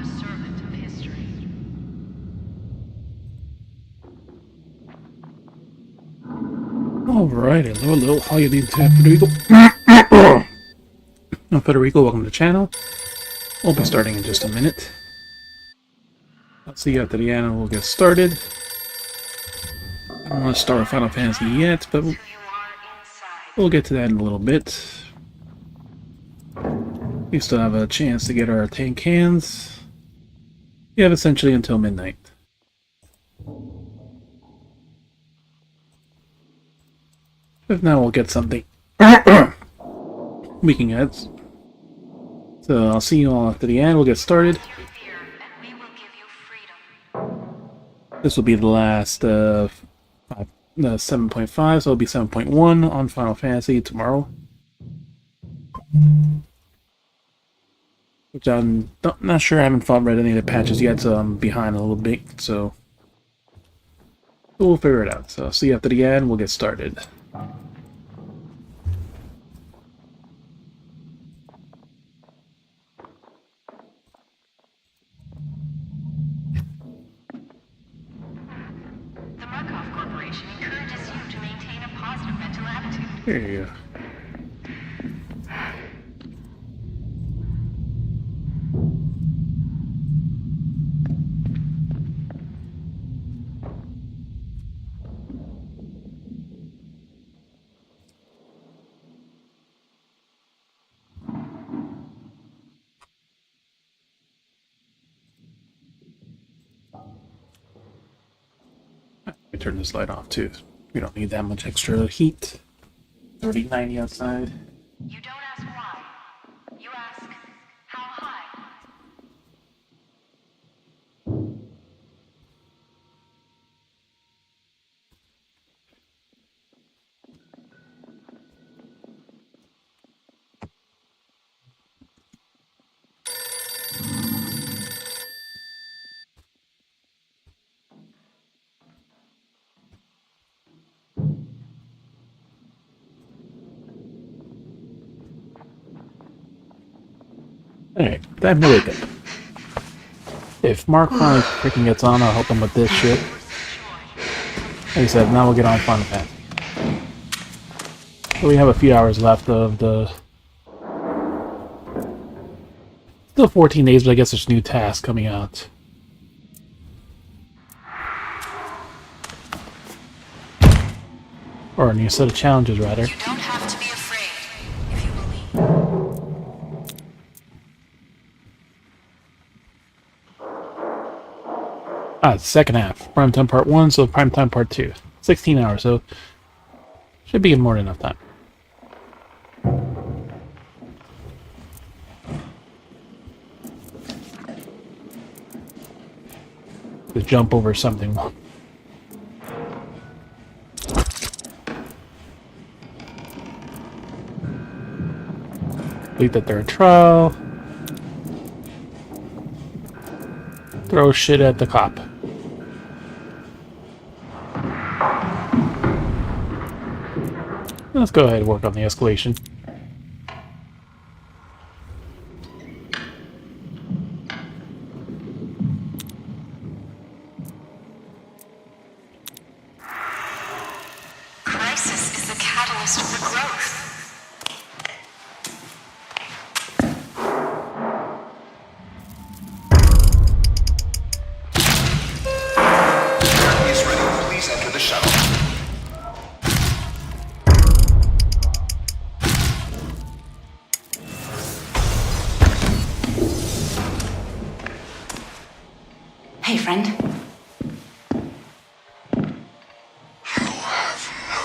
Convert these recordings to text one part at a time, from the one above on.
the servant of history. Alright, hello, how you doing today, Federico? I'm Federico, welcome to the channel. We'll be starting in just a minute. Let's see, after the end, we'll get started. I don't want to start with Final Fantasy yet, but we'll get to that in a little bit. We still have a chance to get our tank cans. We have essentially until midnight. If not, we'll get something we can get. So I'll see you all after the end. We'll get started. This will be the last 7.5, so it'll be 7.1 on Final Fantasy tomorrow. Which I'm not sure, I haven't read any of the patches yet, so I'm behind a little bit, so we'll figure it out. So I'll see you after the end, we'll get started. There you go. Let me turn this light off too. We don't need that much extra heat. It's already 90 outside. You don't ask why. You ask how high. Alright, time to wake up. If Mark finally freaking gets on, I'll help him with this shit. Like I said, now we'll get on Final Fantasy. So we have a few hours left of the... Still 14 days, but I guess there's new tasks coming out. Or a new set of challenges, rather. You don't have to be afraid if you believe. It's the second half. Prime Time Part 1, so Prime Time Part 2. 16 hours, so should be more than enough time. Just jump over something. Complete the third trial. Throw shit at the cop. Let's go ahead and work on the escalation. Crisis is the catalyst for growth. Is ready. Please enter the shuttle. Hey, friend. You have no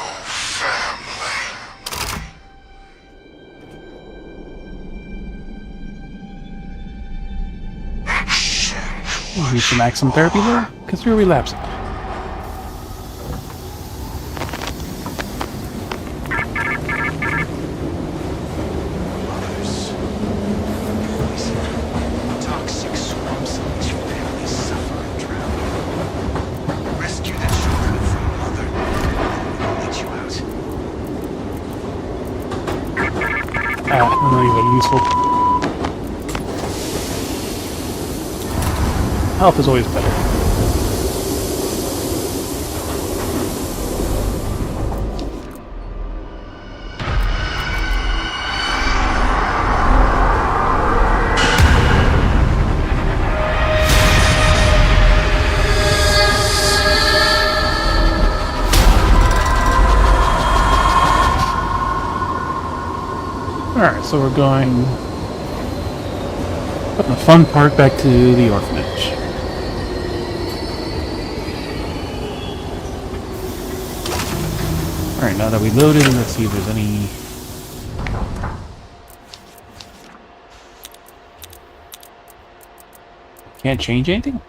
family. Need some maximum therapy there? Because you're relapsing. Toxic swamps in which families suffer and drown. Rescue the children from mother. Let you out. Not even useful. Health is always better. Alright, so we're going from the fun park back to the orphanage. Alright, now that we loaded, let's see if there's any... Can't change anything?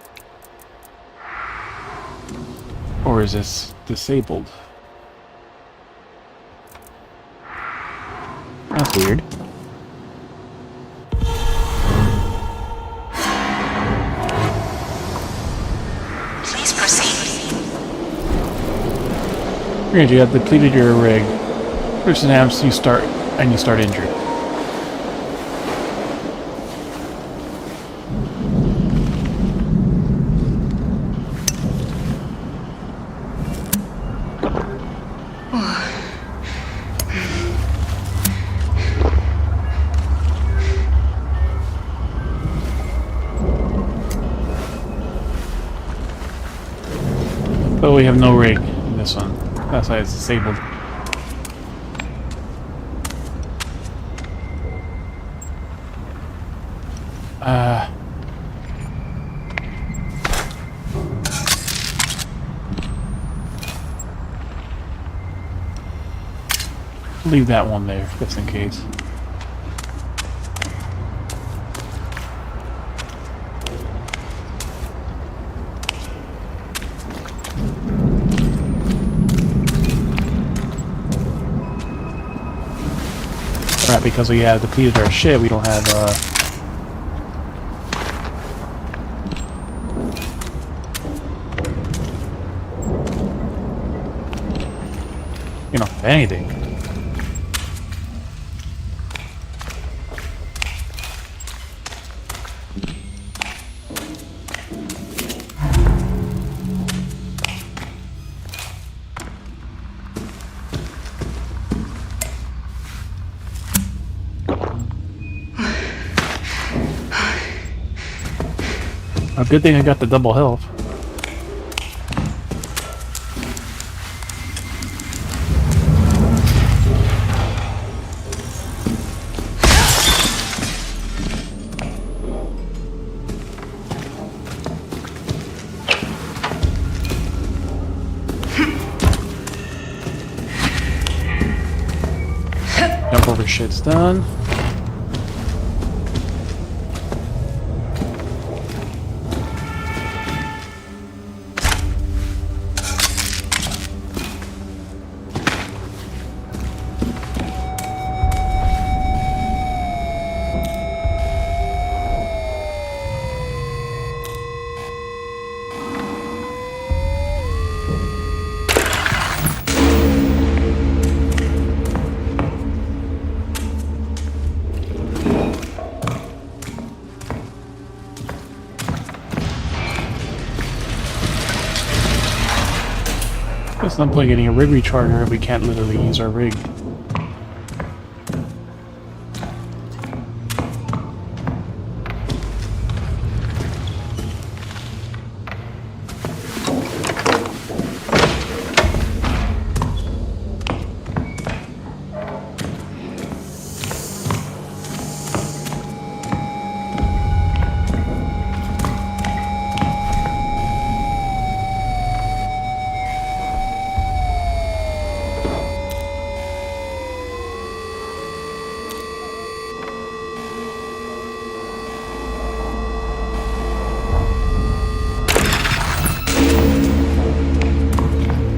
Or is this disabled? That's weird. Please proceed. Granted, you have depleted your rig. Person amps you start injured. But we have no rig in this one. That's why it's disabled. Leave that one there, just in case. Right, because we have depleted our shit, we don't have, you know, anything. A good thing I got the double health. Jump over shit's done. There's no point getting a rig recharger if we can't literally use our rig.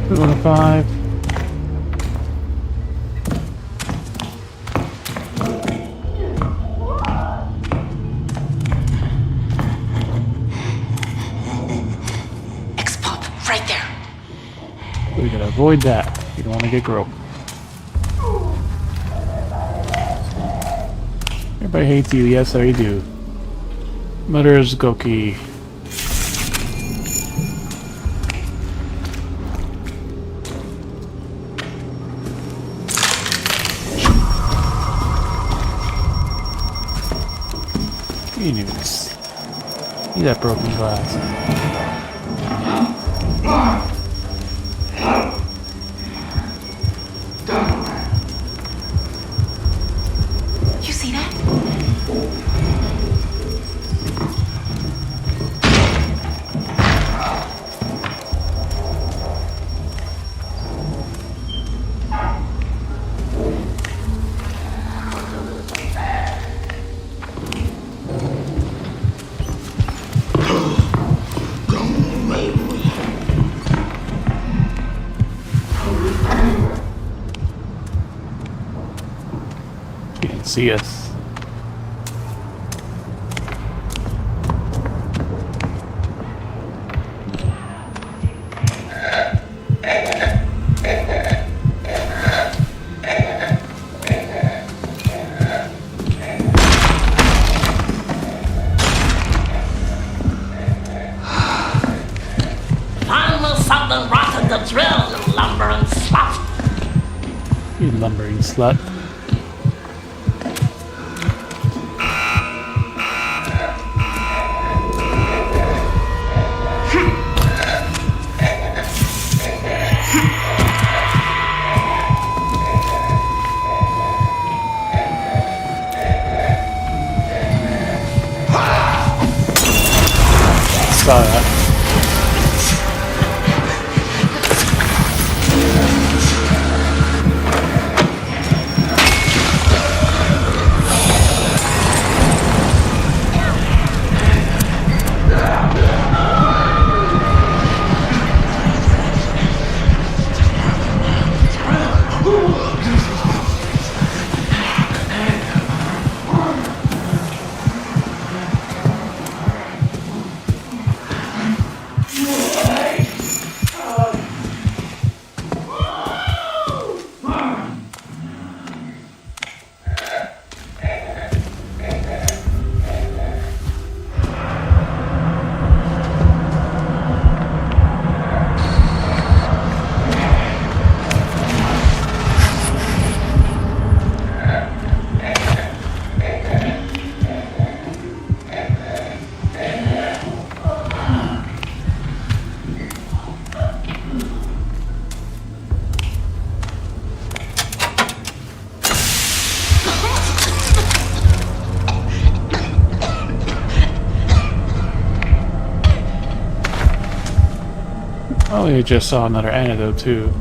Going to 5. X-pop, right there. We gotta avoid that. You don't want to get groped. Everybody hates you. Yes, I do. Mutters Goki. You knew this. See that broken glass. You see that? You can see us. Finally something rotten to drill, you lumbering slut. You lumbering slut. Saw that. Oh, you just saw another antidote too.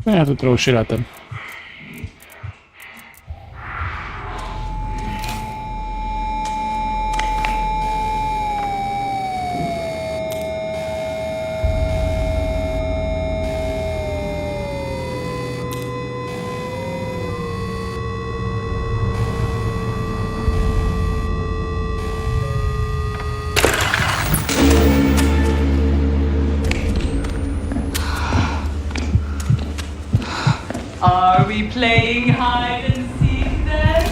I have to throw shit at them. Are we playing hide and seek then?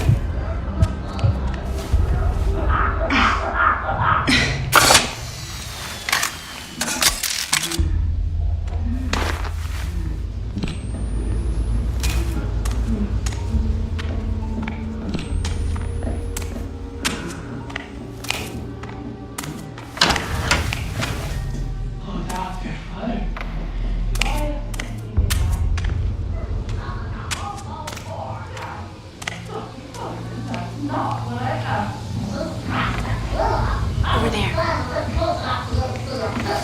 Over there.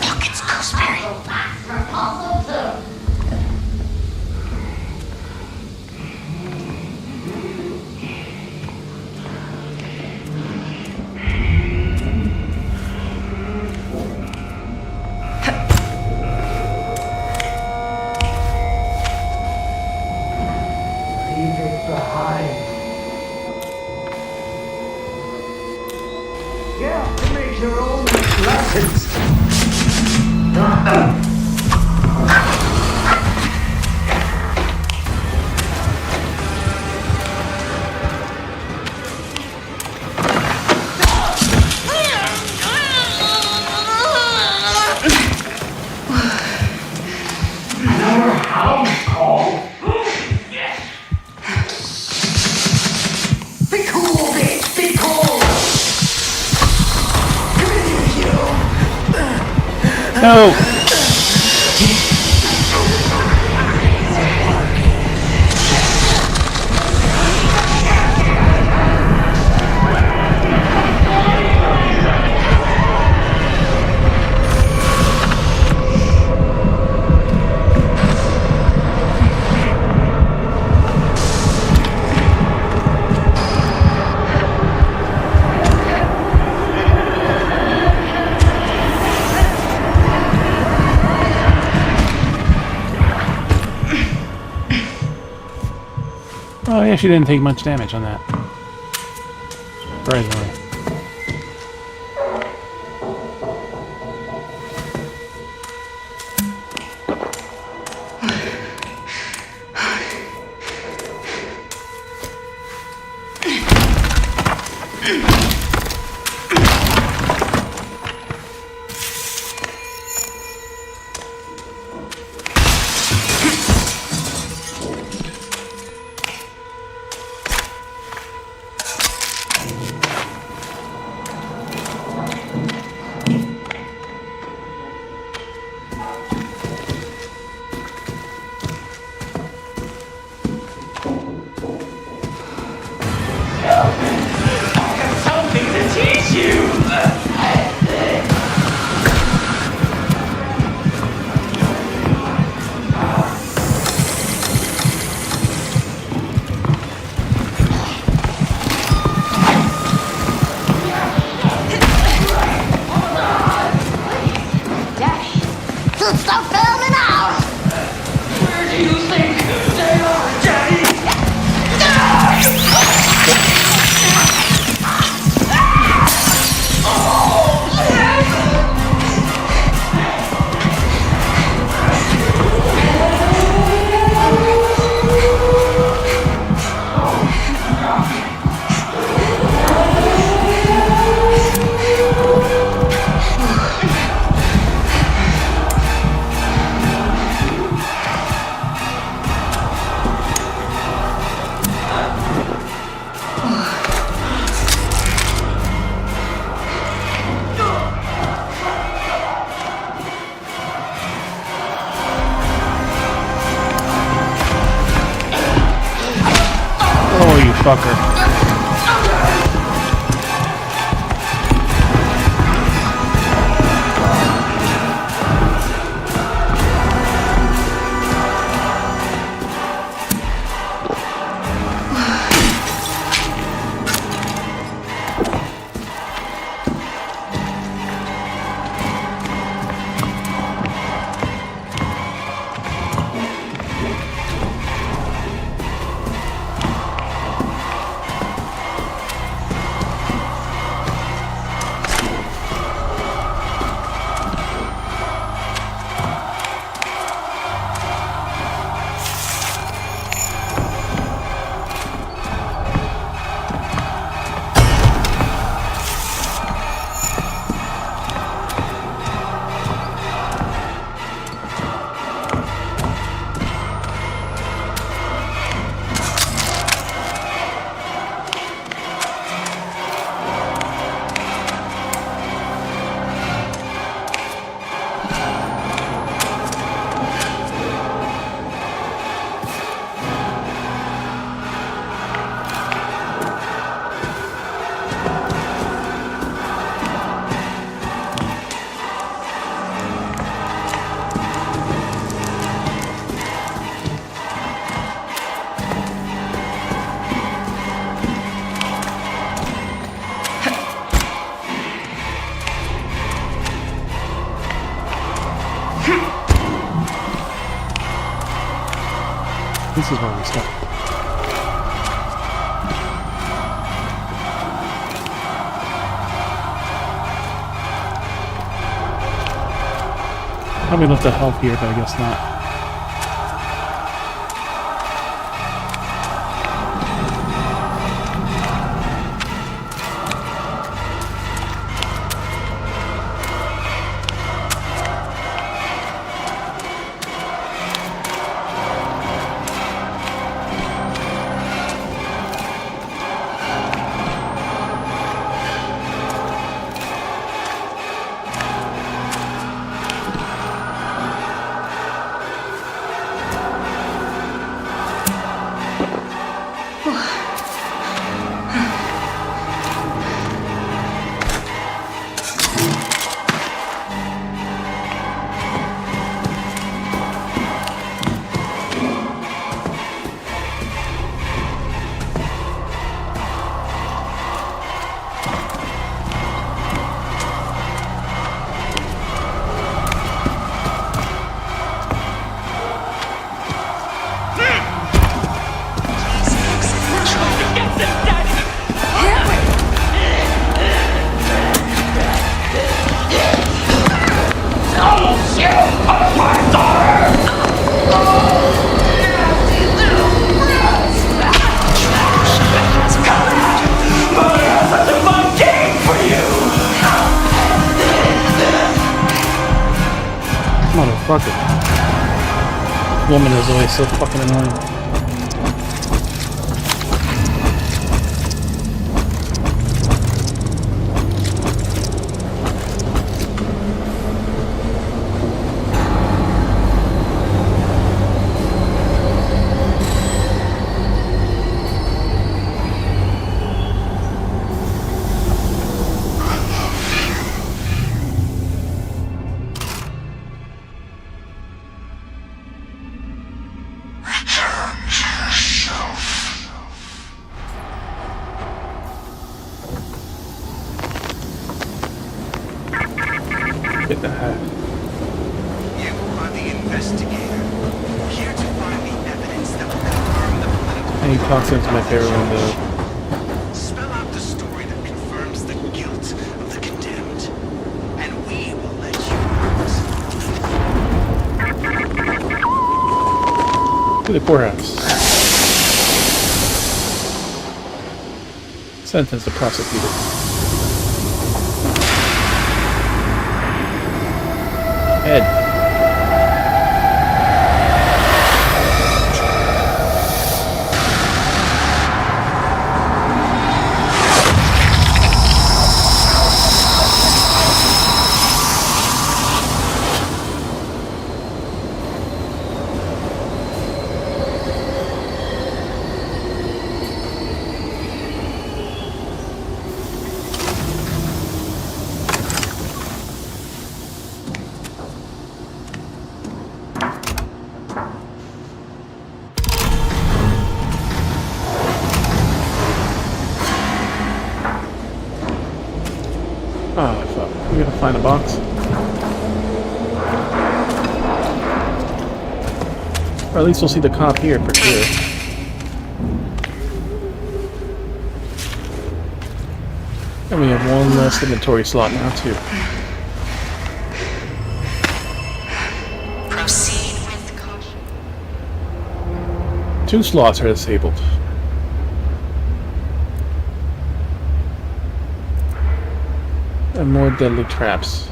Look, it's Gooseberry. Yeah, to make your own lessons. Be cool, bitch! Be cool! No! Oh yeah, she didn't take much damage on that. Surprisingly. Something to teach you! Dude, stop filming now! Where do you think they are, Daddy? Oh, you fucker. This is where we start. Probably enough to help here, but I guess not. Motherfucker. Woman is always so fucking annoying. Get the hat. You are the investigator, here to find the evidence that will confirm the political... And he talks into my favorite window. Spell out the story that confirms the guilt of the condemned, and we will let you out. To the courthouse. Sentence the prosecutor. Ed. Oh, fuck. We gotta find a box. Or at least we'll see the cop here for sure. And we have one less inventory slot now, too. Proceed with caution. 2 slots are disabled. And more deadly traps.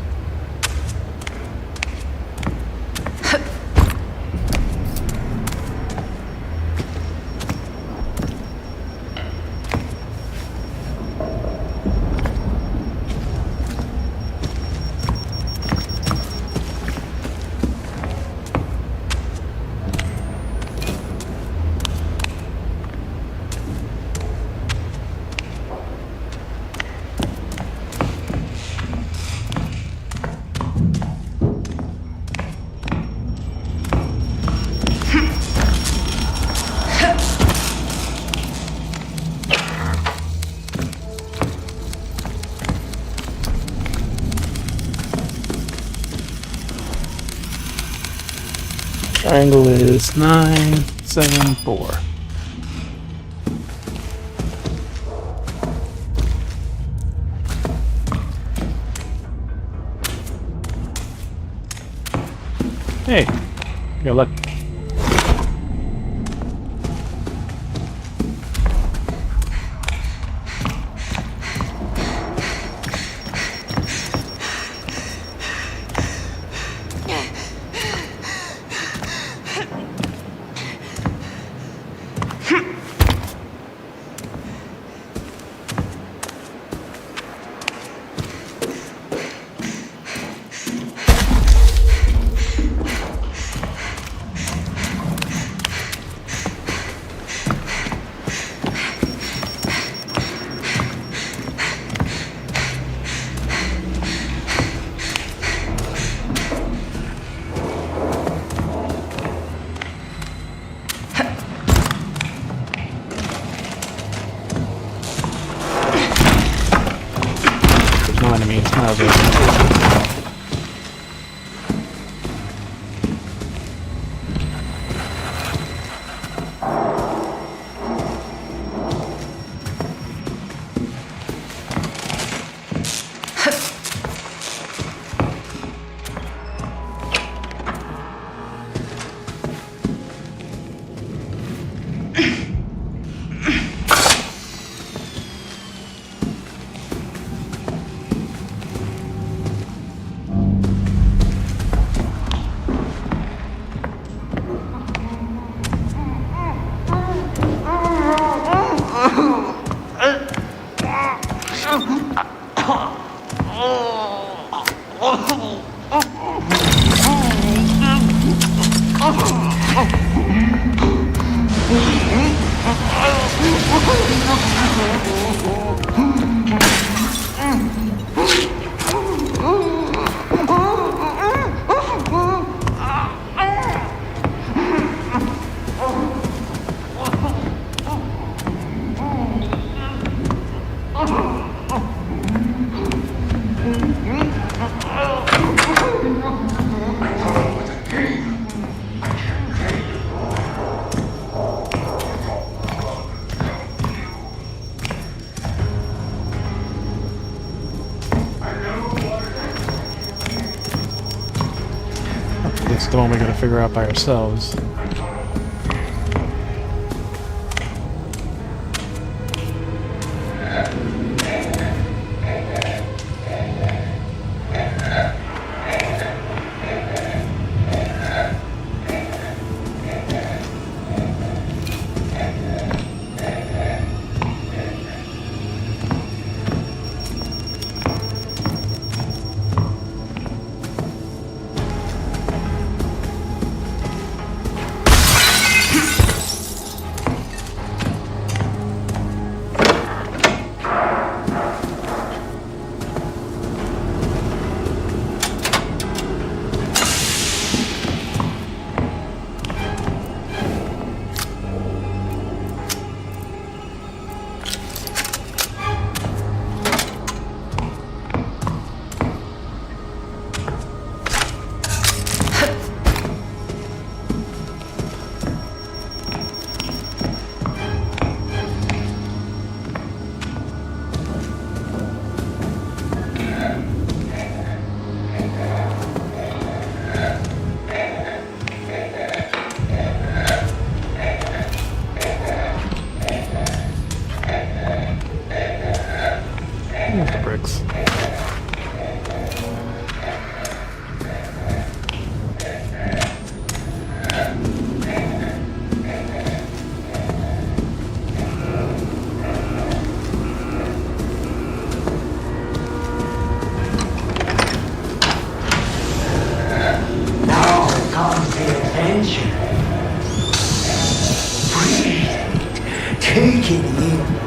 Triangle is 974. Hey, you're lucky. There's no enemies, might as well. That's the one we gotta figure out by ourselves. The bricks. Now comes the adventure. Breathe. Take it in.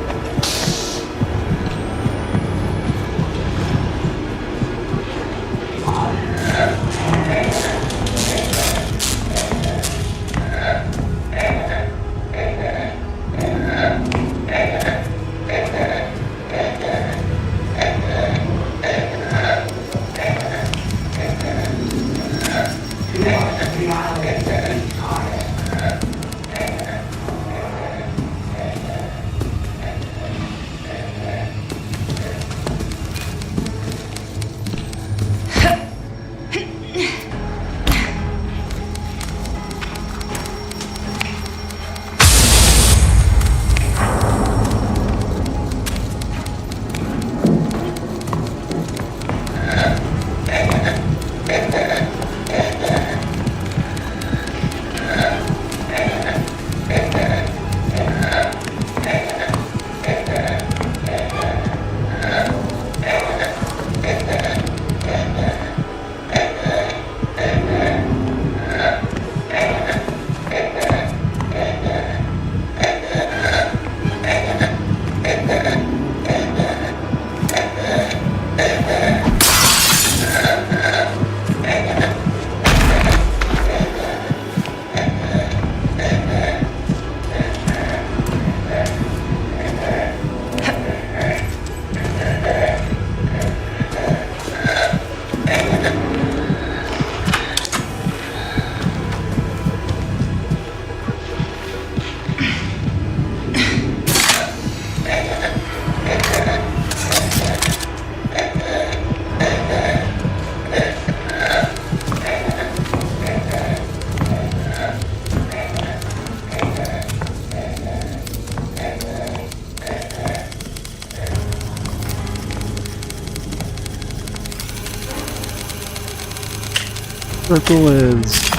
Circle is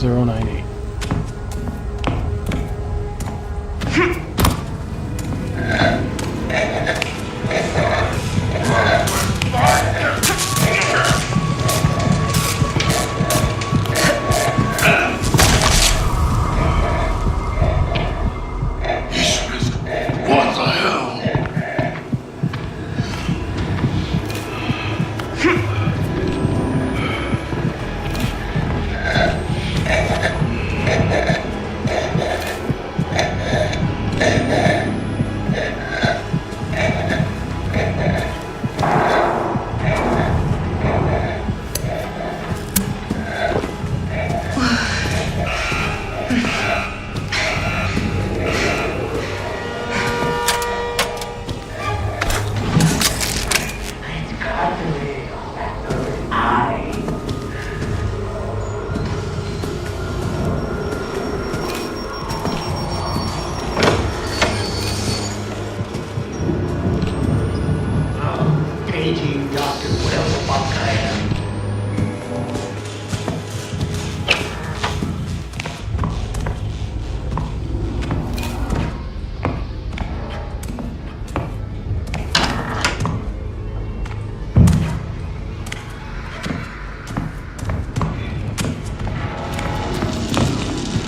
098. What the hell? Paging Doctor, whatever the fuck I am.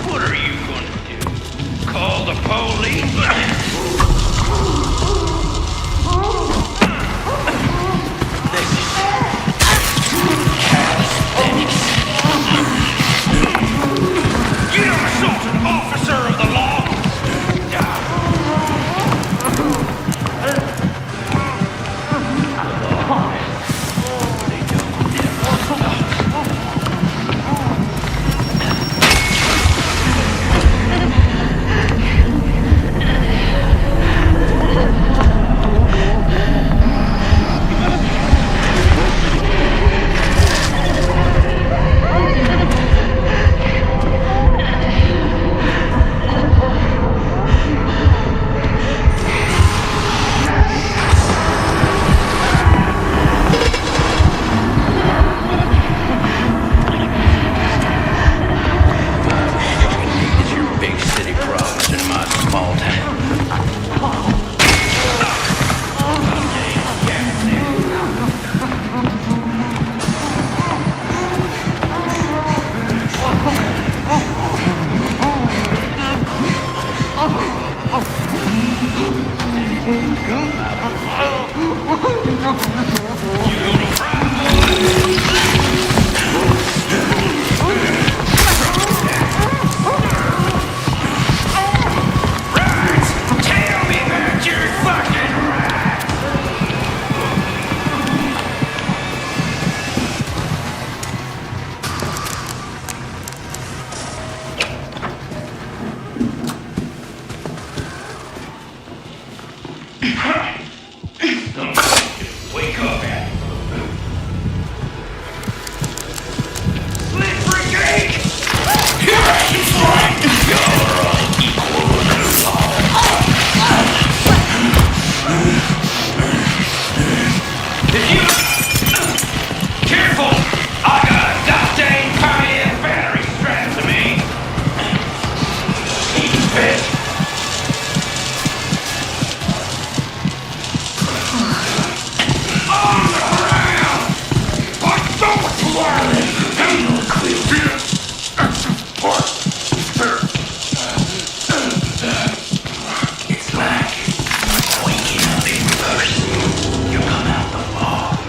What are you gonna do? Call the police? You assault an officer of the law! Is your big city problems in my small town? Tell me about your fucking rights! Wake up, Abby. Slippery cake! You're right! You're unequal to the law. If you... Careful! I got a goddamn Pontiac battery strapped to me. Eat bitch. On the ground! I know what you are! Ain't no clear. It's like waking up in person. You come out the fog.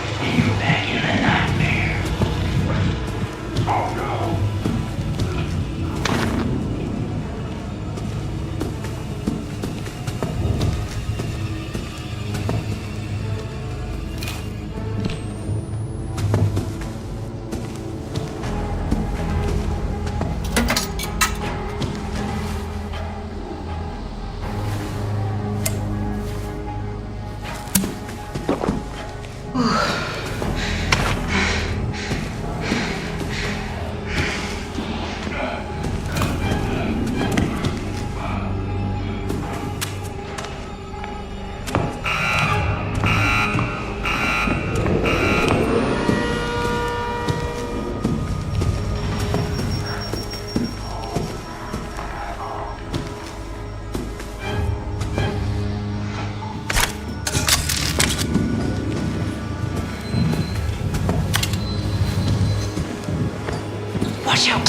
Watch out.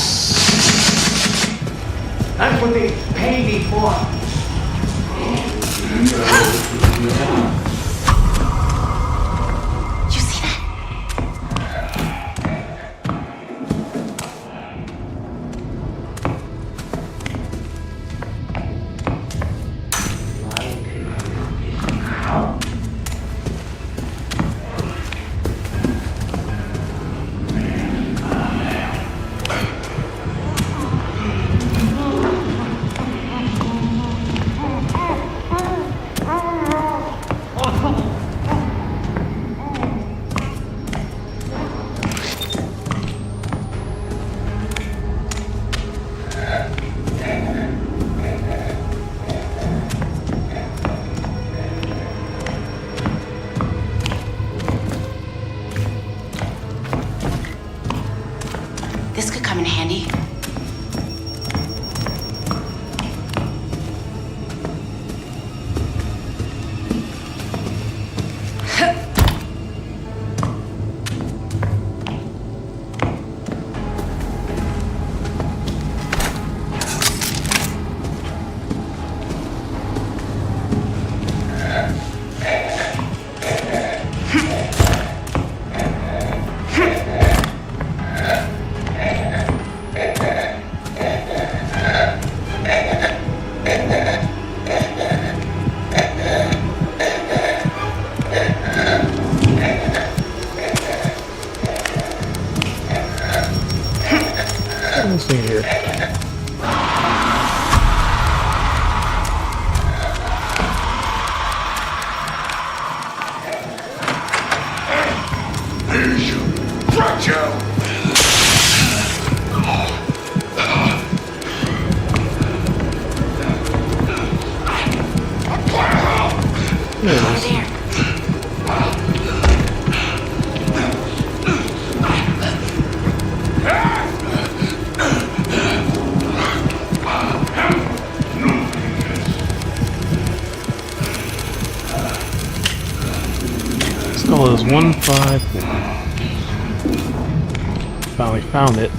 That's what they pay me for. You see that? This could come in handy. Let's see here. There it is. There. Still is 151. Finally found it.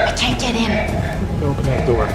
I can't get in. Open that door.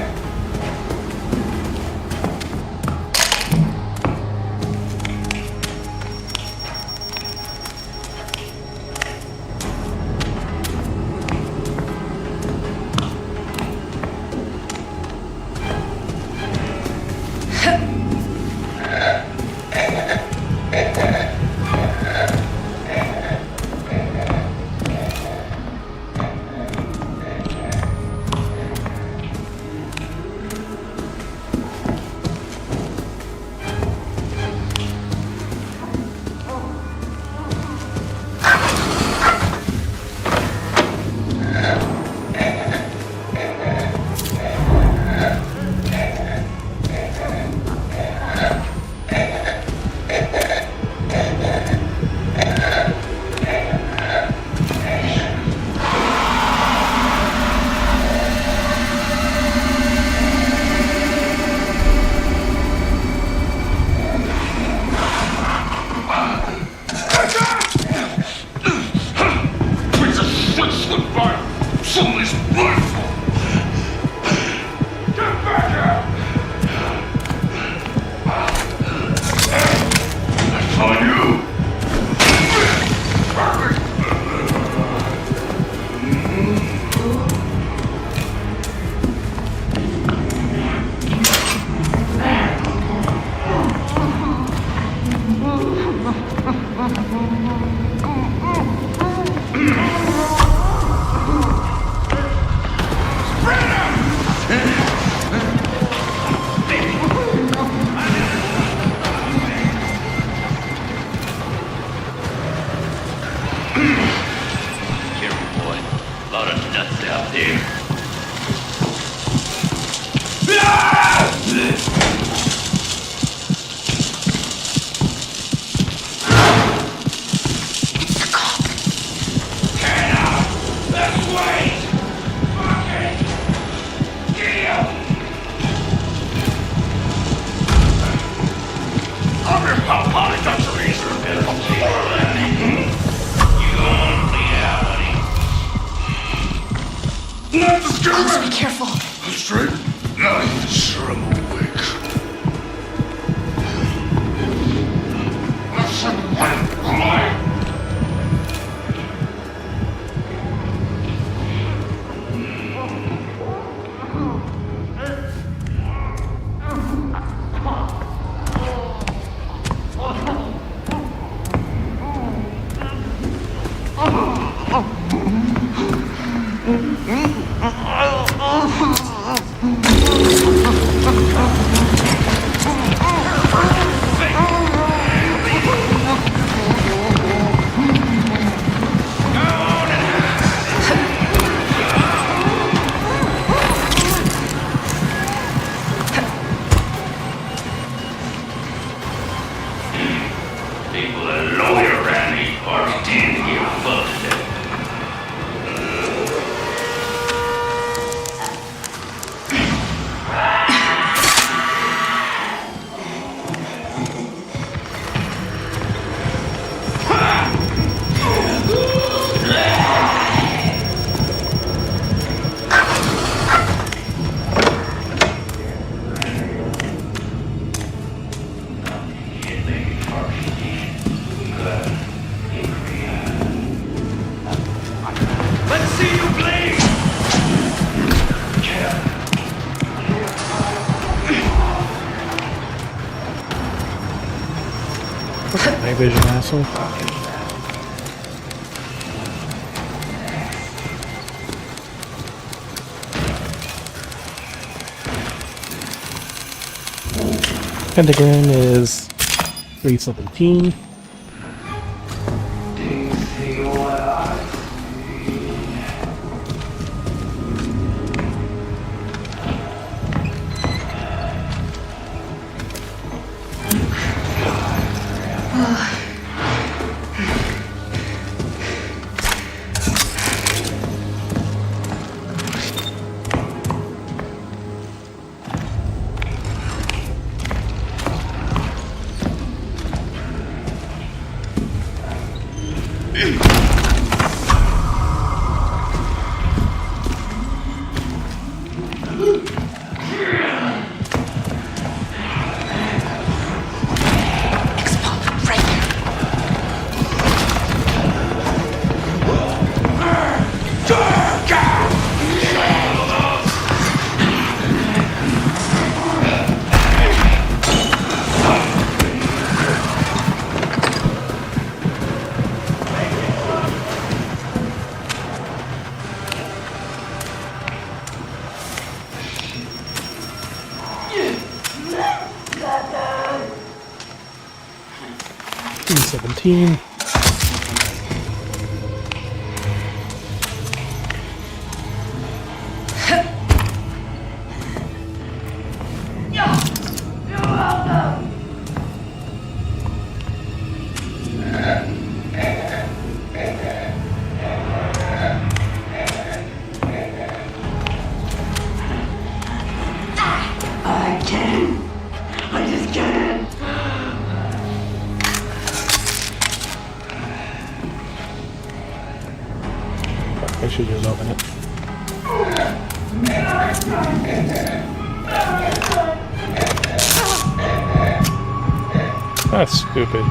Spread Not the screamer! Holmes, be careful. Straight? No, sure I'm awake. Listen, am I? People that lawyer around these parts tend to give fucks. Let's see you bleed! Night vision, asshole. Pentagram is 317. Expo, right there. P17. I can. I just can't. I should just open it. That's stupid.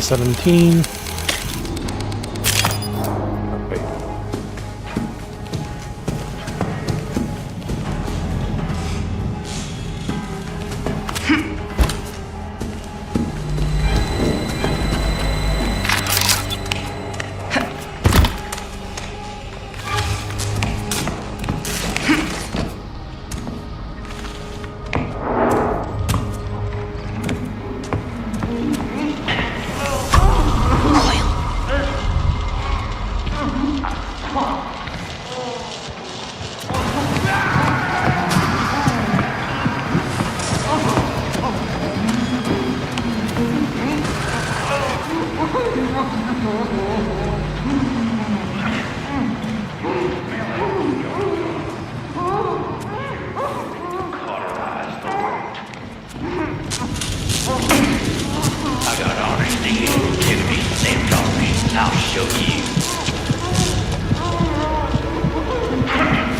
P17. Wait. Cauterize the road. I got honesty, integrity, and tolerance. I'll show you.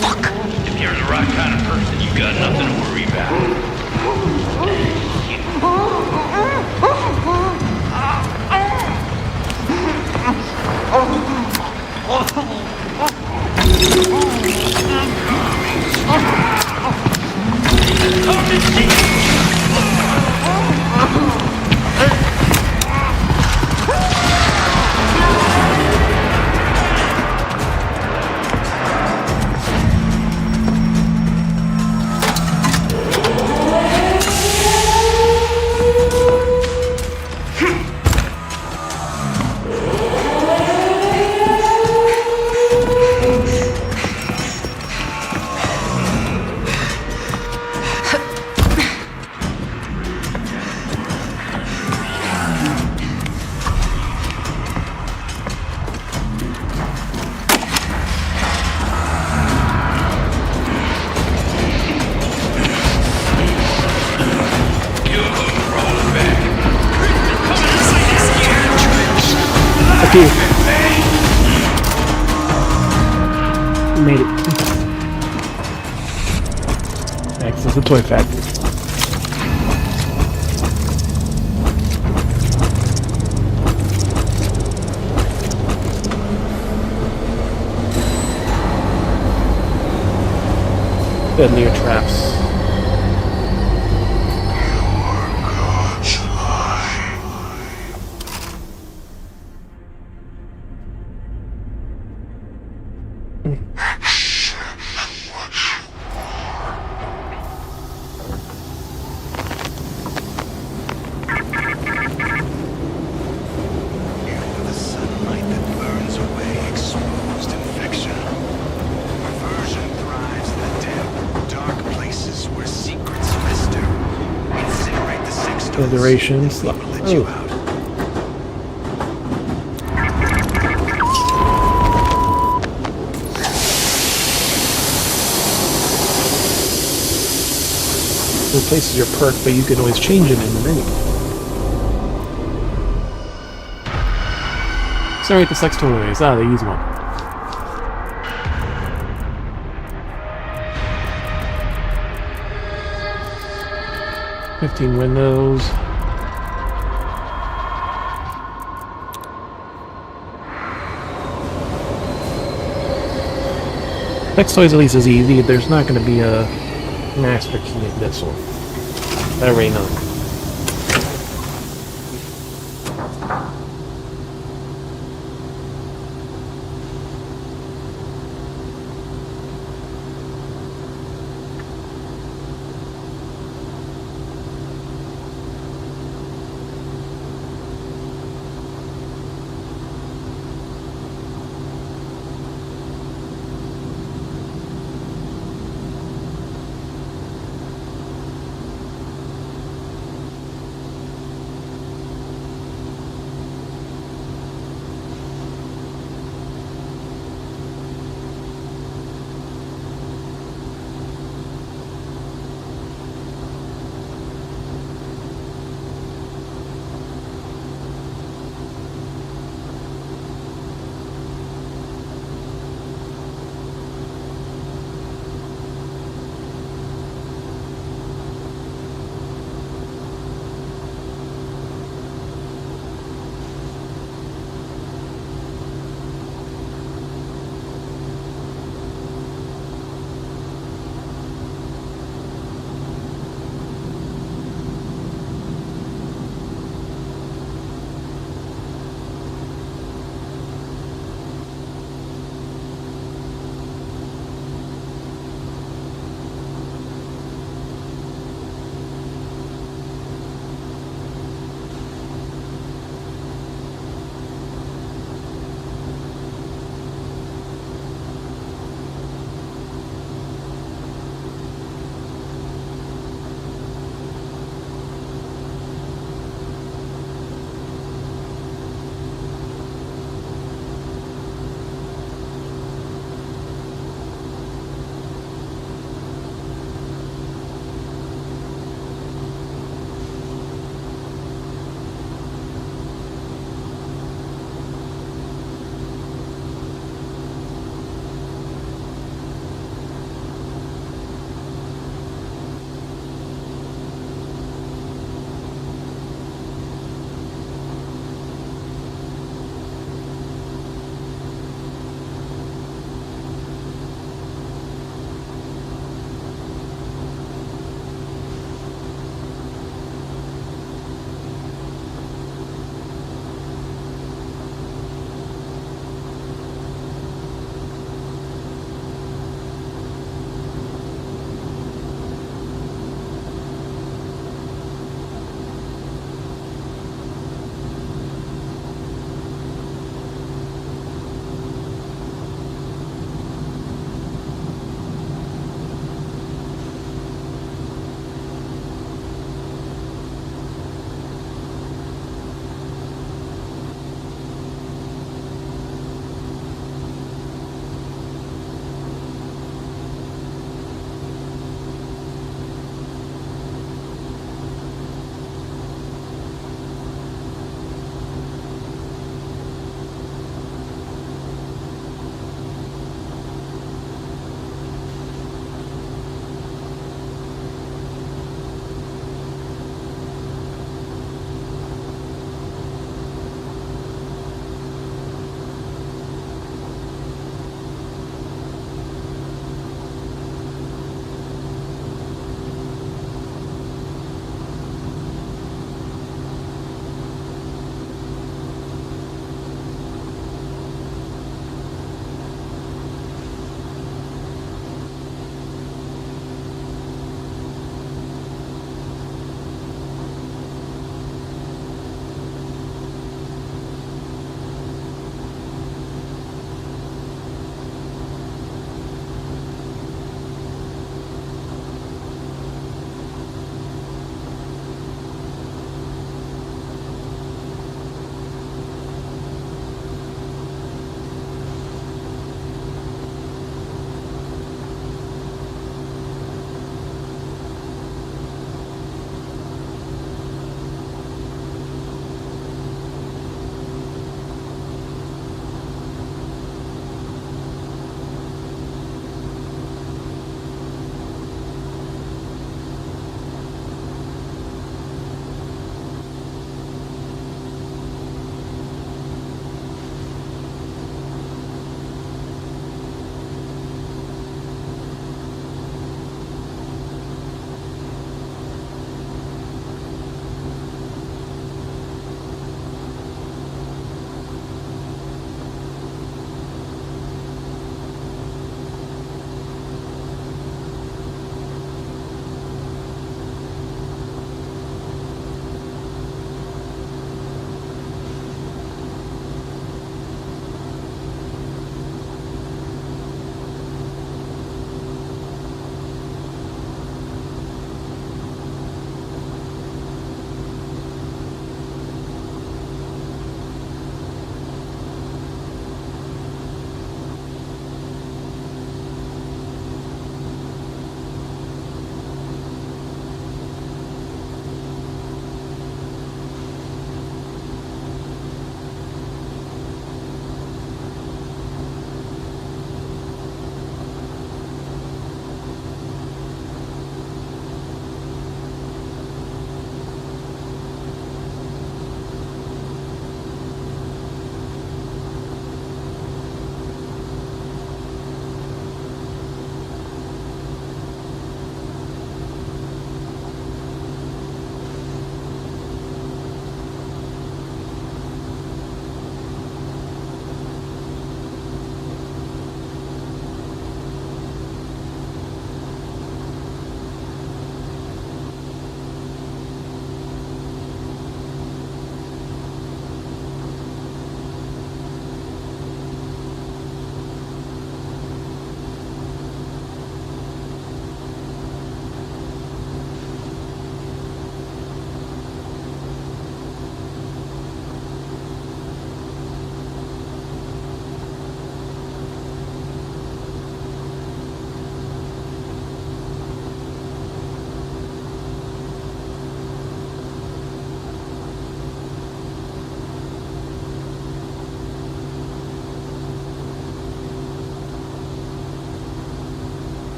Fuck! If you're the right kind of person, you got nothing to worry about. Fuck you. Made it. Next is the toy factory. Deadlier traps. The sunlight that burns away exposed infection. Perversion thrives in the damp, dark places where secrets fester. Incinerate the sex dolls. Federations. Let you out. Replaces your perk, but you can always change it in the menu. Incinerate the sex toys. Ah, they use one. $15 windows. Sex toys at least is easy. There's not going to be a master key in this one. I already know.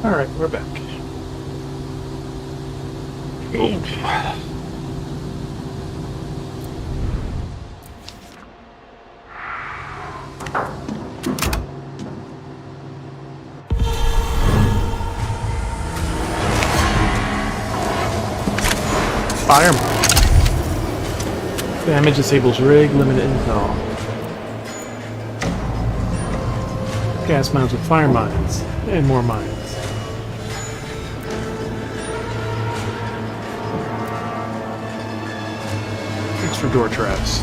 Alright, we're back. Fire mine. Damage disables rig, limited intel. Gas mines with fire mines, and more mines. Extra door traps.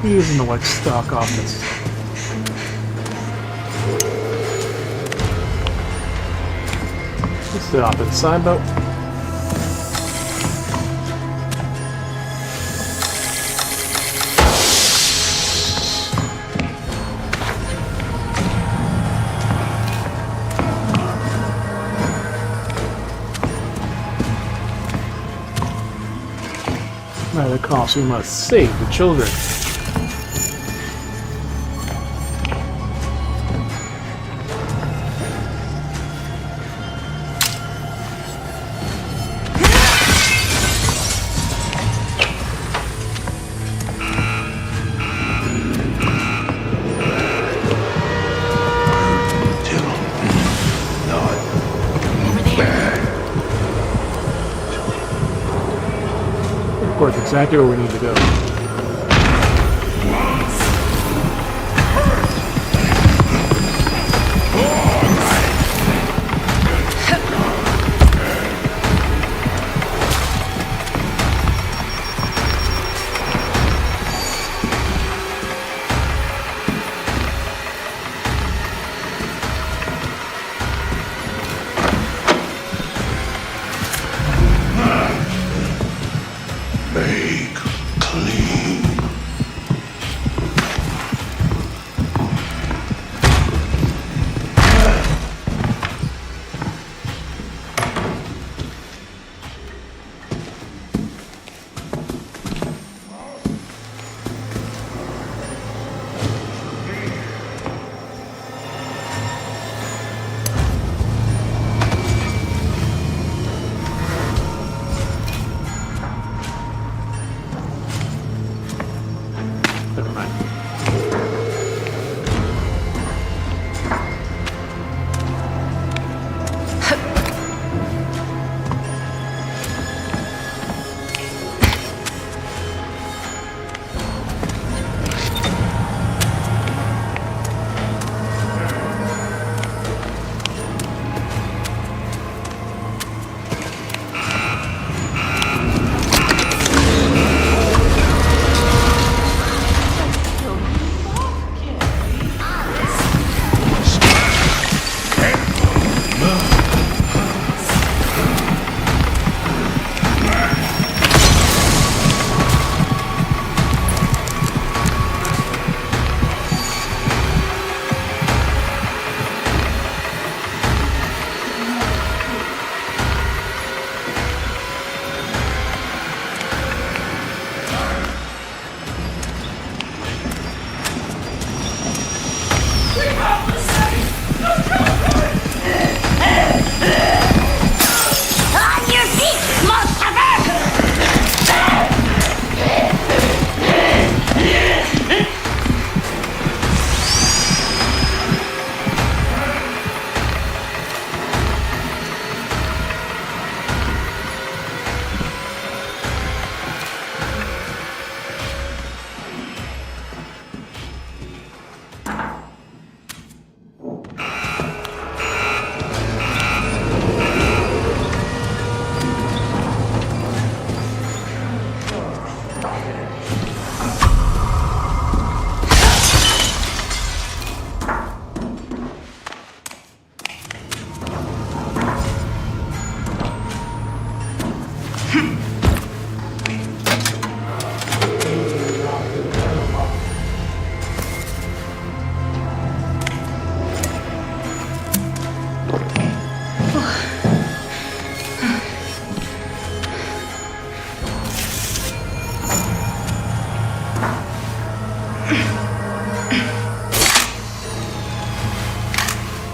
Using the like stock office. Let's sit off to the side boat. At the cost, we must save the children. Of course, exactly where we need to go. Make clean.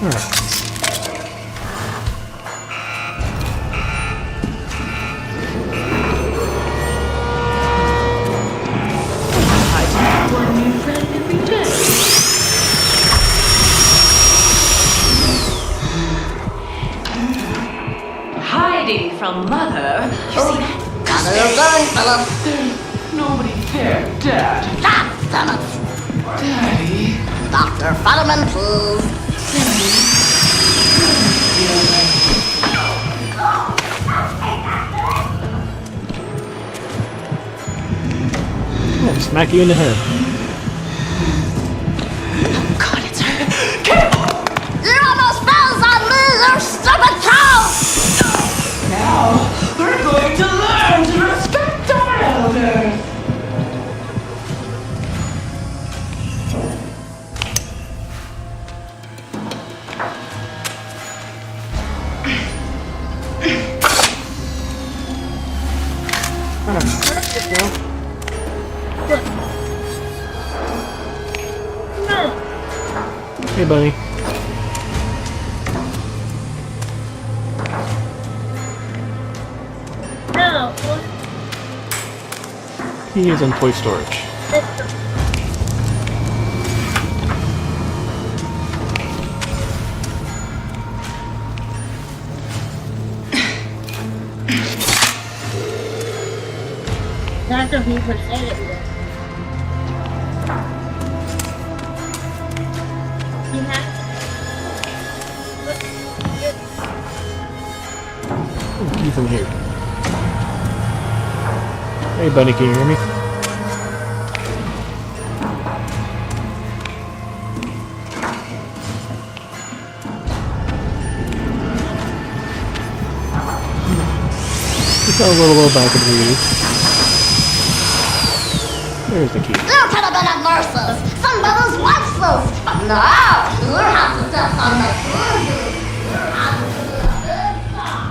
Alright. One new friend every day. Hiding from mother. You see that? Gather your going, Philip. There's nobody there, Dad. Ah, damn it. Daddy. Dr. Fetterman, please. Oh, smack you in the head. God, it's her. You almost fell on me, you stupid cow! Now we're going to learn to respect our elders. Hey, buddy. No. He is in toy storage. Dr. Hoover said it was. You have Keep him here. Hey, buddy, can you hear me? Just got a little back in the lead. There's the key. You could have been at nurses. Some mothers watch those. But no, you have to step on my food. You have to do this stuff.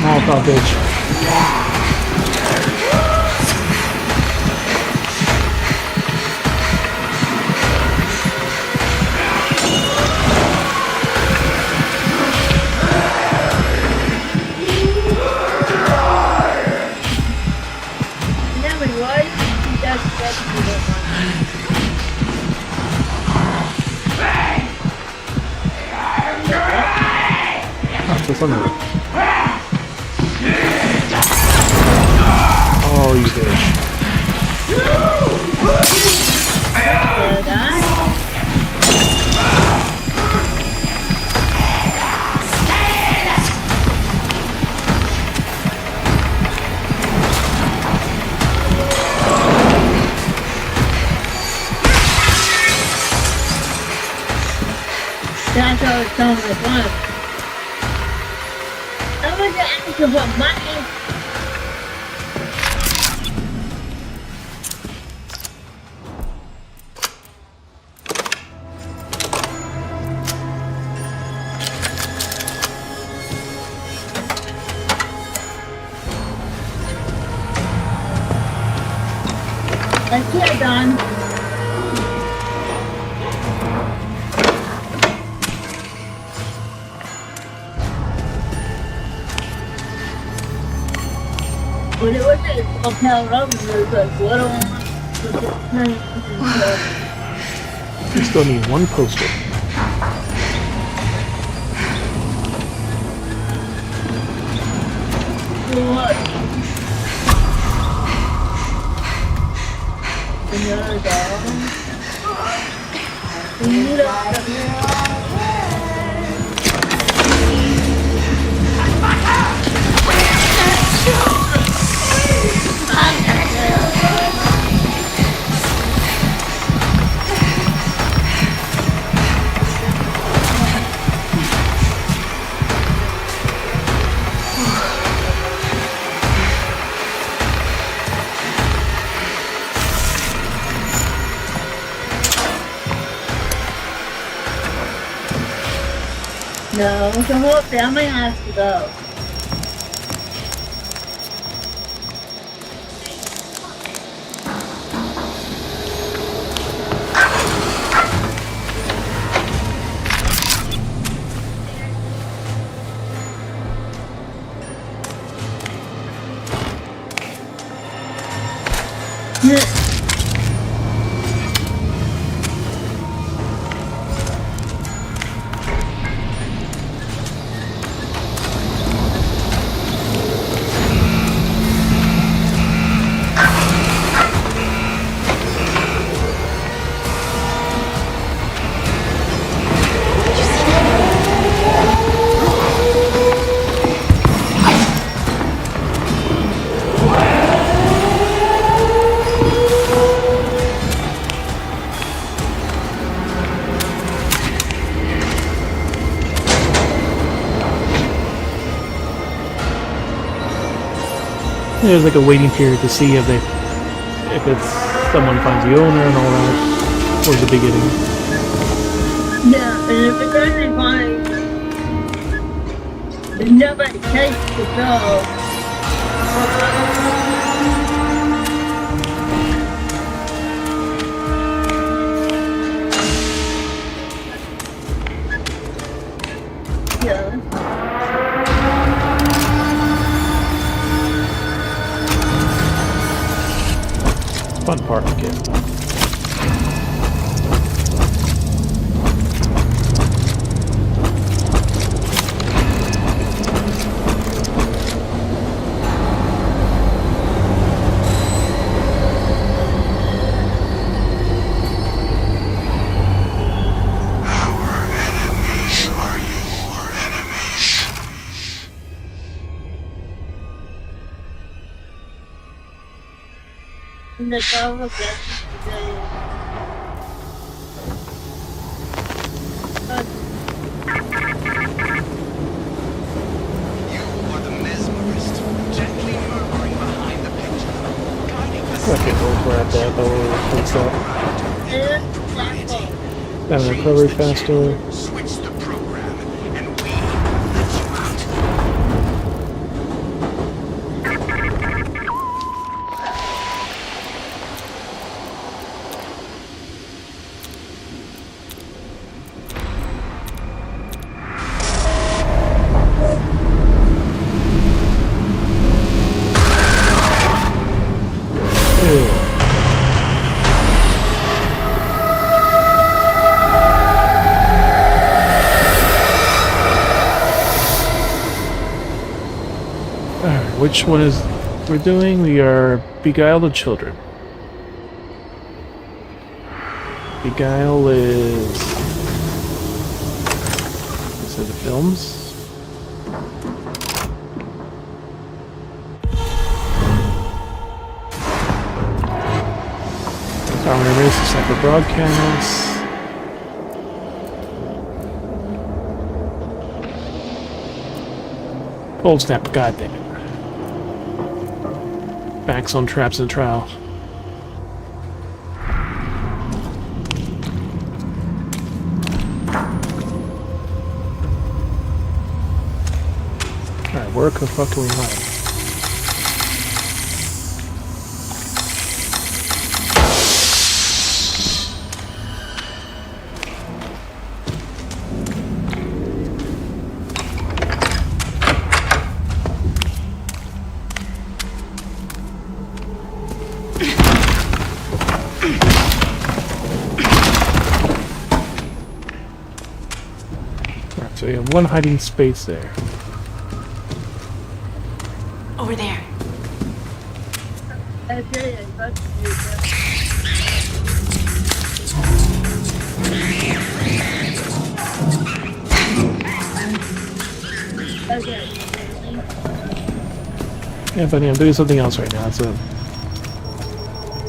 Molotov, bitch. never was. He does that to the Oh, there's another. Oh, you bitch. That's how it's done with one. I want to ask you what money. That's it, Don. When it was at Hotel Roman, there was like little one. You still need one poster. What? Another dog. No, the whole family has to go. There's like a waiting period to see if it's someone finds the owner and all that towards the beginning. Yeah, and if it's only mine, if nobody takes the dog. Yeah. Fun part again. And the dog will get You are the mesmerist, gently murmuring behind the picture, guiding the Okay, we'll grab that. That will fix that. Having it recovery faster. switch the program, and we let you out. Alright, which one is we're doing? We are Beguile the Children. Beguile is it the films? Dominant Race is separate broadcasts. Cold Snap, goddamn it. Backs on traps and trial. Alright, where the fuck can we hide? So you have one hiding space there. Over there. Okay, I got you. Okay. Yeah, buddy, I'm doing something else right now. So,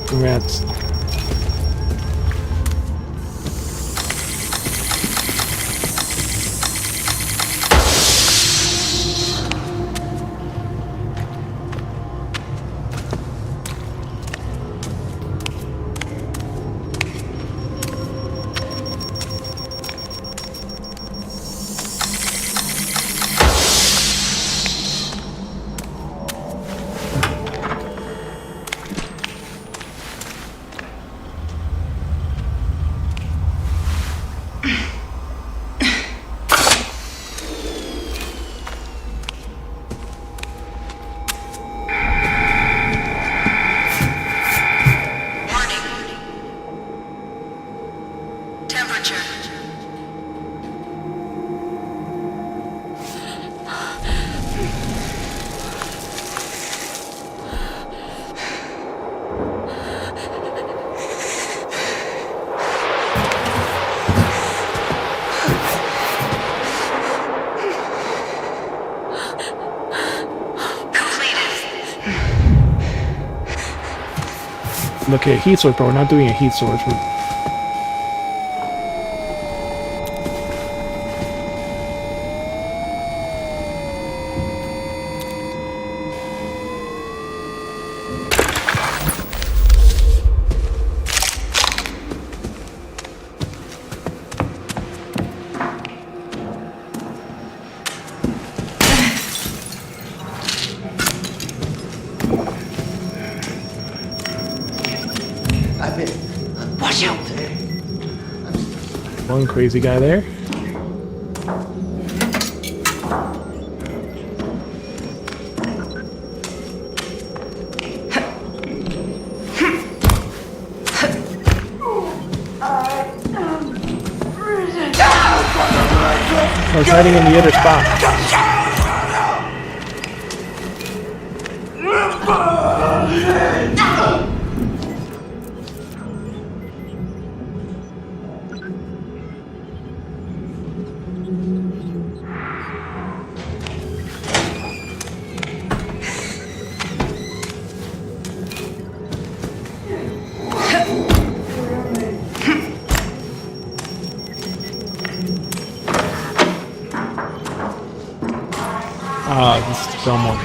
congrats. Look at heat source, but we're not doing a heat source. Watch out! One crazy guy there. I was hiding in the other spot. Ah, this is someone.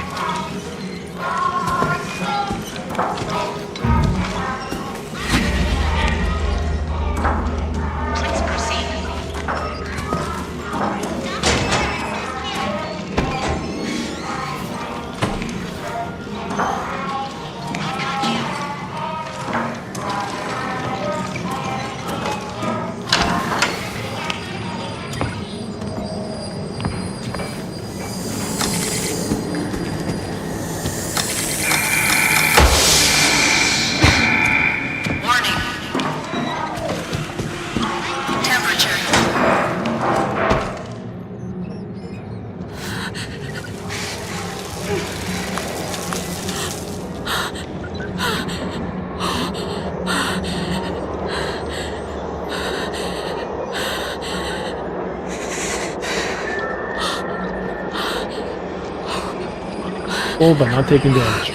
Please proceed. Warning. Temperature. Oh, but not taking damage.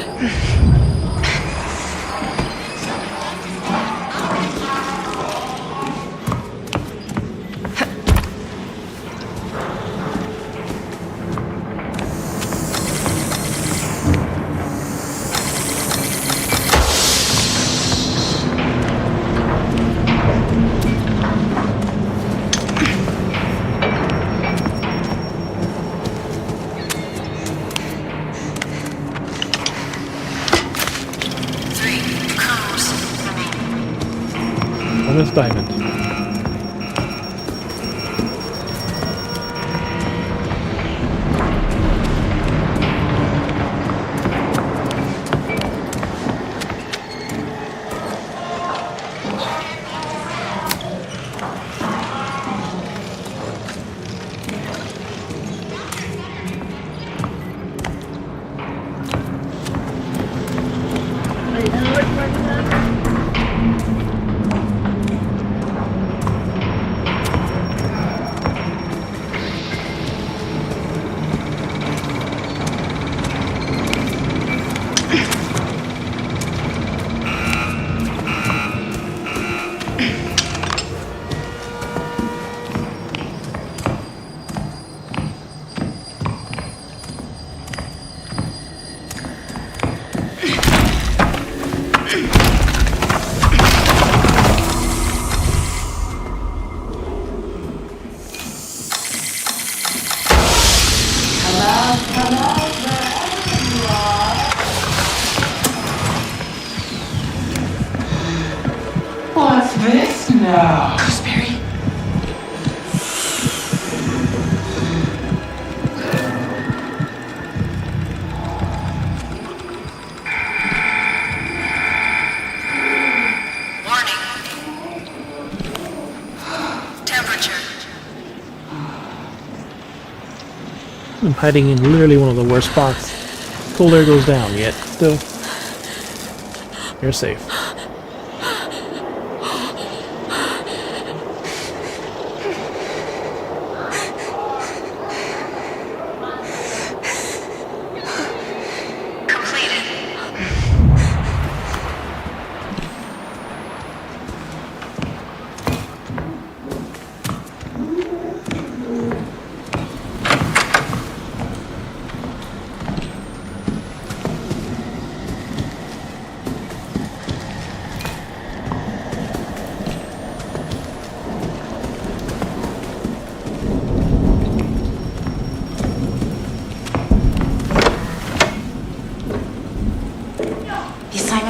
Bonus diamond. Wait, how much money is that? What's this now? Gooseberry? Warning. Temperature. I'm hiding in literally one of the worst spots. Cold air goes down, yet still, you're safe. Completed.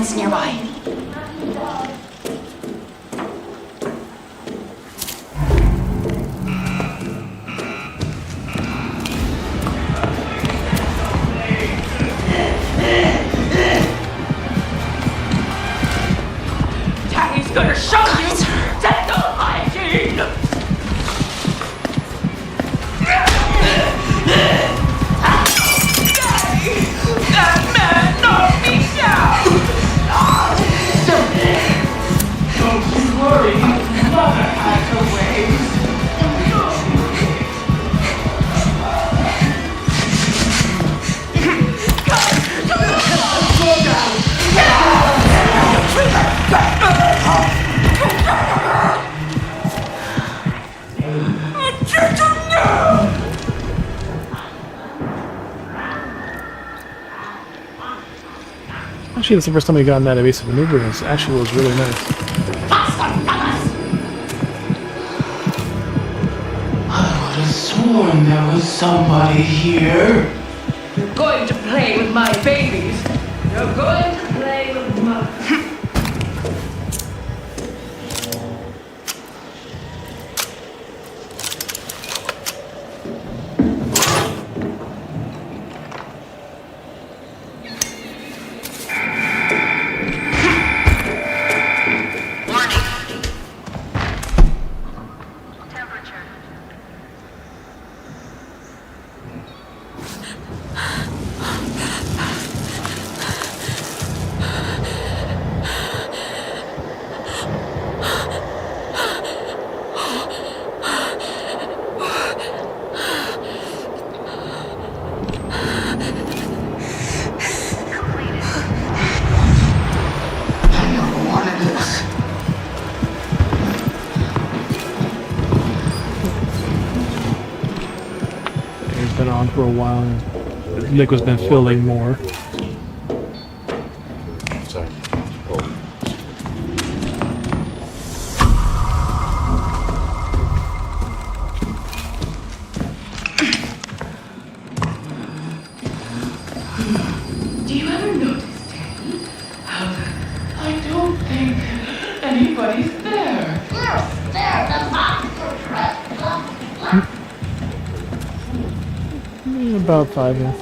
vents nearby. Daddy's gonna show you dental hygiene! That man knocked me down! Don't you worry, Mother has her ways. Actually, that's the first time we got in that evasive maneuver. It actually was really nice. I would have sworn there was somebody here. You're going to play with my babies. You're going to play with my... Temperature. It's been on for a while, and the liquid's been filling more. Sorry. Oh. Do you ever notice, Danny, how I don't think anybody's there? About 5, yeah.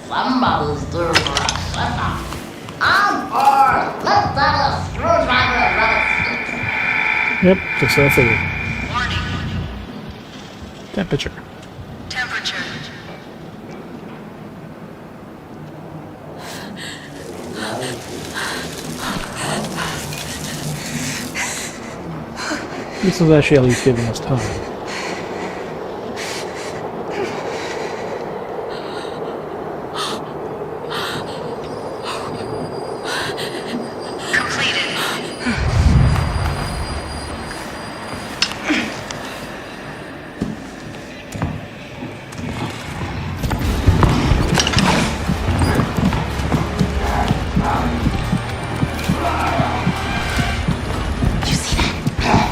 Somebody's doing a setup. I'm bored. Let's have a screwdriver and run it. Yep, just so I figured. Warning. Temperature. Temperature. This is actually at least giving us time. Completed. You see that?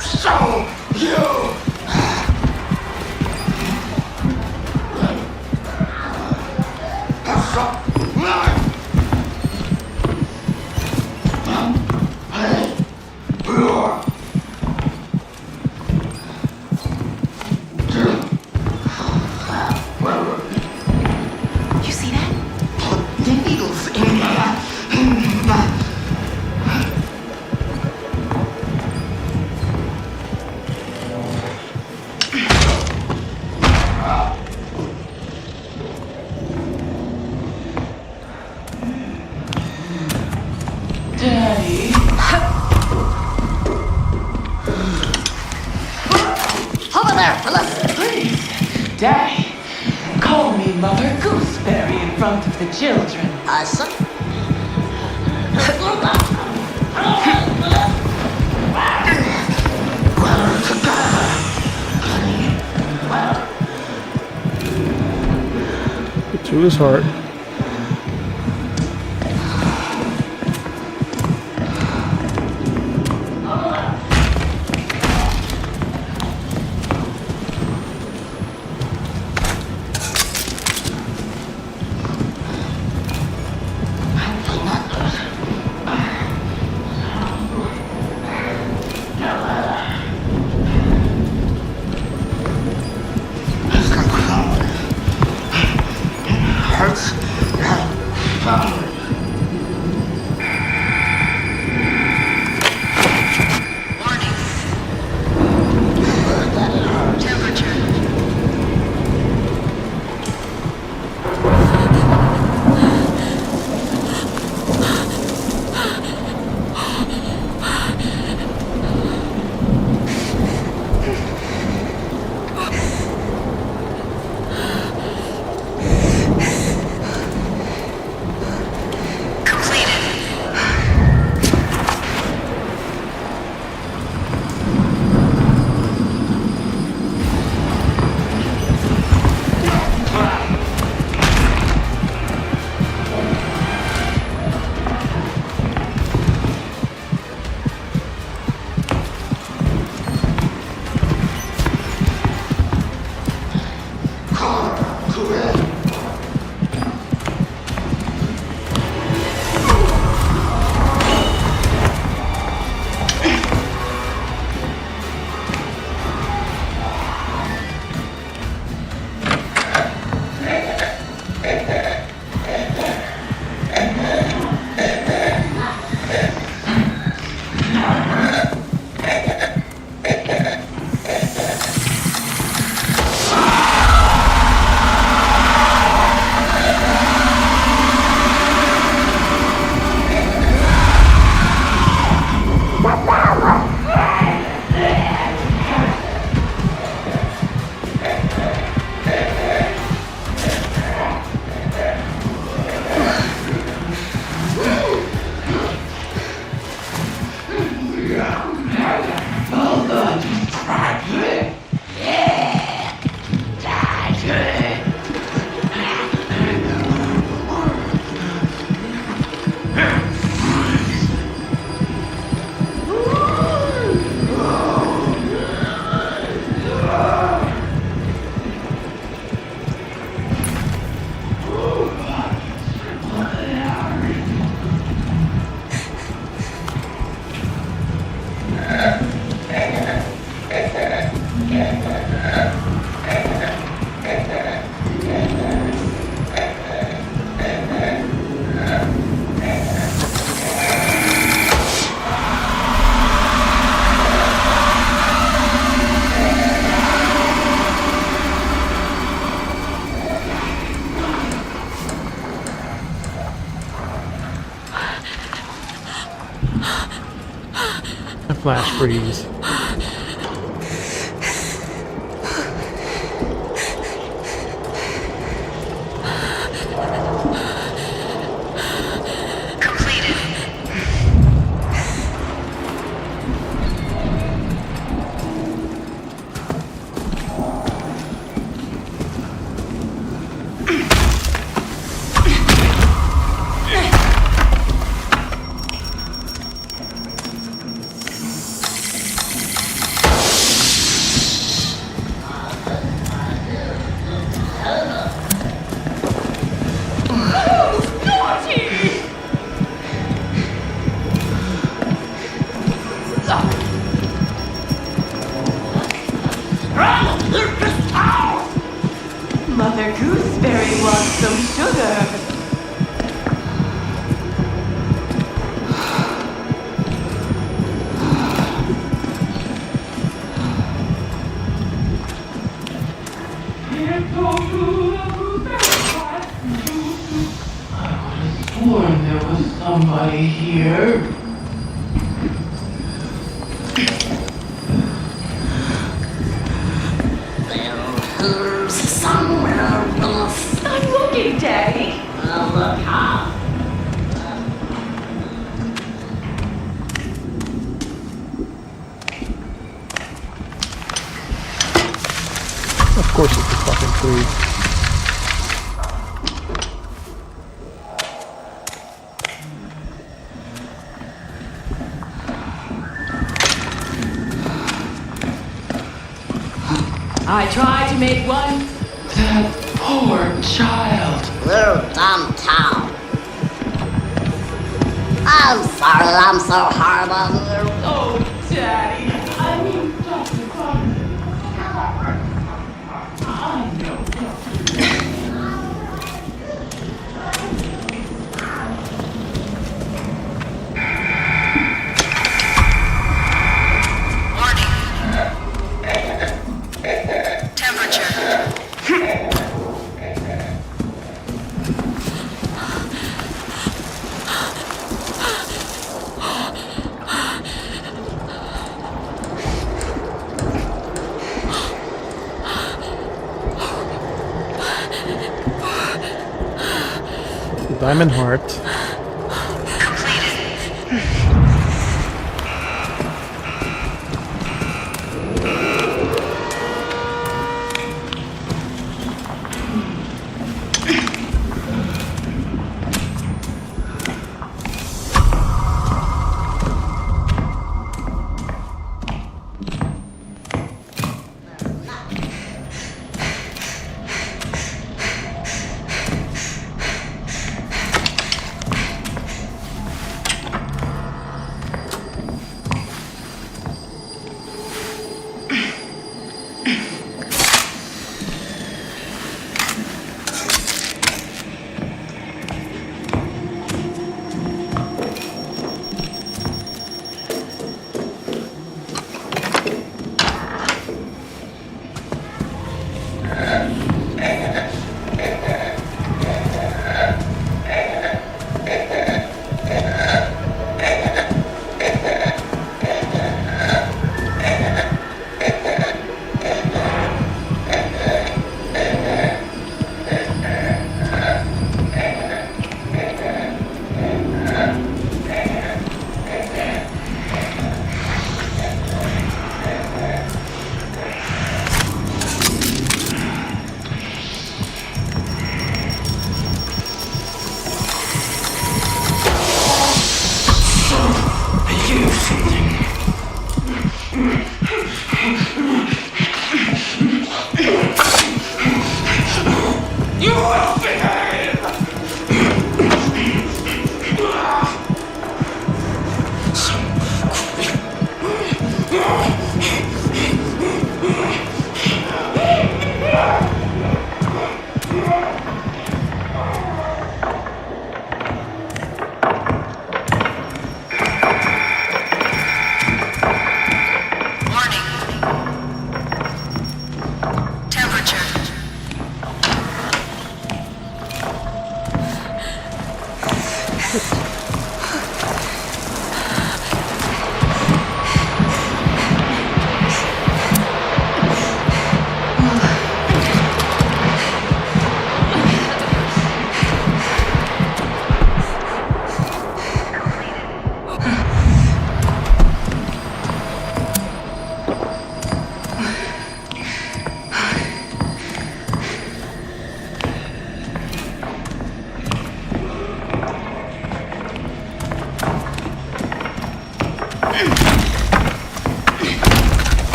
So, you! day. Call me Mother Gooseberry in front of the children. Awesome. To his heart. Flash freeze. Mother Gooseberry wants some sugar. Sworn there was somebody here. Who's Daddy. Look how. Of course it's the fucking food. I tried to make one. That poor child. Little dumb town. I'm sorry, I'm so horrible. Oh, Daddy. I mean, Dr. Carter. I know. Diamond heart.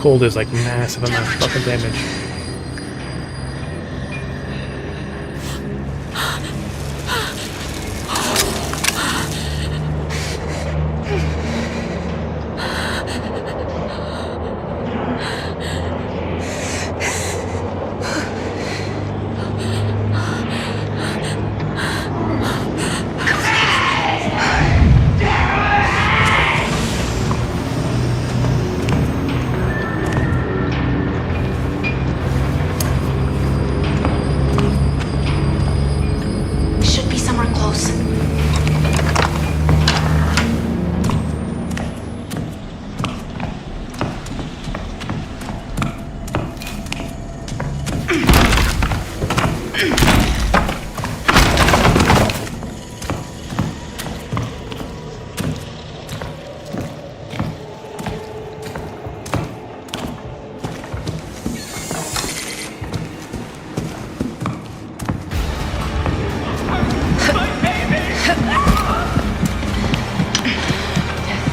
cold is like massive amount of fucking damage. Should be somewhere close.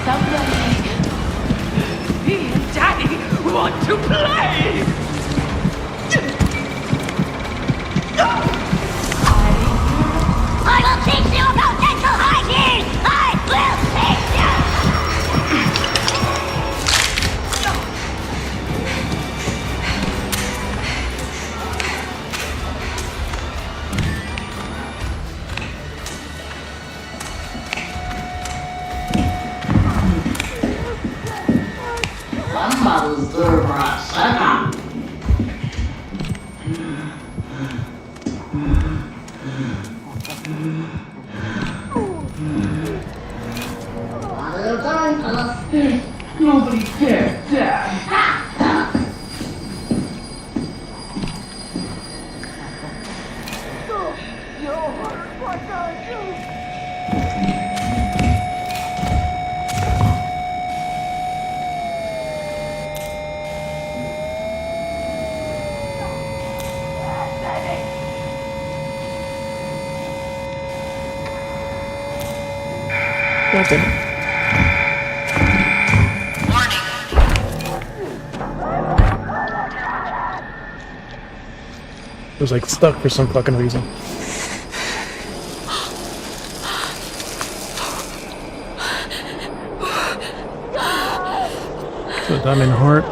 Somebody, me and Daddy want to play. I will teach you about dental hygiene! I will teach you! Somebody's doing my second. What are you doing, Phyllis? Nobody cares, Dad. God damn it. It was like stuck for some fucking reason. So diamond heart.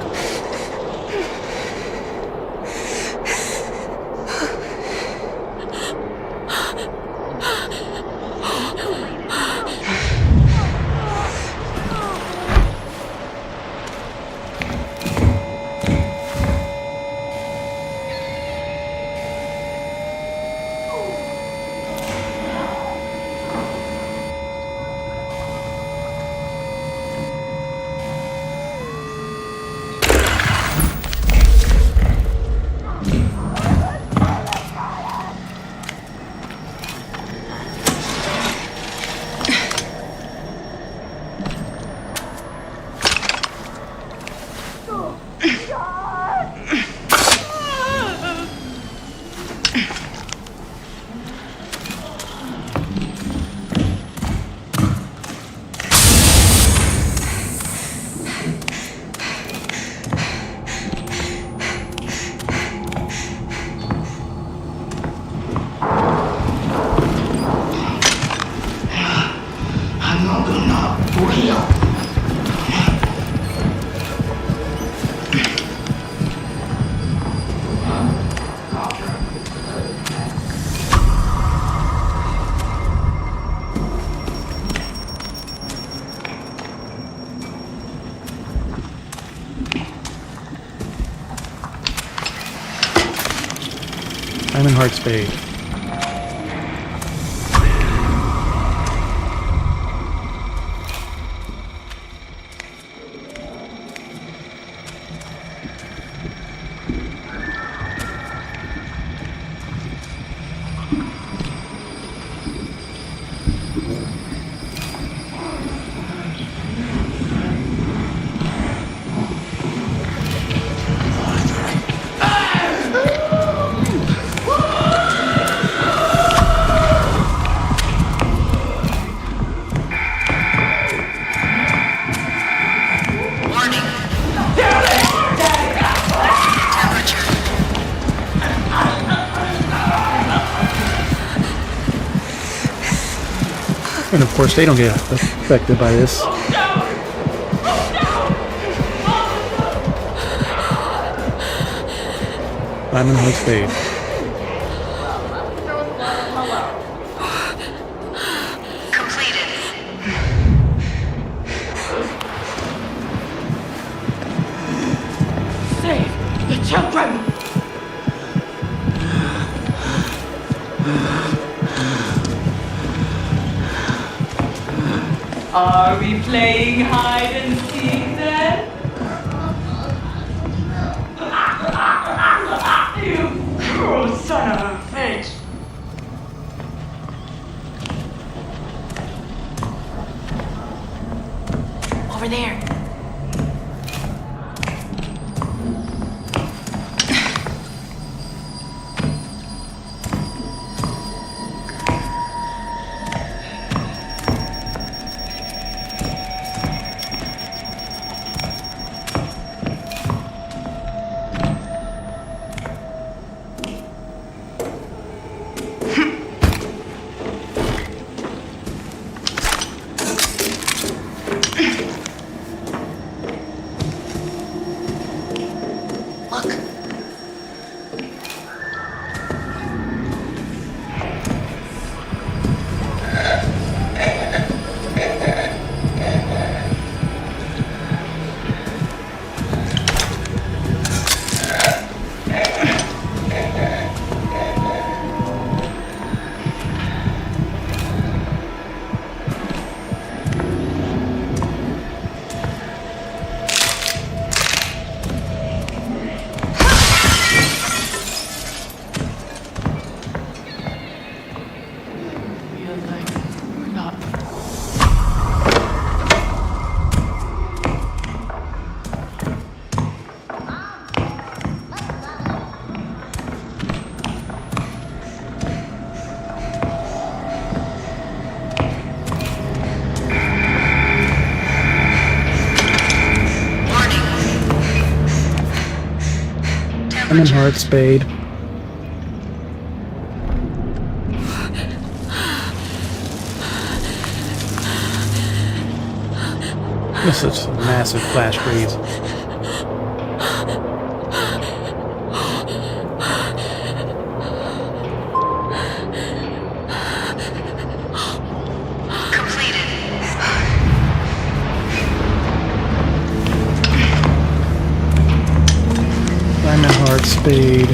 Diamond heart spade. And of course, they don't get affected by this. Diamond Hearts fade. Completed. Save the children! Are we playing hide and seek then? You cruel son of a bitch! Over there. Look. Feels like we're not. Diamond Hearts fade. This is a massive flash freeze. Completed. Diamond Hearts fade.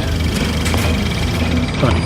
Done.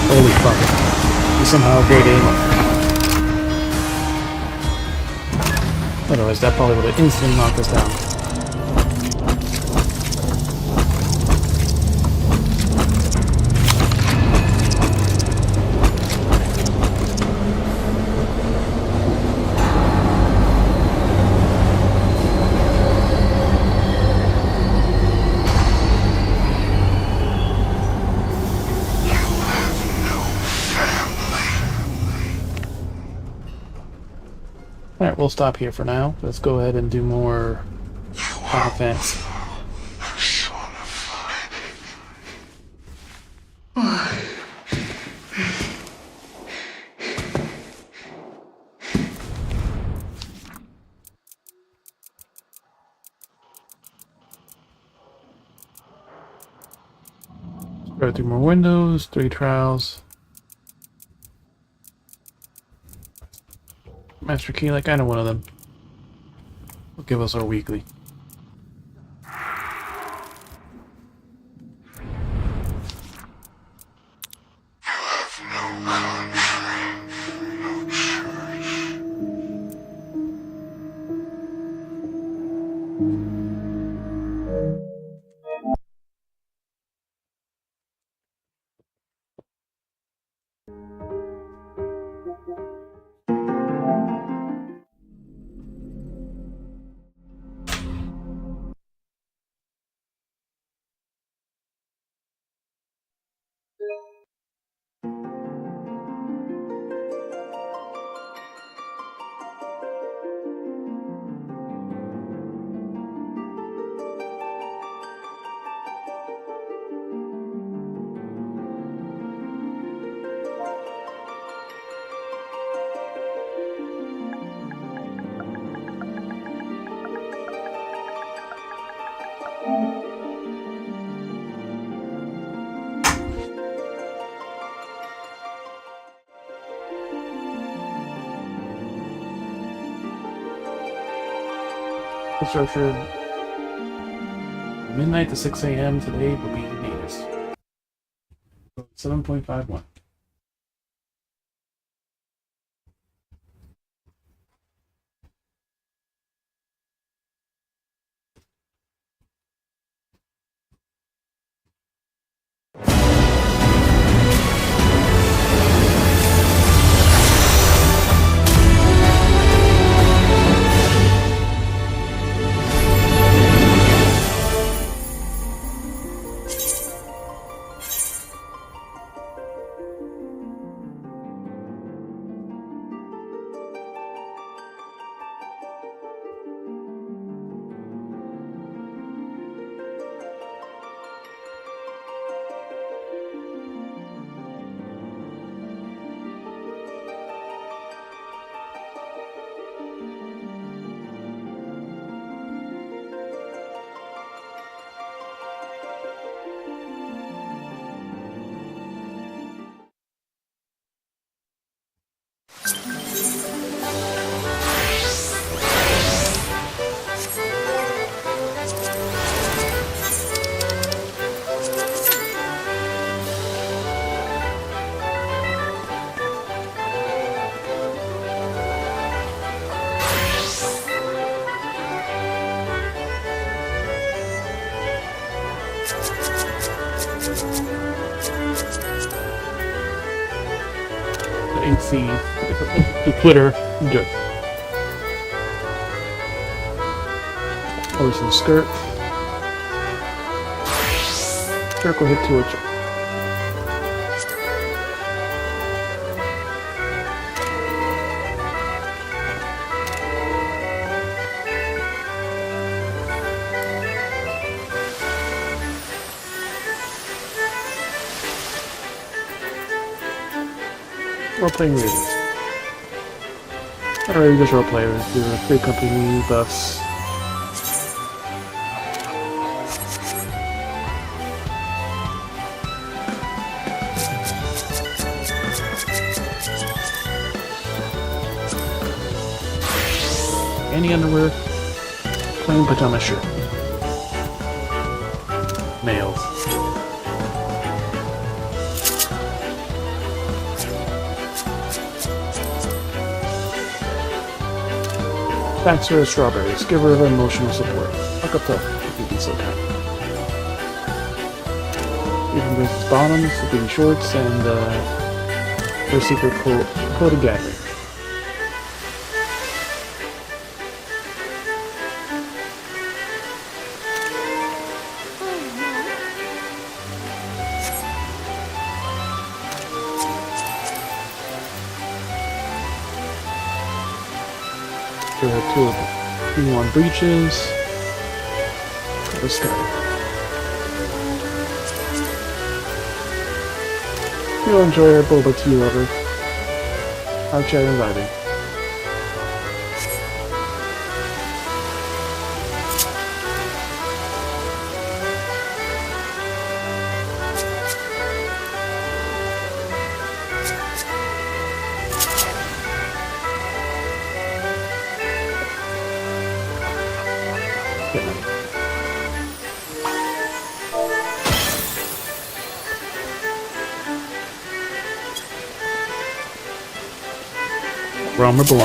Holy fuck. He somehow great aim. Otherwise, that probably would have instantly knocked us down. Alright, we'll stop here for now. Let's go ahead and do more Final Fantasy. Go through more windows, 3 trials. Master Key, like I know one of them. Will give us our weekly. Structure midnight to 6 a.m. today will be Natus. 7.51. AC to Twitter. Good. Or some skirt. Circle hit to a role-playing readings. Alright, just role-players do a free company buffs. Any underwear, plain pajama shirt. Males. Baxter Strawberries, giver of emotional support. Look up top if you'd be so kind. Even Grace's bottoms, the shorts, and her secret quoted gag ring. There are 2 of P1 breaches. Let's go. You'll enjoy our boba tea lover. Our chat and vibing. Realm Reborn.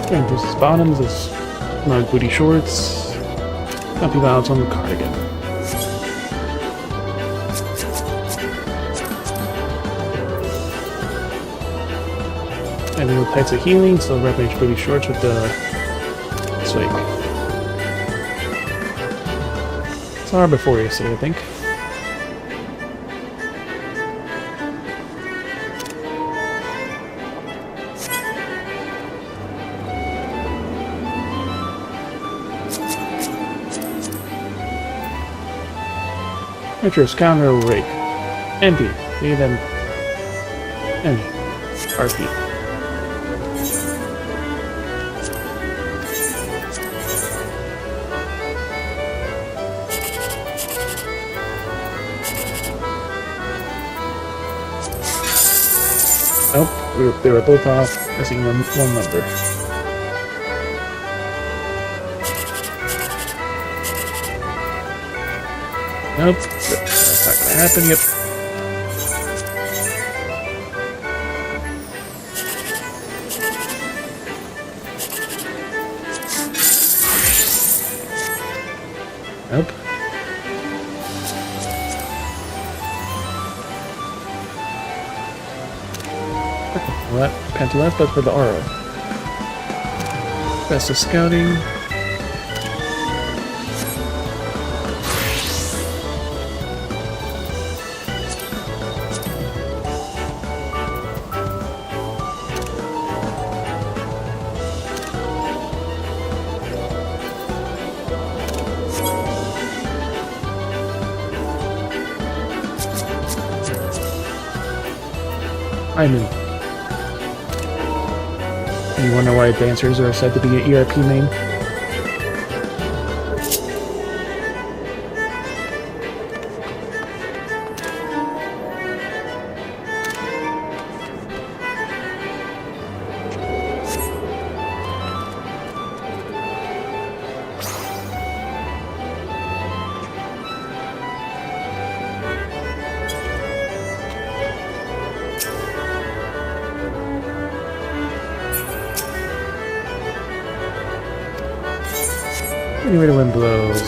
Again, this is bottoms, this snug booty shorts, comfy vibes on the cardigan. And then the types of healing, so Rampage booty shorts with the swing. It's hard before you see, I think. Enters counter rake. Empty. Leave them. Empty. RP. Nope, they were both off, missing one number. Nope, that's not gonna happen, yep. Nope. Well, that panty left, but for the aura. Best of scouting. I'm in. You wonder why advancers are said to be an ERP main? Anyway, the wind blows.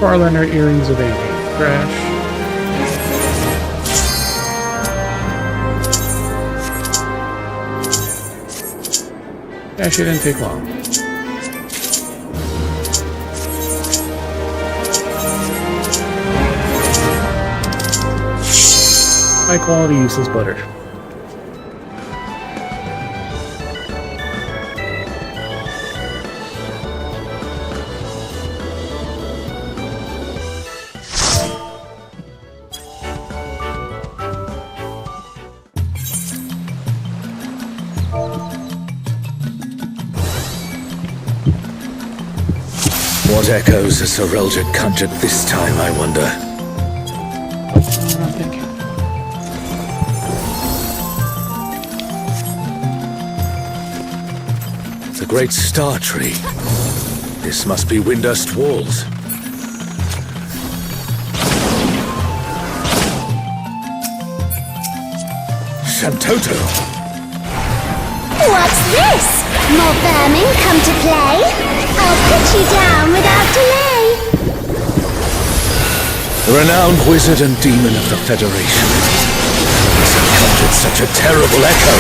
Farlander earrings of Amy. Crash. Actually, it didn't take long. High quality useless butter. What echoes has Sir Eldred conjured this time, I wonder? The great star tree. This must be Windurst Walls. and Toto. What's this? More vermin come to play? I'll put you down without delay. The renowned wizard and demon of the Federation. Has encountered such a terrible echo.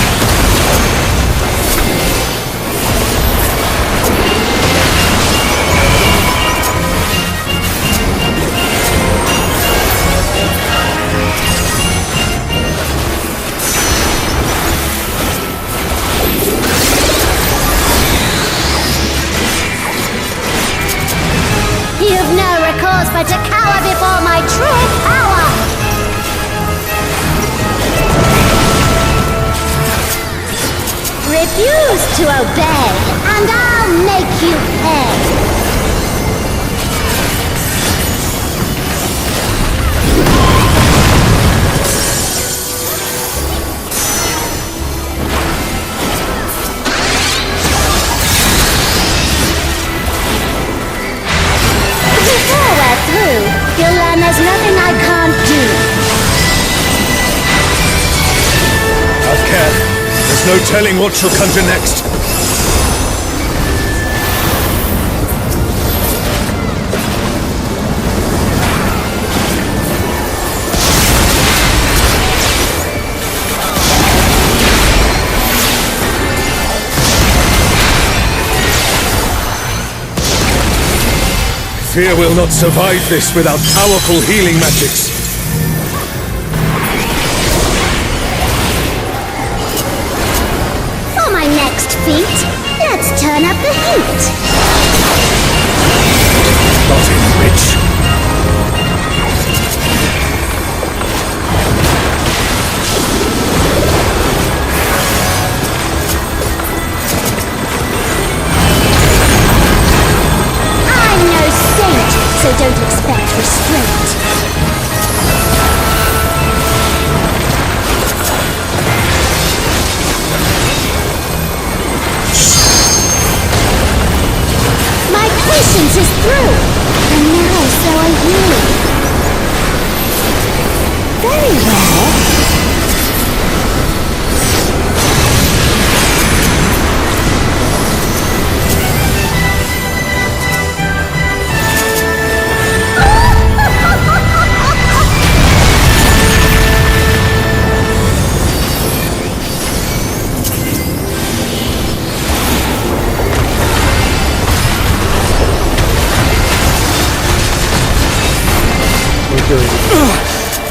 You've no recourse but to cower before my true power! Refuse to obey, and I'll make you pay! Before we're through, you'll learn there's nothing I can't do. Have care. There's no telling what shall conjure next. Fear will not survive this without powerful healing magics. For my next feat, let's turn up the heat. Not in which. I'm no saint, so don't expect restraint. My patience is through, and now so are you. Very well.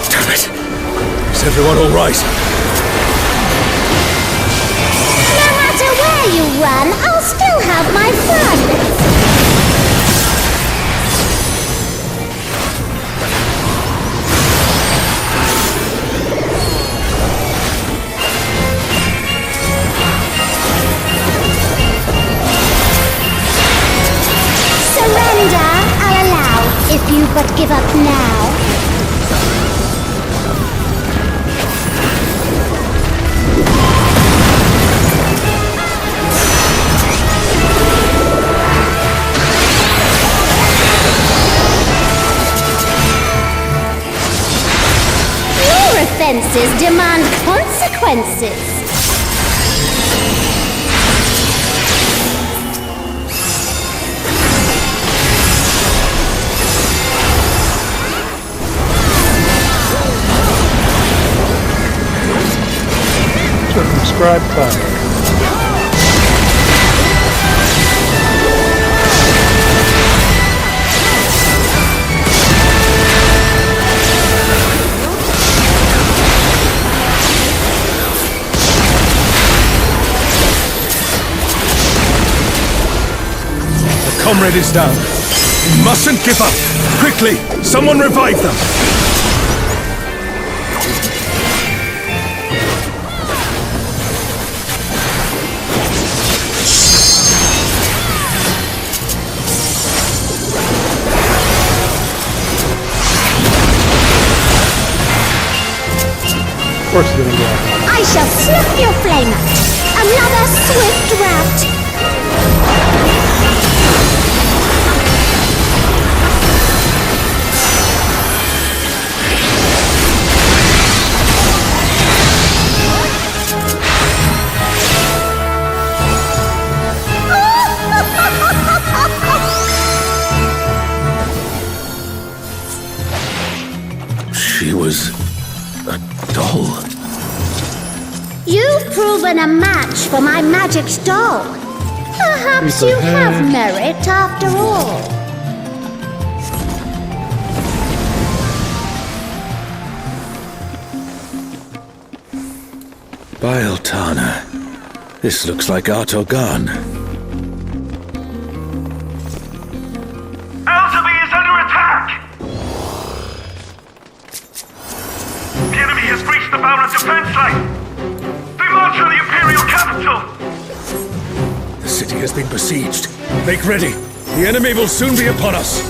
Damn it! Is everyone all right? No matter where you run, I'll still have my fun. Surrender, I'll allow, if you but give up now. Your offenses demand consequences. Circumscribe fire. The comrade is down. We mustn't give up. Quickly, someone revive them. Of course it's gonna go out. I shall snuff your flame out. Another swift rout. even a match for my magic doll. Perhaps you have merit after all. Bieltana. This looks like Artogan. Altaby is under attack! The enemy has breached the Baron defense line! They march on the Imperial capital! The city has been besieged. Make ready. The enemy will soon be upon us.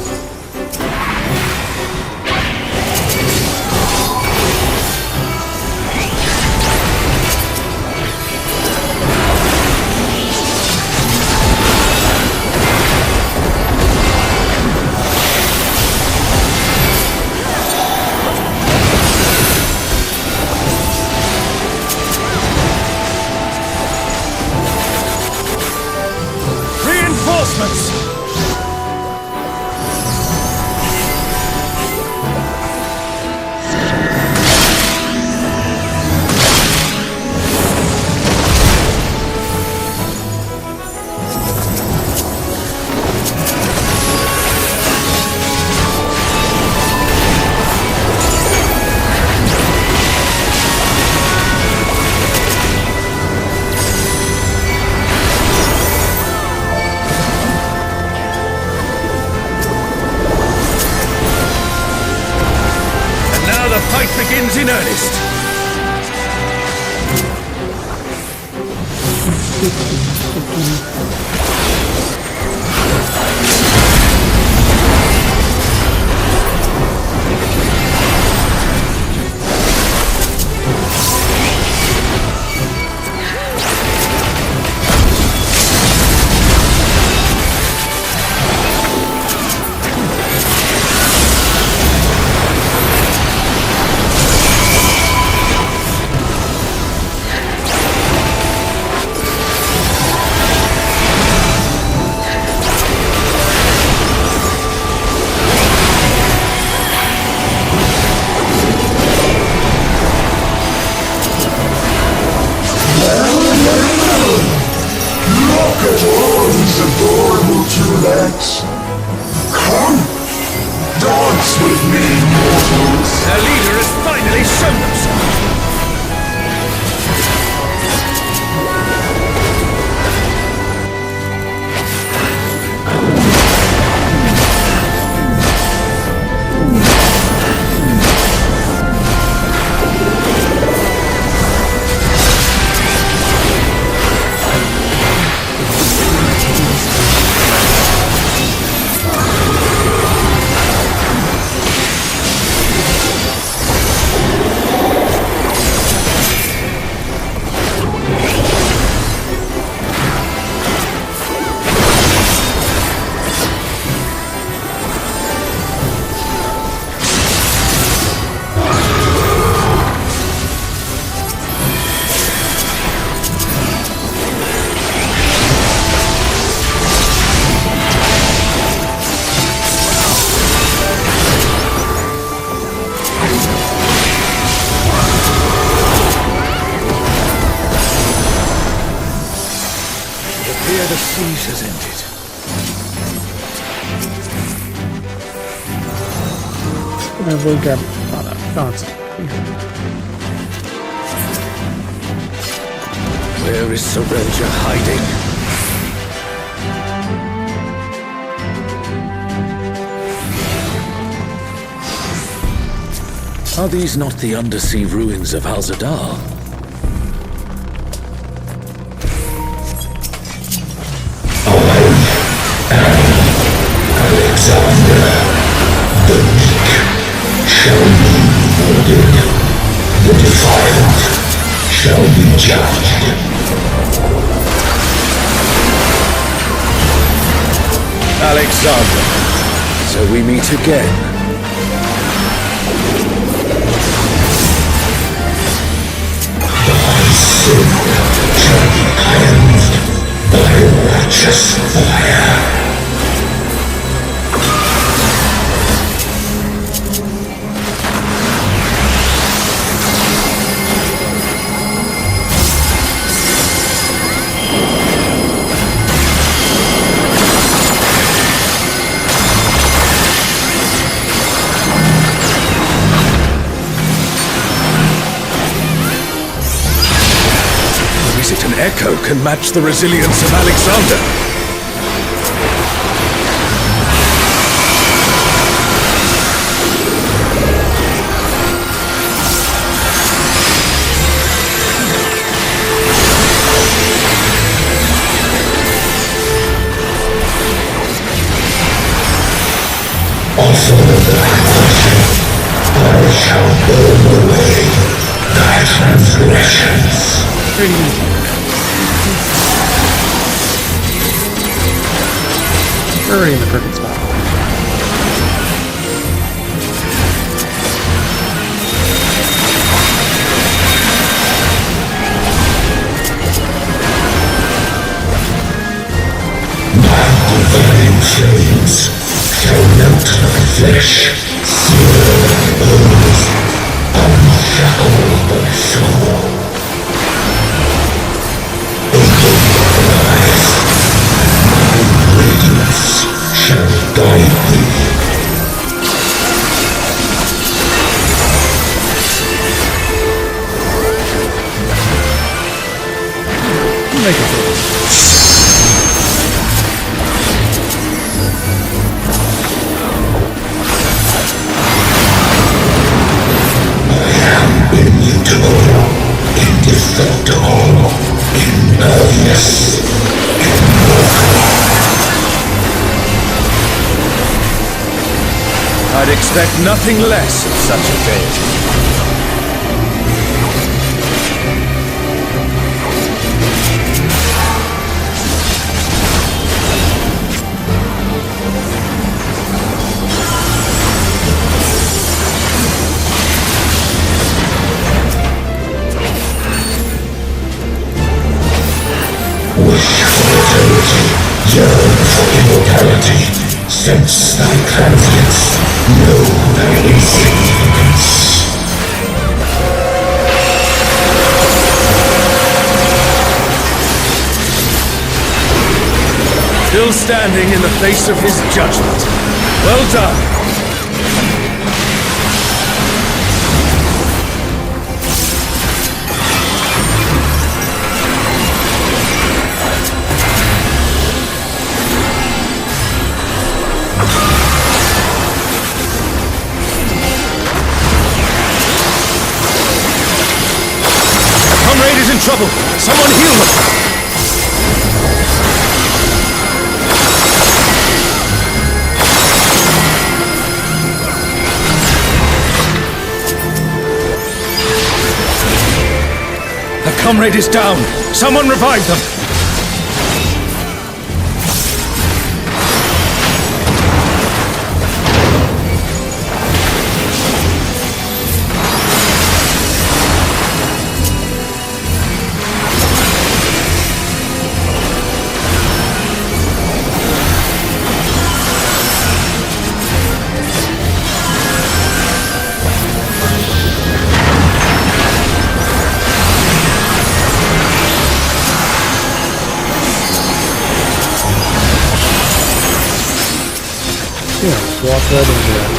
Reinforcements! The fight begins in earnest. Come, dance with me, mortals. Their leader has finally shown himself. The siege has ended. I will grab thoughts. Where is Sorelja hiding? Are these not the undersea ruins of Al-Zadar? Alexander, the weak shall be rewarded. The defiled shall be judged. Alexander, so we meet again. Thy sin shall be cleansed by righteous fire. Echo can match the resilience of Alexander. Also thy worship, I shall burn away thy transgressions. Pretty easy. We're already in the perfect spot. My divine flames shall melt thy flesh, sear thy bones, unshackle thy soul. Open thine eyes, my radiance shall guide thee. Make it good. Immutable, indestructible, impervious, immortal. I'd expect nothing less of such a deity. Wish for eternity, yearn for immortality. Sense thy transience, know thy insignificance. Still standing in the face of his judgment. Well done. Comrade is in trouble. Someone heal him. A comrade is down. Someone revive them. Yeah, just walk right into that.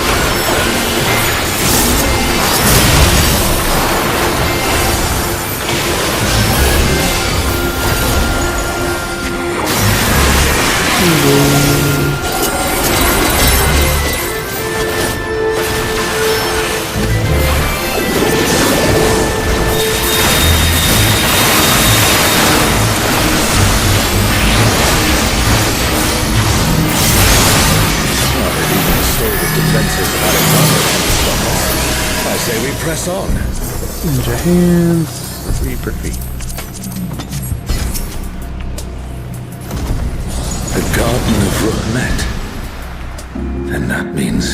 I say we press on. Ninja hands. Reaper feet. The Garden of Ruhmet. And that means...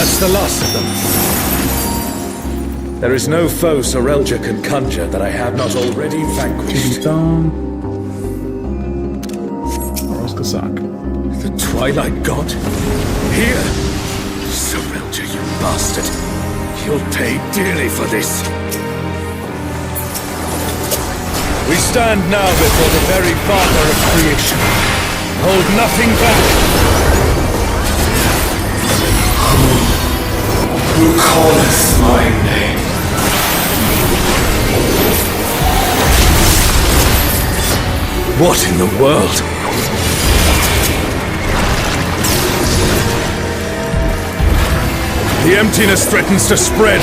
That's the last of them. There is no foe Sorelja can conjure that I have not already vanquished. Dong. Kasak. The Twilight God? Here? Sorelja, you bastard. You'll pay dearly for this. We stand now before the very father of creation. Hold nothing back. Who calleth my name? What in the world? The emptiness threatens to spread.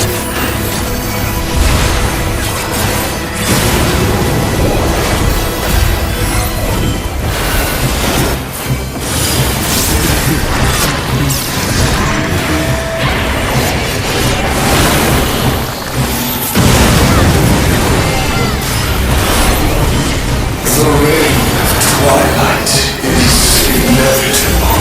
The reign of twilight is inevitable.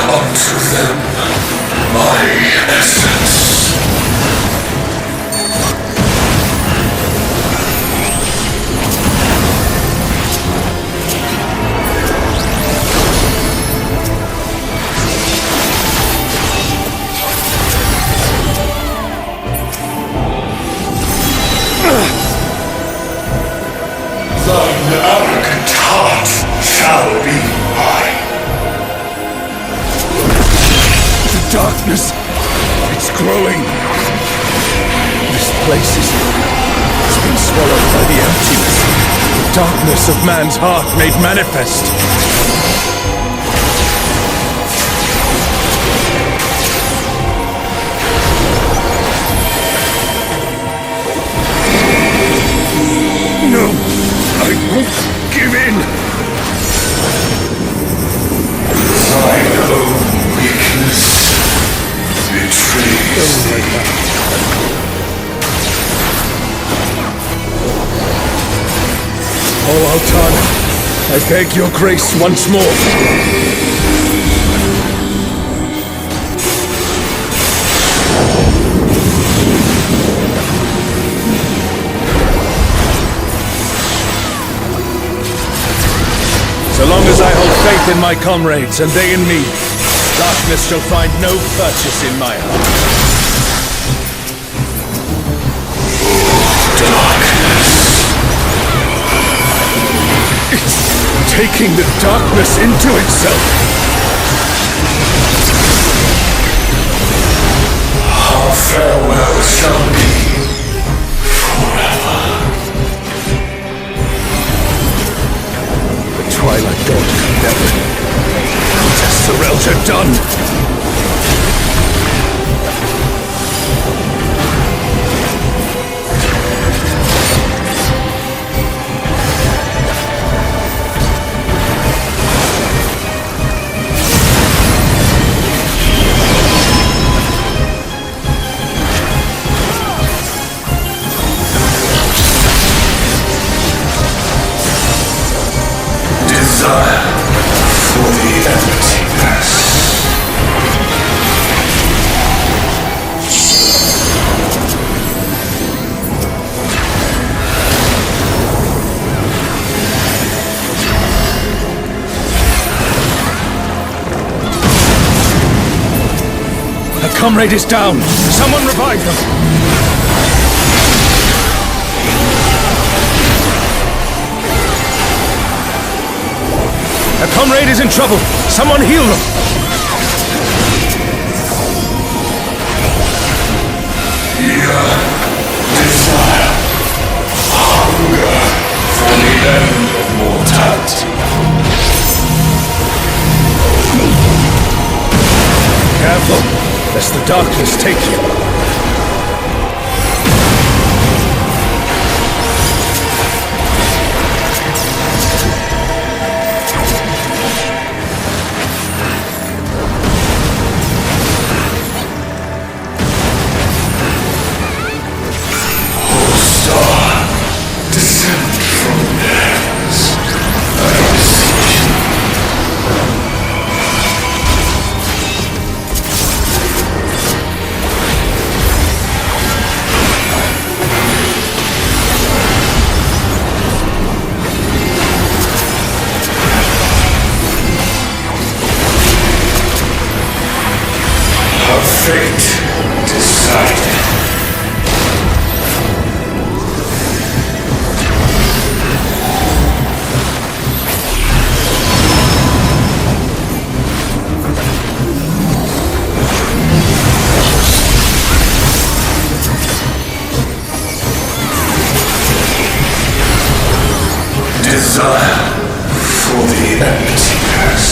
Unto them my essence. Thine arrogant heart shall be mine. Darkness! It's growing! This place has been swallowed by the emptiness. The darkness of man's heart made manifest. No! I won't give in! Thine own weakness betrays thee. Oh, Altan, I beg your grace once more. So long as I hold faith in my comrades and they in me, darkness shall find no purchase in my heart. Darkness. It's taking the darkness into itself. Our farewell shall be forever. The Twilight God could never. What has Sorelja done? Desire for the emptiness. A comrade is down! Someone revive them! A comrade is in trouble! Someone heal them! Careful, lest the darkness take you. Fate decided. Desire for the emptiness.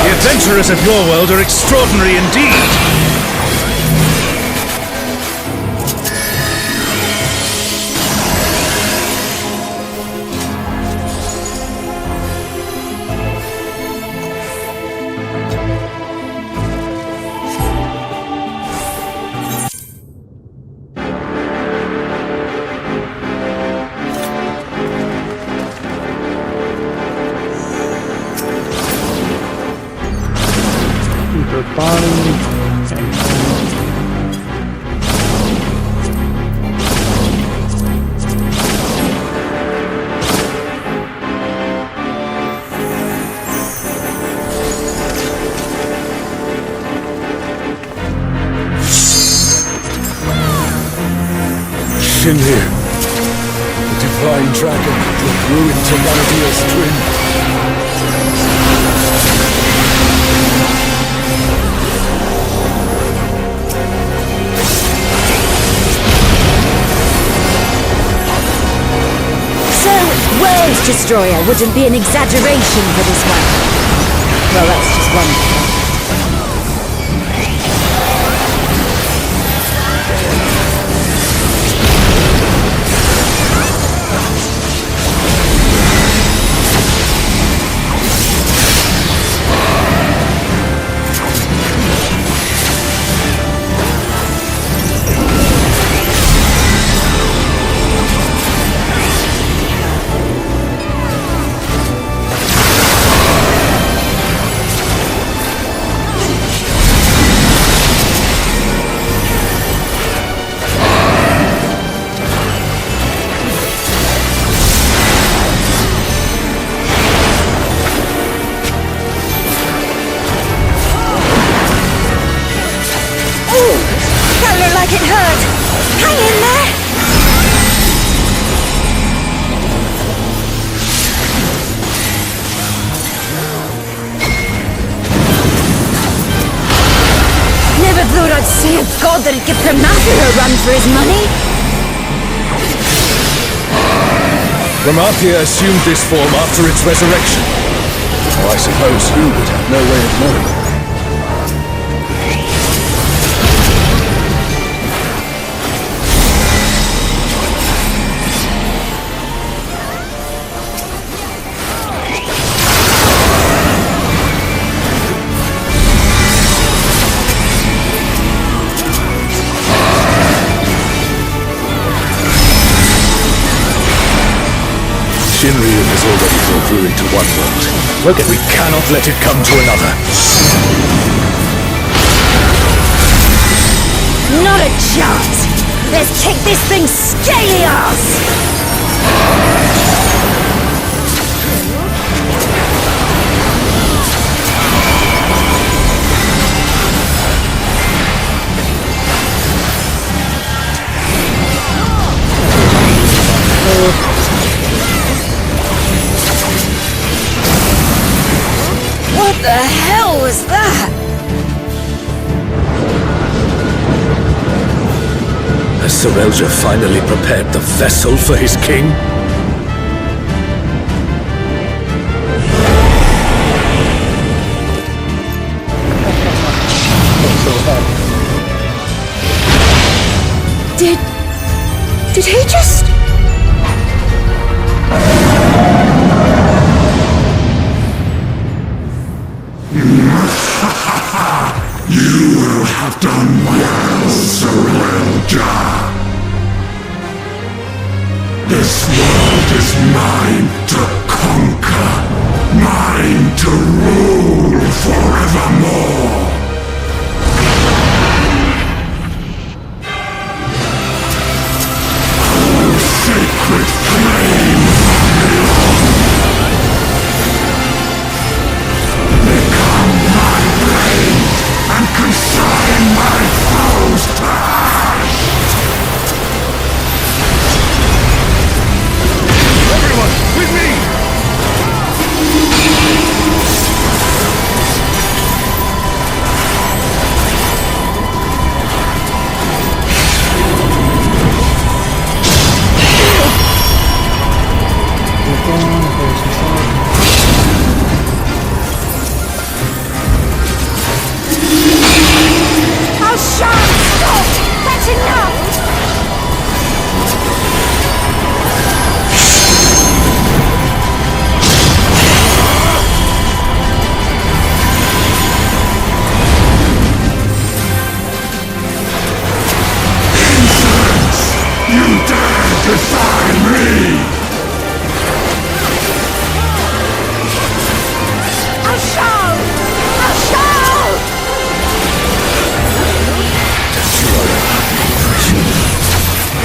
The adventurers of your world are extraordinary indeed. Shinlir, the divine dragon that grew into Manadia's twin. World Destroyer wouldn't be an exaggeration for this one. Well, that's just one thing. It hurt! Hang in there! Never thought I'd see a god that'd give Promathia a run for his money! Promathia assumed this form after its resurrection. Or I suppose you would have no way of knowing. Shinryu has already brought ruin to one world. Look, we cannot let it come to another. Not a chance! Let's kick this thing scaly ass! What the hell was that? Has Serelja finally prepared the vessel for his king? Did he just... You will have done well, Serelja. This world is mine to conquer, mine to rule forevermore. Oh, sacred flame from beyond, become my blade and consign my foes to ash! Everyone, with me! Oh, Sean! Stop! That's enough! Insolence! You dare defy me! Oh, Sean! Oh, Sean!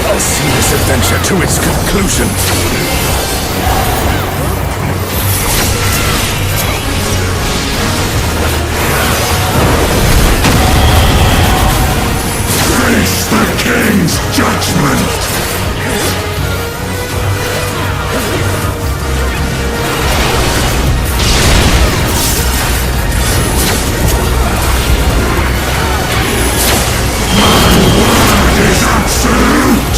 I'll see this adventure to its conclusion. Face the king's judgment! My word is absolute!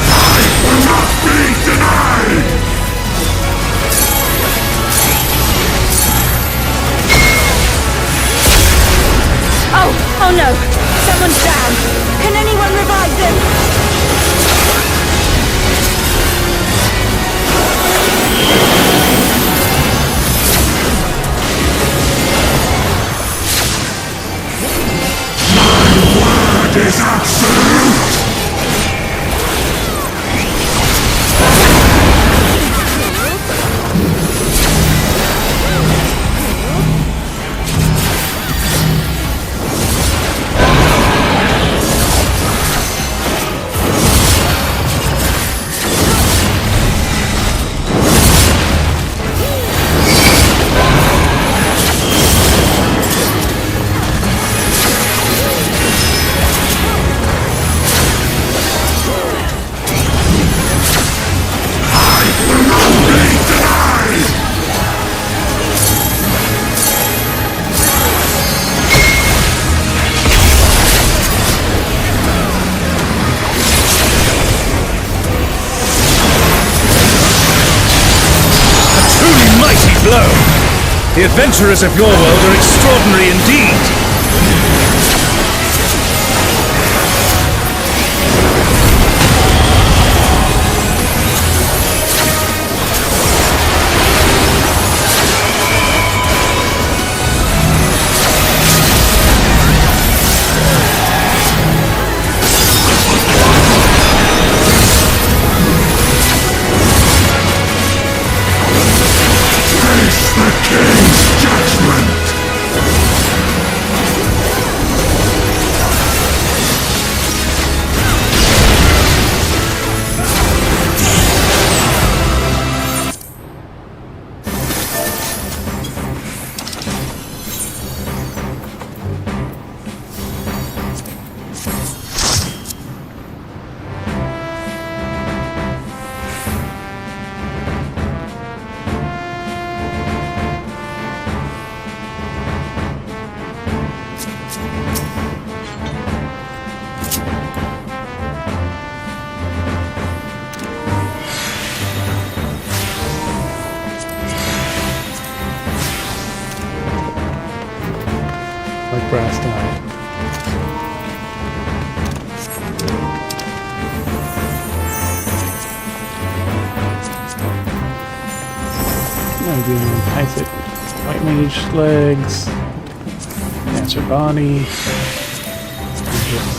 I will not be denied! Oh no! Someone's down! Can anyone revive them? Word is absolute! Blow. The adventurers of your world are extraordinary indeed. last time. I'm doing Isaac, White Mage legs, Dancer body,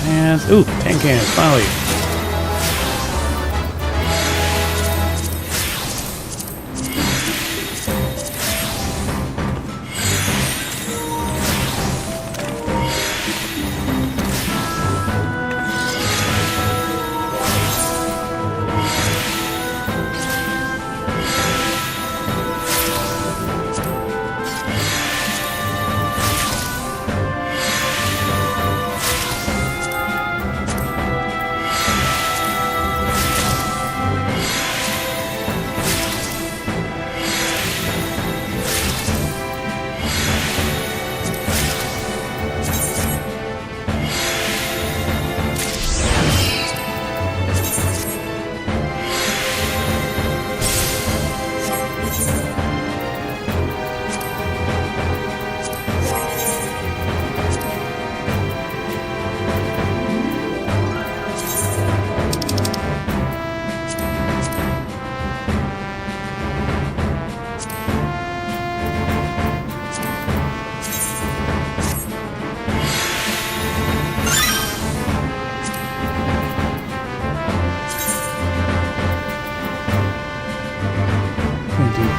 hands. Ooh, 10 cannons, finally.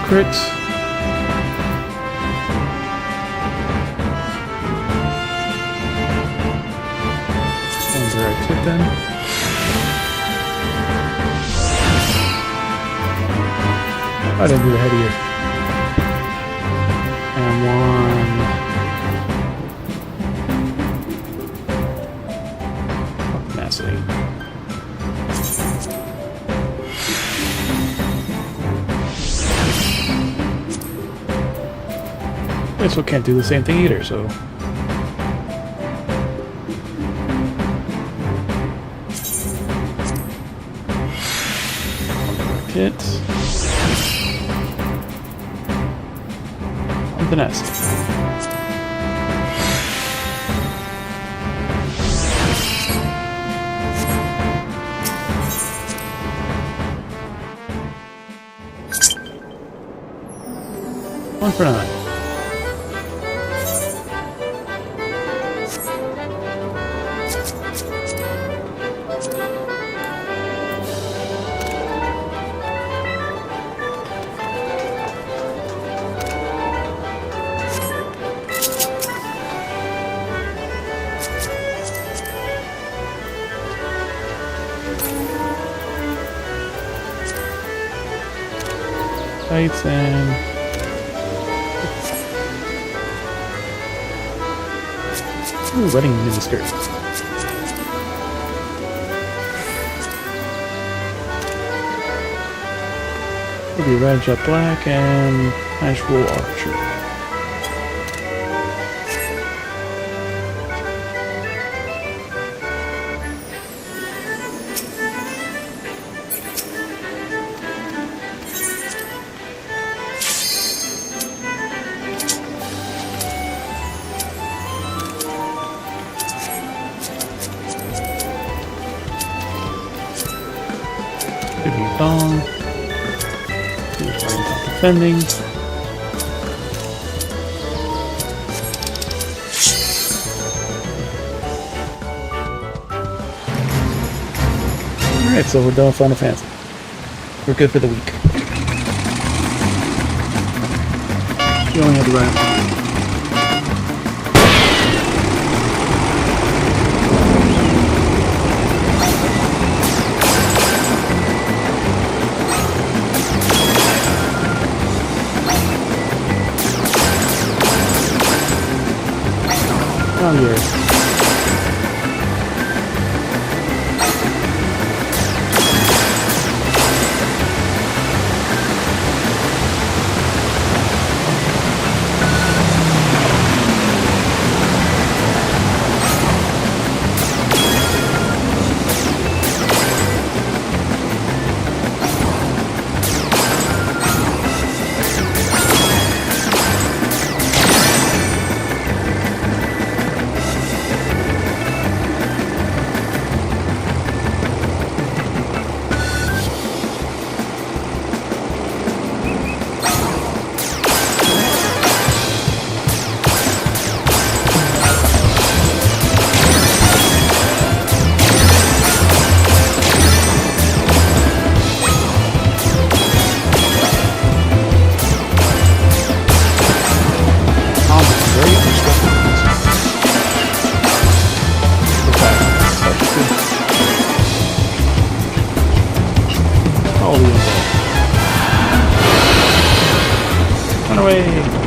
Crits. And direct hit then. I didn't do the head here. And one. Tenacity. This one can't do the same thing either, so... Hit. On the nest. One for 9. Tights and ooh, wedding miniskirt. It'll be red, jet black, and casual archer. Dong. He's worried about defending. Alright, so we're done with Final Fantasy. We're good for the week. You only had to run. Oh, yes. away!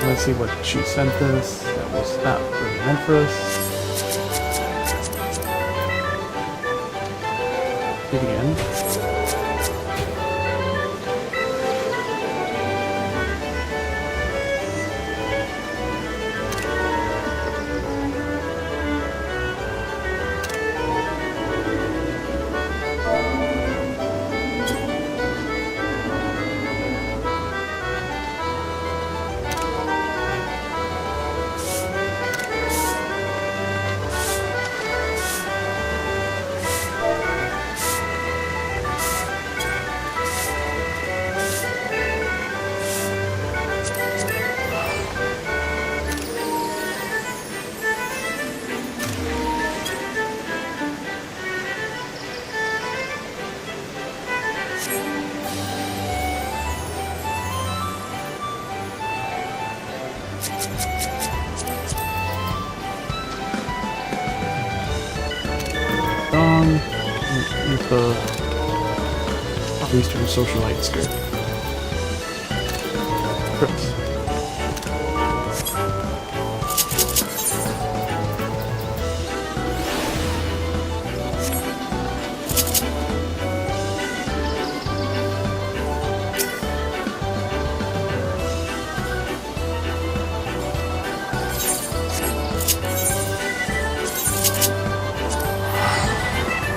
Let's see what she sent us. That was not really meant for us. Do it again. With the Eastern socialite skirt. Gross.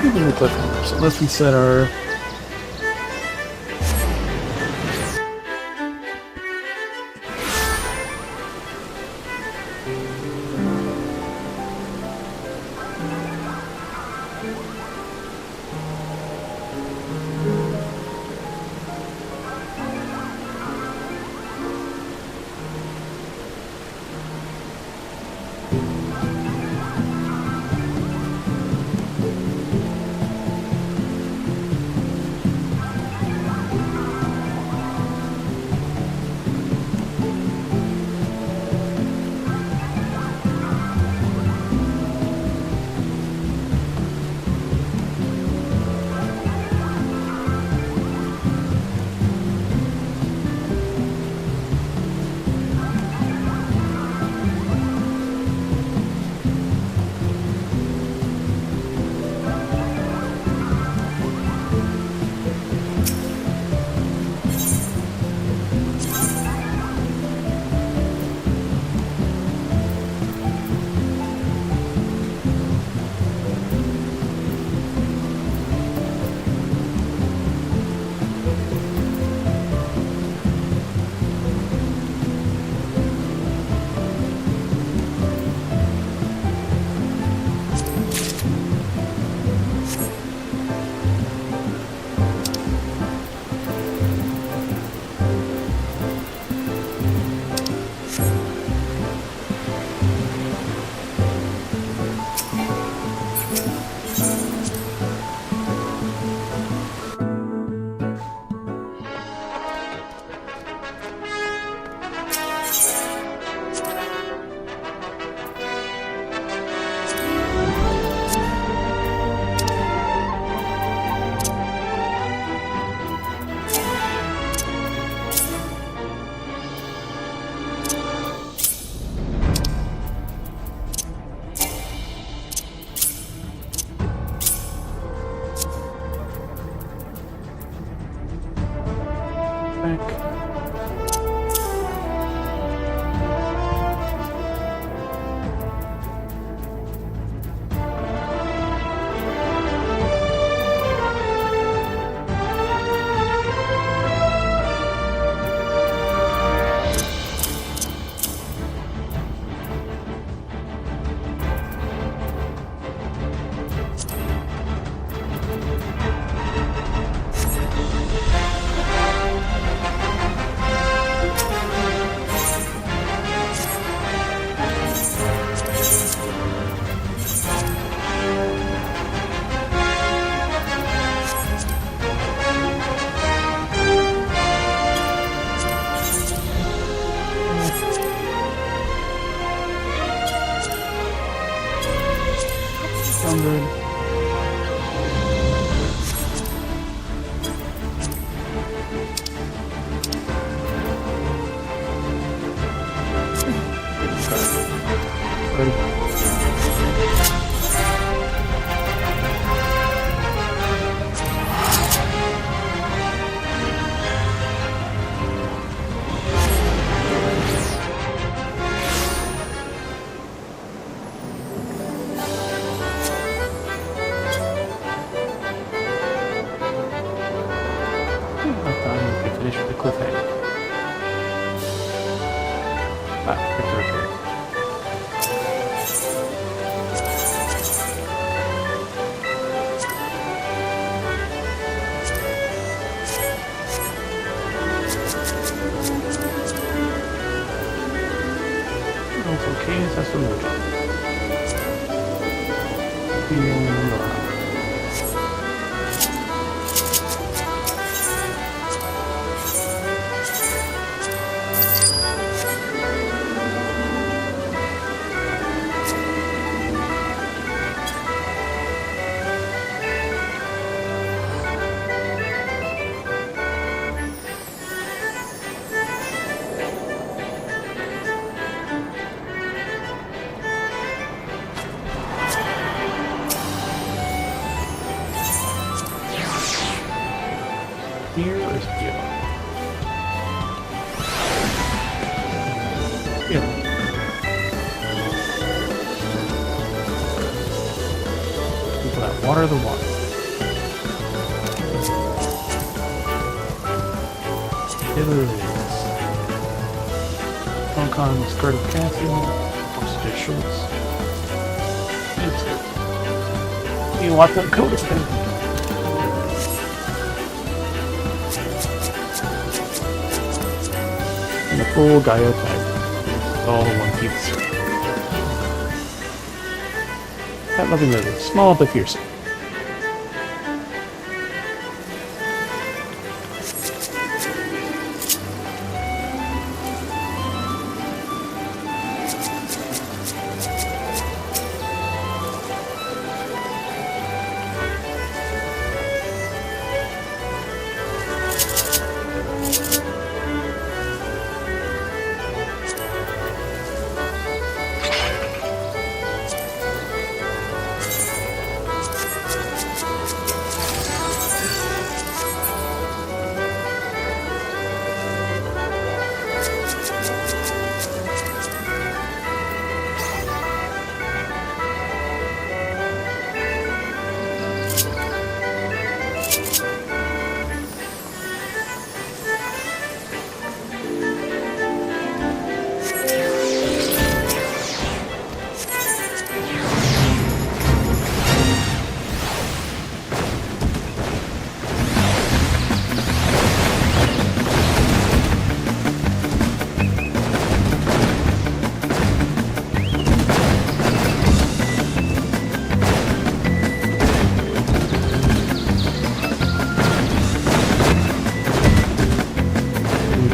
Even the cliffhanger, so let's reset our back. Here is here. Yeah. People that water the water. It is. Hong Kong skirt of Cassie. Oxygen shorts. You want that coat of thing? And the full Gaia type. All one piece. That loving lily. Small but fearsome.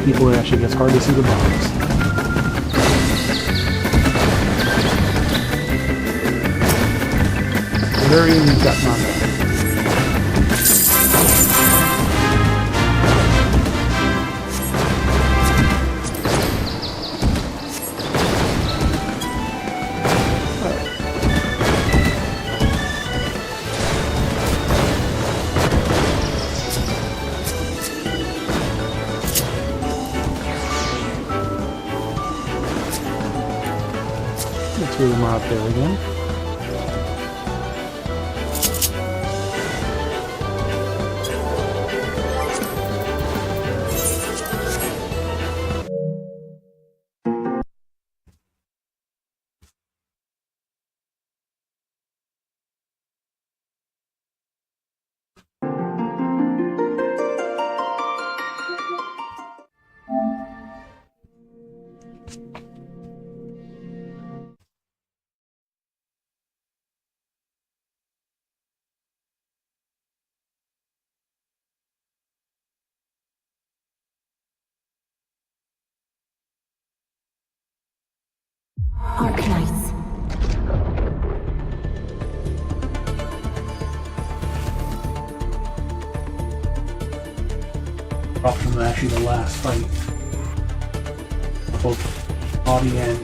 People, it actually gets hard to see the bombs. Very got knocked out. Let's move them out there again. Arknights. From actually the last fight. Both body and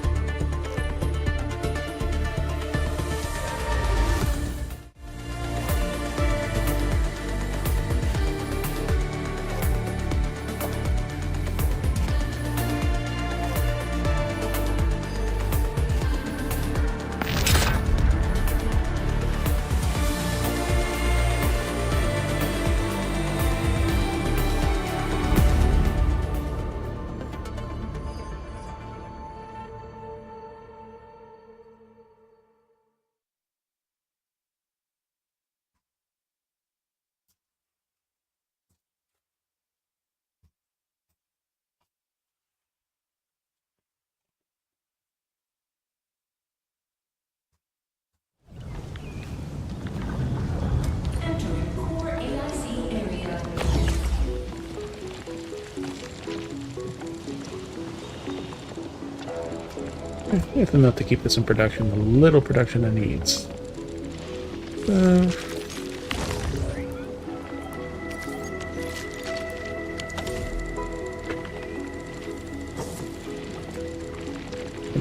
it's enough to keep this in production, the little production it needs.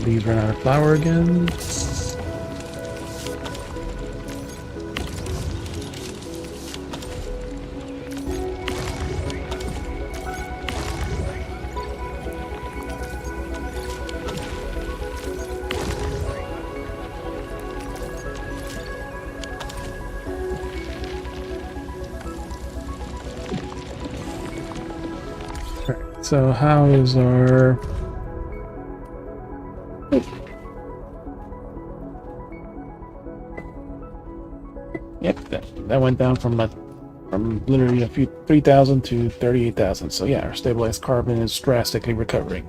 These run out of flour again. So how is our... Yep, that went down from literally a few 3,000 to 38,000. So yeah, our stabilized carbon is drastically recovering.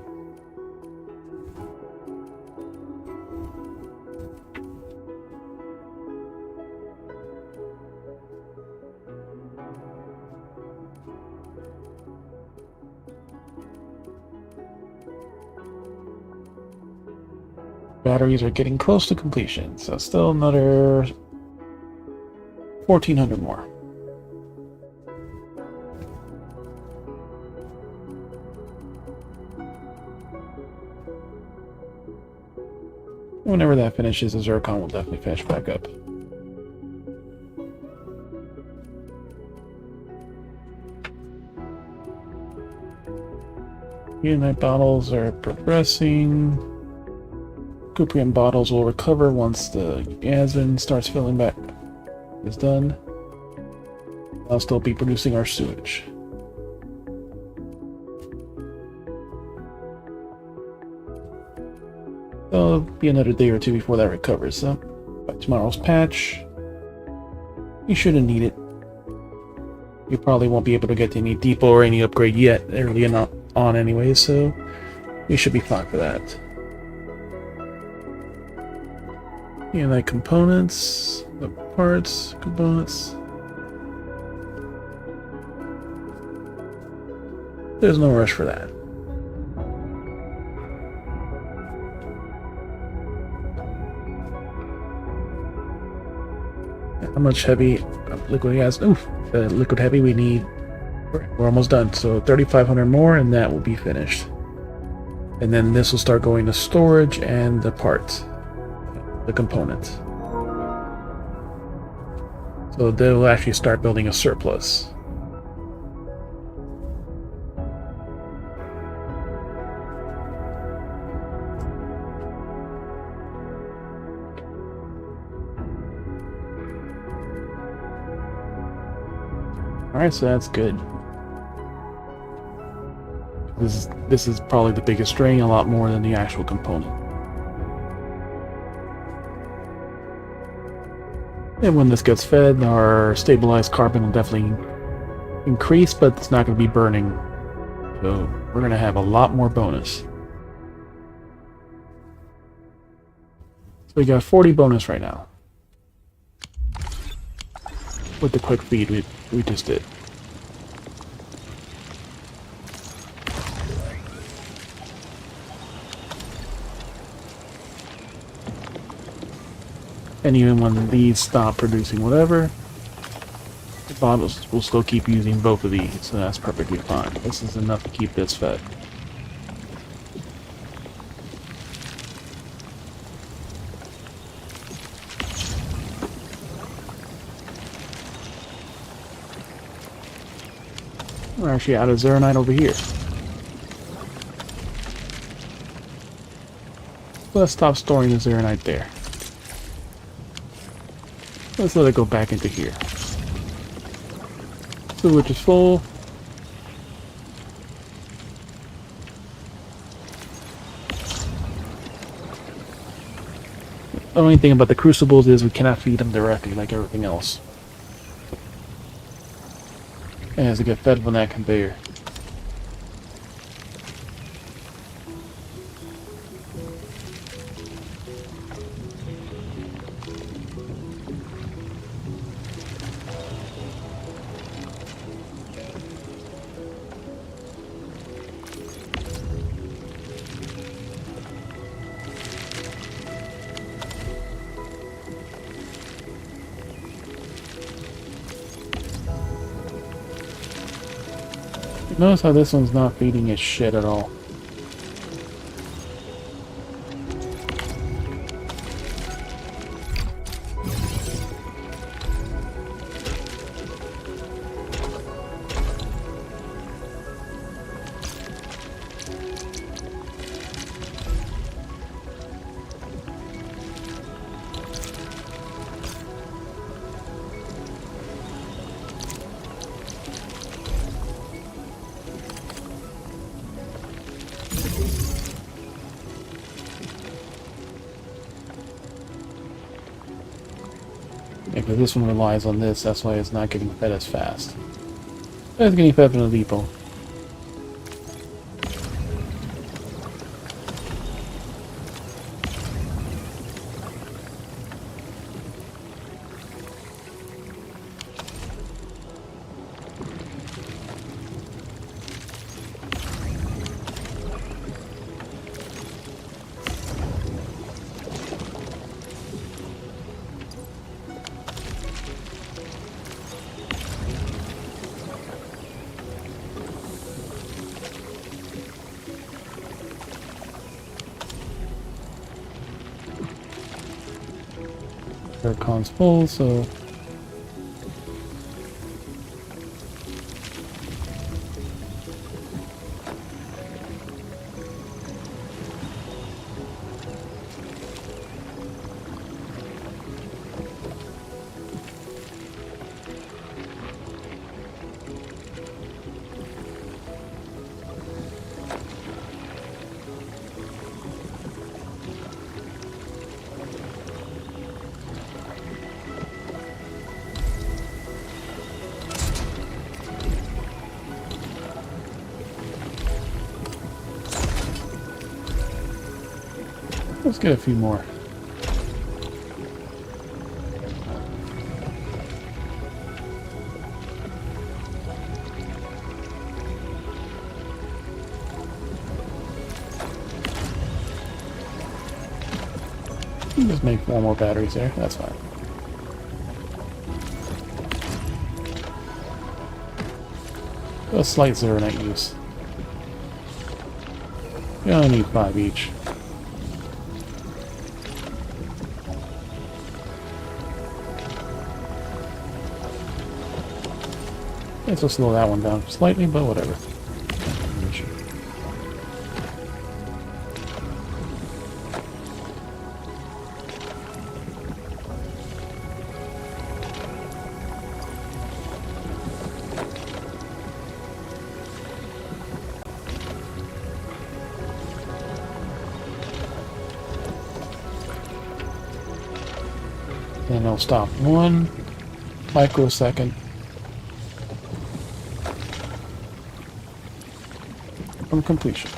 Batteries are getting close to completion, so still another 1,400 more. Whenever that finishes, the zircon will definitely finish back up. Unite bottles are progressing. Cuprium bottles will recover once the gasoline starts filling back. Is done. I'll still be producing our sewage. It'll be another day or two before that recovers. So by tomorrow's patch, you shouldn't need it. You probably won't be able to get any depot or any upgrade yet, early on anyway, so you should be fine for that. Yeah, like components, the parts, components. There's no rush for that. How much heavy liquid gas? Oof, liquid heavy we need. We're almost done. So 3,500 more, and that will be finished. And then this will start going to storage and the parts. The component. So they'll actually start building a surplus. Alright, so that's good. This is probably the biggest drain, a lot more than the actual component. And when this gets fed, our stabilized carbon will definitely increase, but it's not going to be burning. So we're going to have a lot more bonus. So we got 40 bonus right now. With the quick feed we just did. And even when these stop producing whatever, the bottles will still keep using both of these, so that's perfectly fine. This is enough to keep this fed. We're actually out of Zeronite over here. Let's stop storing the Zeronite there. Let's let it go back into here. Sewage is full. The only thing about the crucibles is we cannot feed them directly like everything else. It has to get fed from that conveyor. Notice how this one's not feeding its shit at all. Yeah, because this one relies on this, that's why it's not getting fed as fast. It's getting fed from the depot. Aircon's full, so let's get a few more. You can just make 4 more batteries there, that's fine. A slight Zeronite use. You only need 5 each. This will slow that one down slightly, but whatever. Then it'll stop 1 microsecond from completion.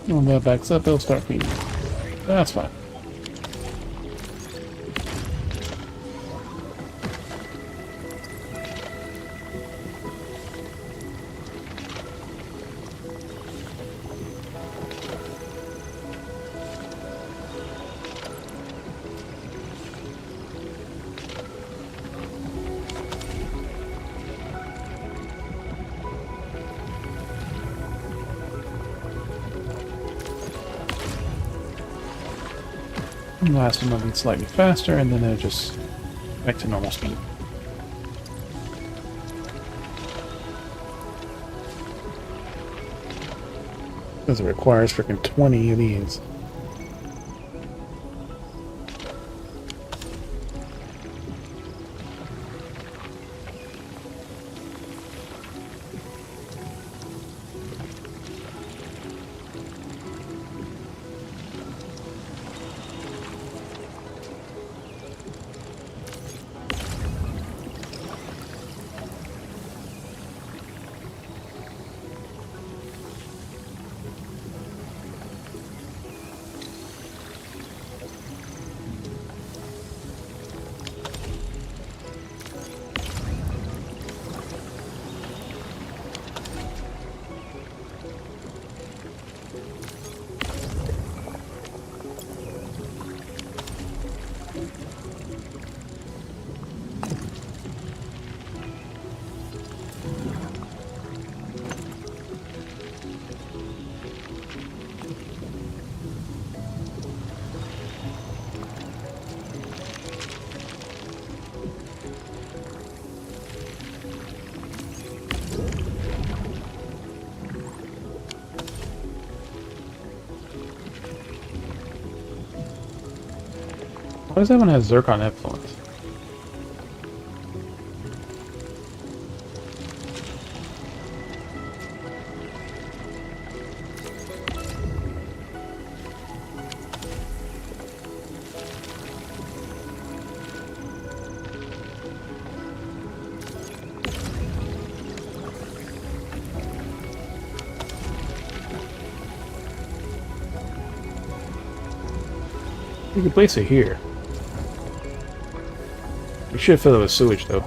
When that backs up, it'll start feeding. That's fine. The last one might be slightly faster, and then it'll just back to normal speed. Because it requires freaking 20 of these. Why does that one have Zircon influence? You could place it here. You should fill it with sewage, though.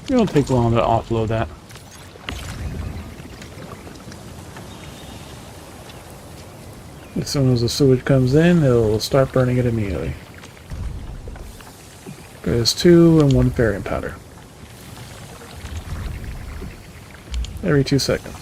It'll take long to offload that. As soon as the sewage comes in, it'll start burning it immediately. There's 2 and 1 ferrium powder. Every 2 seconds.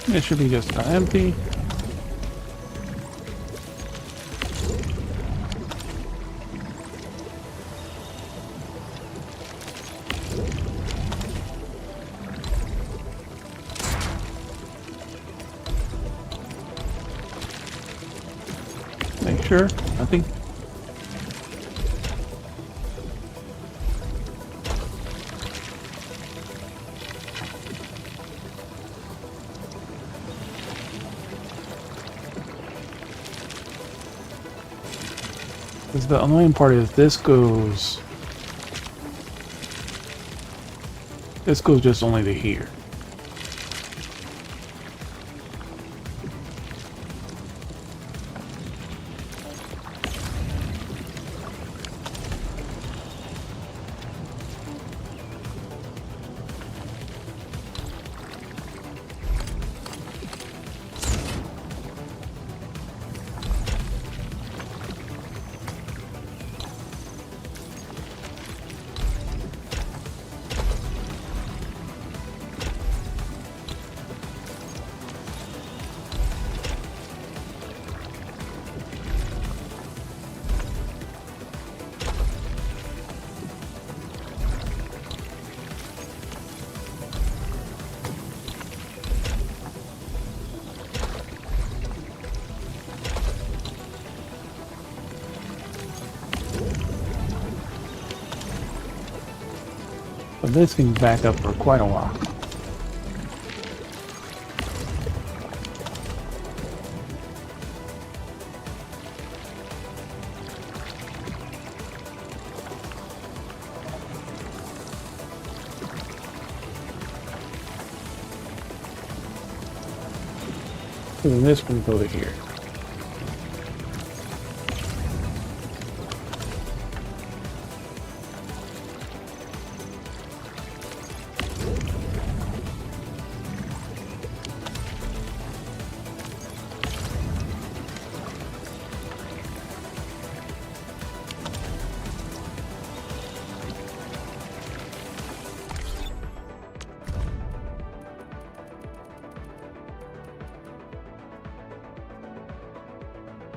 It should be just empty. Make sure, nothing. Because the annoying part is this goes just only to here. But this can back up for quite a while. So then this can go to here.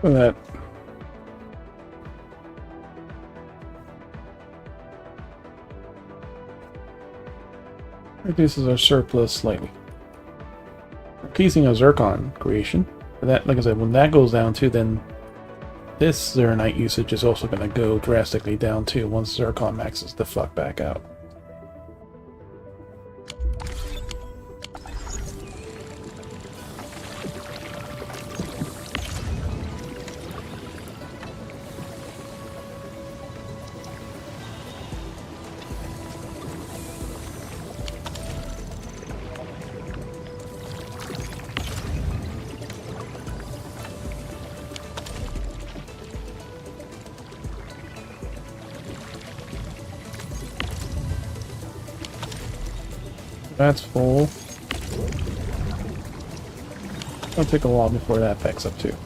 For that. Reduces our surplus slightly. We're keeping a zircon creation. But that, like I said, when that goes down too, then this Zeronite usage is also going to go drastically down too once zircon maxes the fuck back out. That's full. It'll take a while before that backs up too.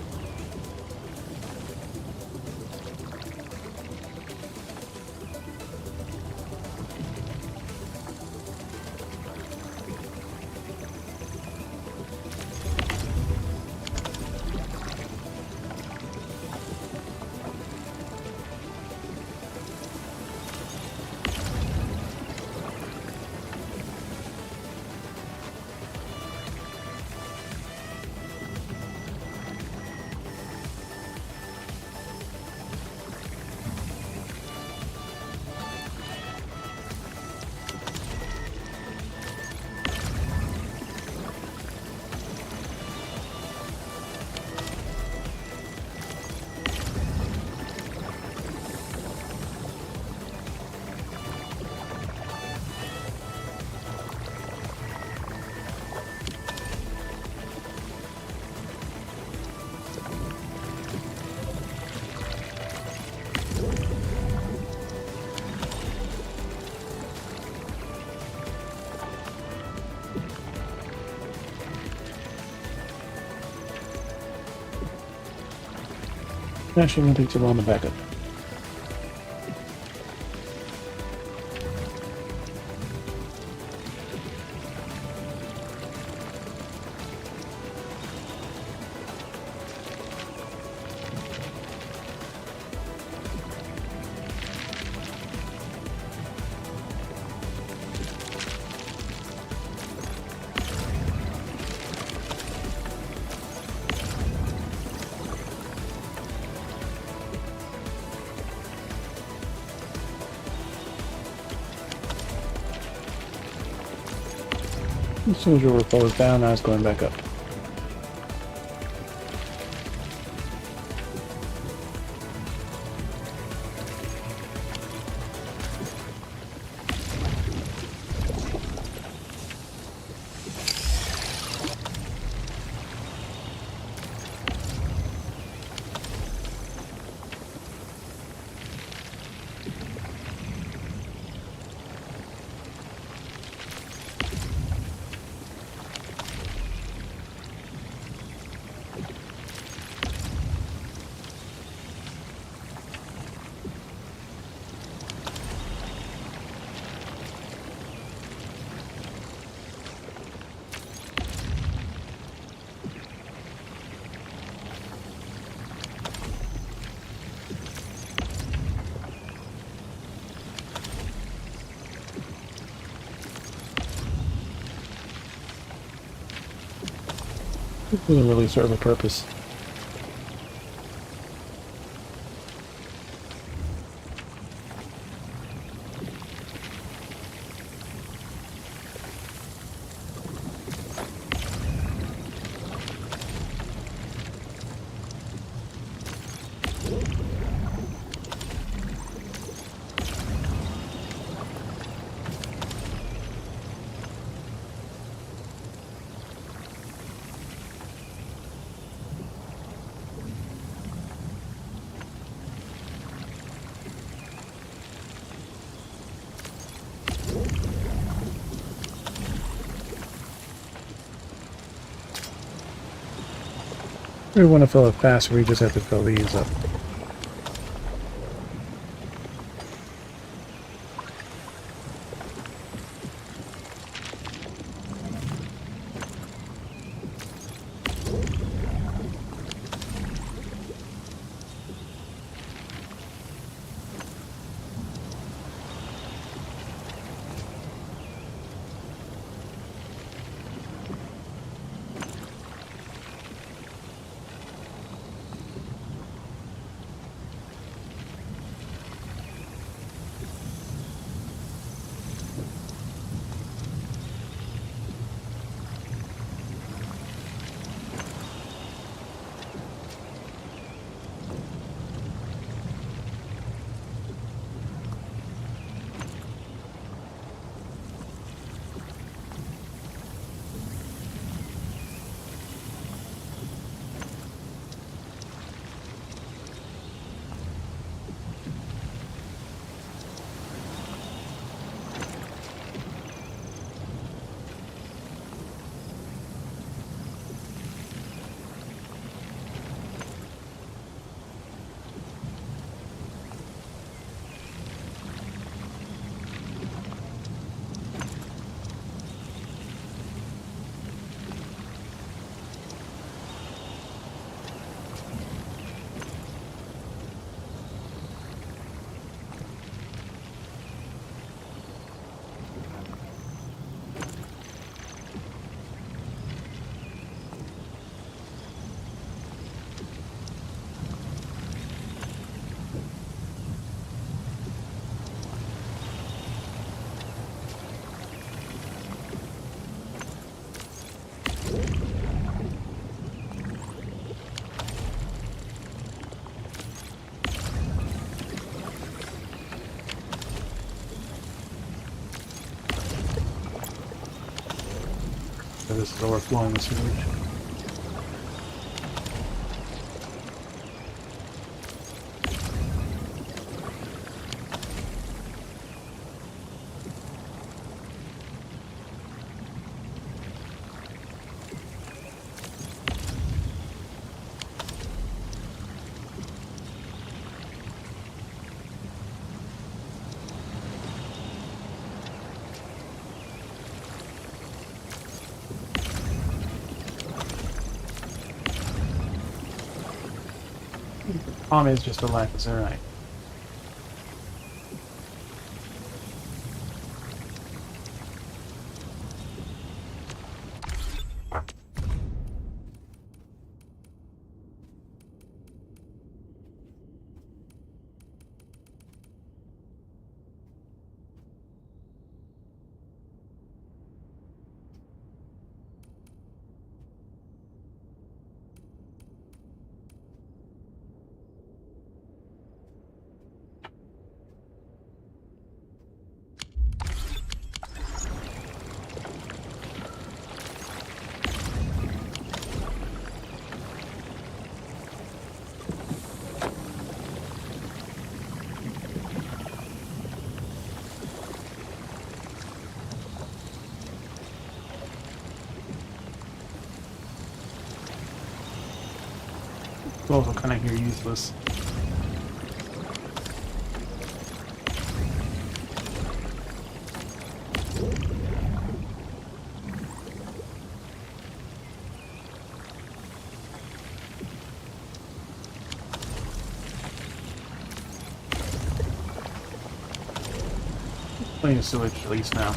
Actually, won't take too long to back up. As soon as your overflow is down, now it's going back up. It doesn't really serve a purpose. If we want to fill it faster, we just have to fill these up. So this is overflowing the sewage. Problem is just a lack of Zerite. It's also kind of here useless. Plenty of sewage at least now.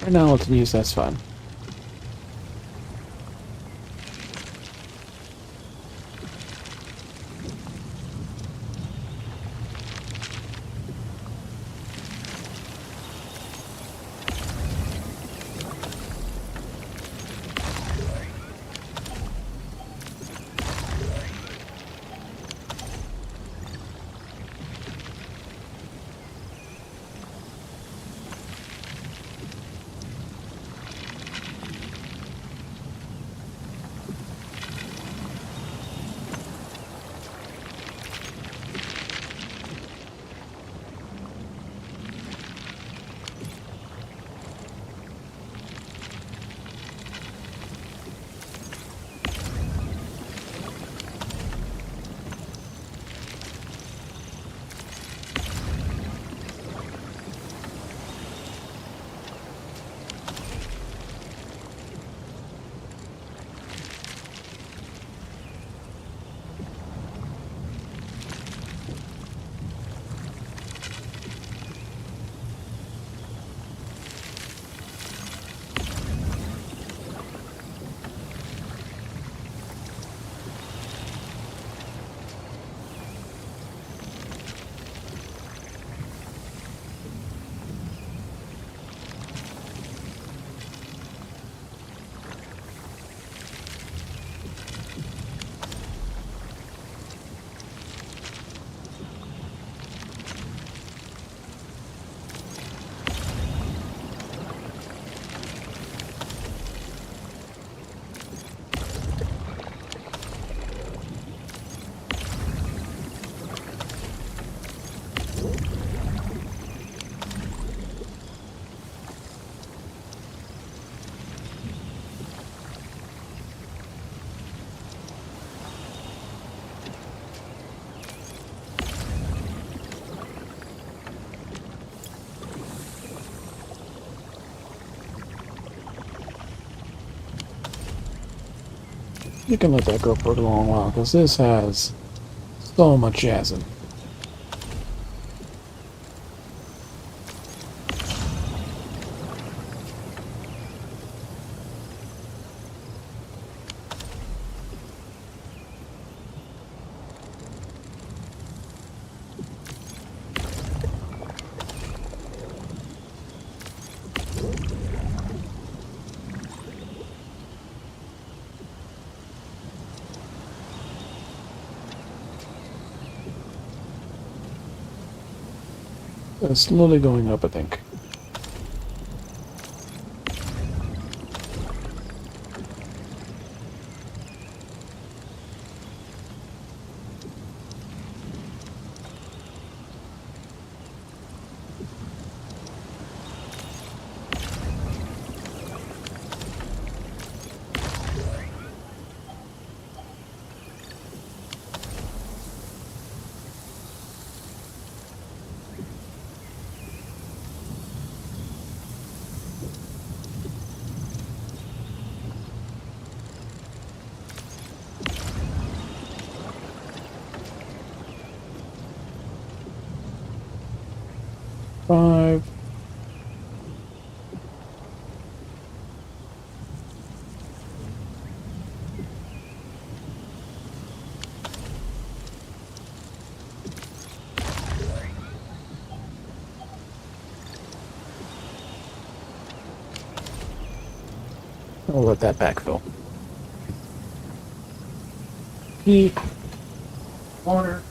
Right now, it's in use, that's fine. You can let that go for a long while, because this has so much jazz in it. It's slowly going up, I think. Five. I'll let that backfill. Peak. Water.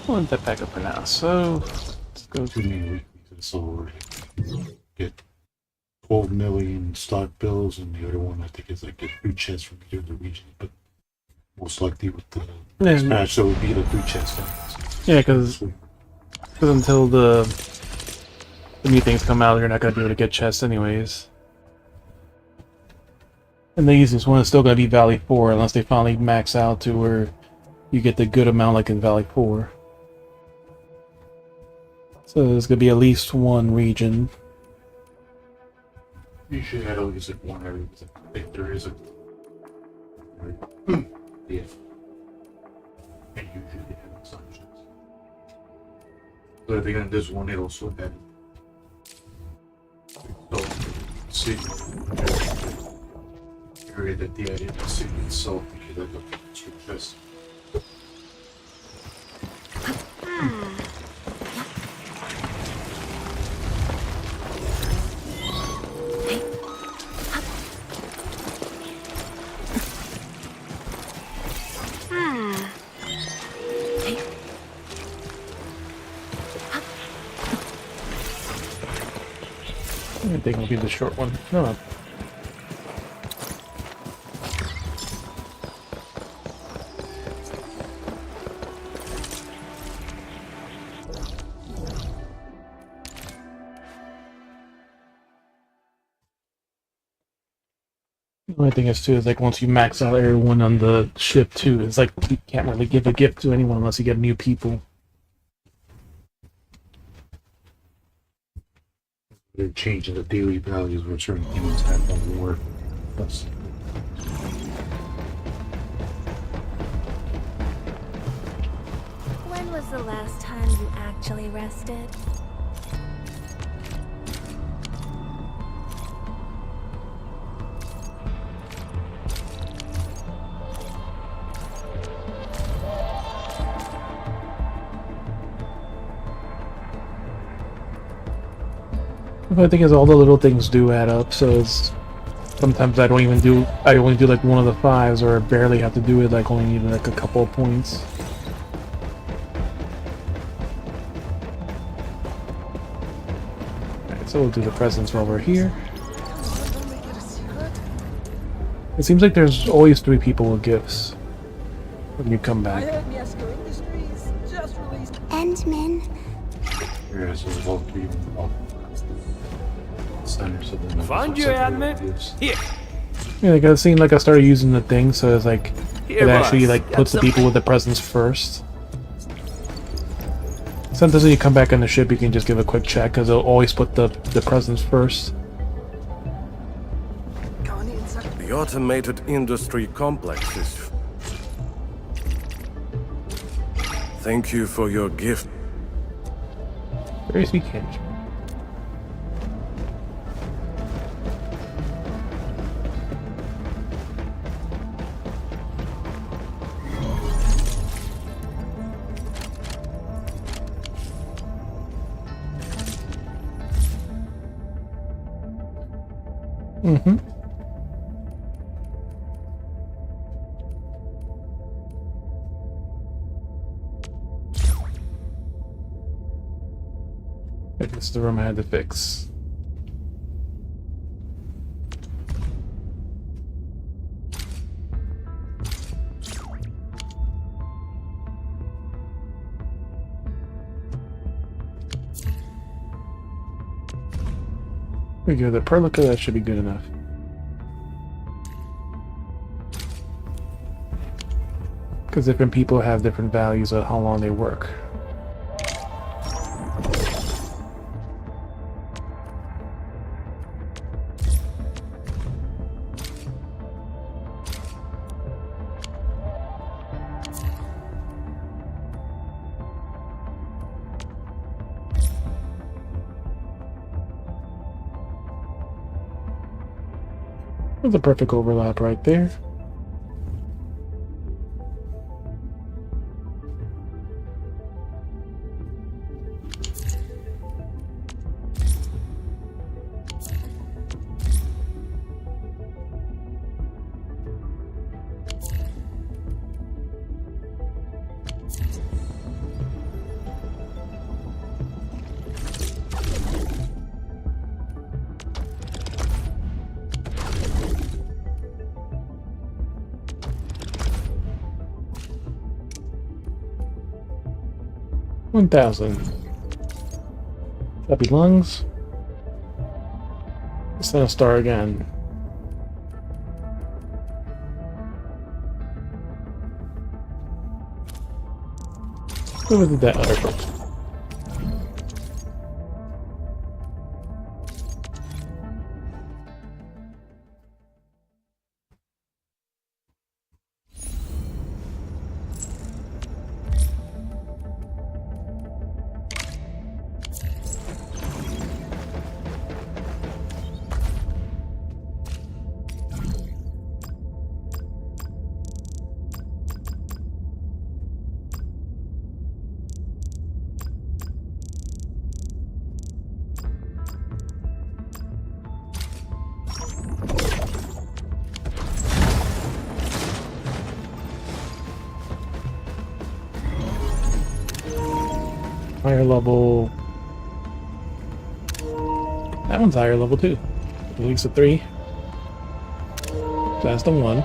I'll let that back up for now. So, let's go Too many weaknesses, so get 12 million stock bills, and the other one I think is like get 3 chests from the other region, but most likely with the smash, so it would be the 3 chests. Yeah, because until the new things come out, you're not going to be able to get chests anyways. And the easiest one is still going to be Valley 4, unless they finally max out to where you get the good amount like in Valley 4. So there's going to be at least one region. Usually I don't use it one area, if there isn't. Yeah. And usually they have assumptions. But I think on this one it also had so see area that the idea of the city itself because I got two chests. I think it'll be the short one. No. The only thing is too is like once you max out everyone on the ship too, it's like you can't really give a gift to anyone unless you get new people. They're changing the daily values where certain humans have no war. That's When was the last time you actually rested? The thing is, all the little things do add up, so it's sometimes I only do like one of the 5s, or I barely have to do it, like only need like a couple of points. Alright, so we'll do the presents while we're here. It seems like there's always 3 people with gifts when you come back. Endman. yeah, so there's all three centers of them. Find your admin? Here. Yeah, like I've seen, like I started using the thing, so it's like it Here, actually boss. like Got puts the some- people with the presents first. Sometimes when you come back on the ship, you can just give a quick check because it'll always put the presents first. The automated industry complex is... Thank you for your gift. Very sweet candy. Mm-hmm. This is the room I had to fix. We go the Perlica, that should be good enough. Because different people have different values of how long they work. There's a perfect overlap right there. $1,000. Happy lungs. Let's then start again. Who did that other folks? higher level. That one's higher level too. At least a 3. So that's the 1.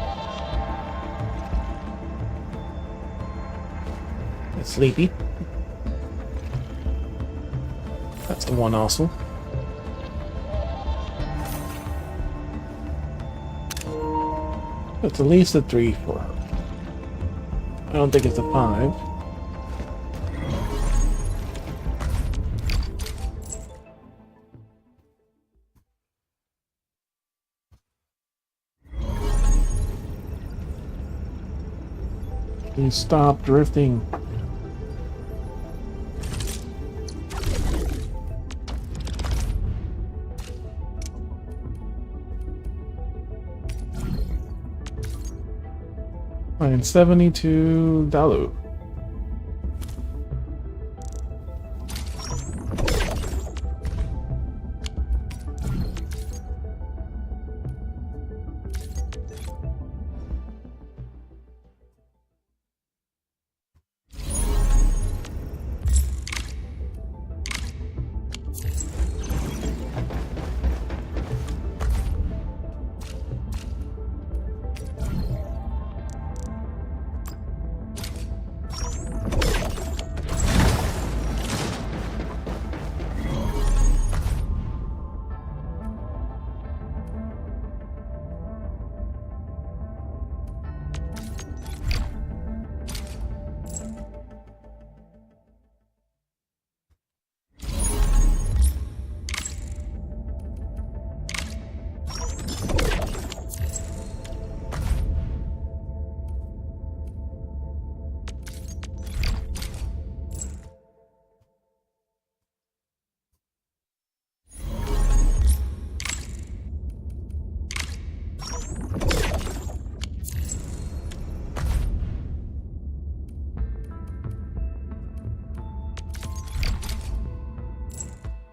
It's sleepy. That's the 1 also. It's at least a 3 for her. I don't think it's a 5. Please stop drifting. Fine, $72.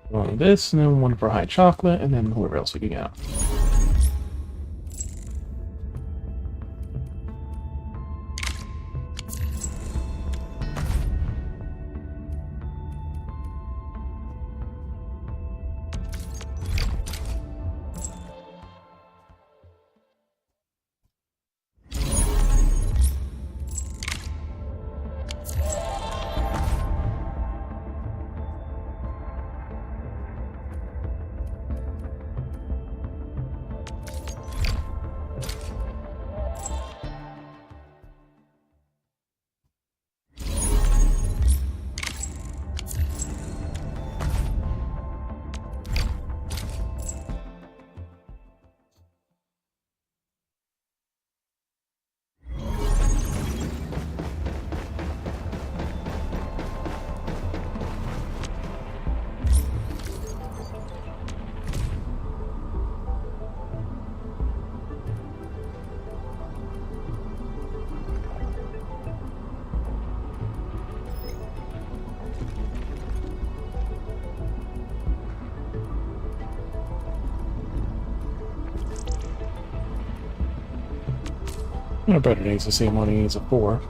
One of this, and then one for high chocolate, and then whoever else we can get. I bet it needs the same one he needs a 4.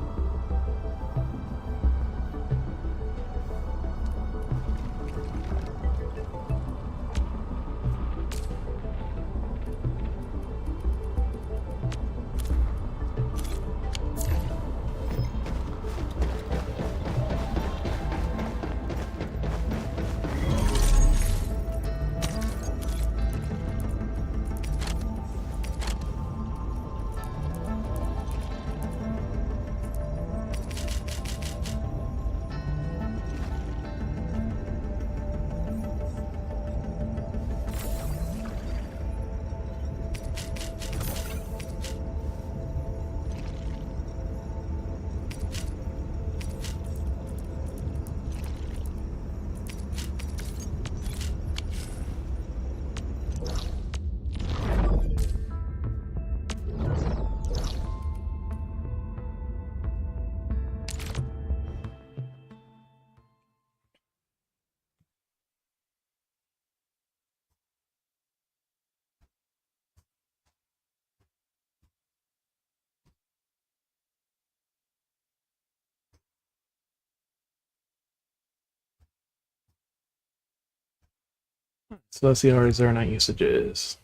So let's see how our Zeronite usage is.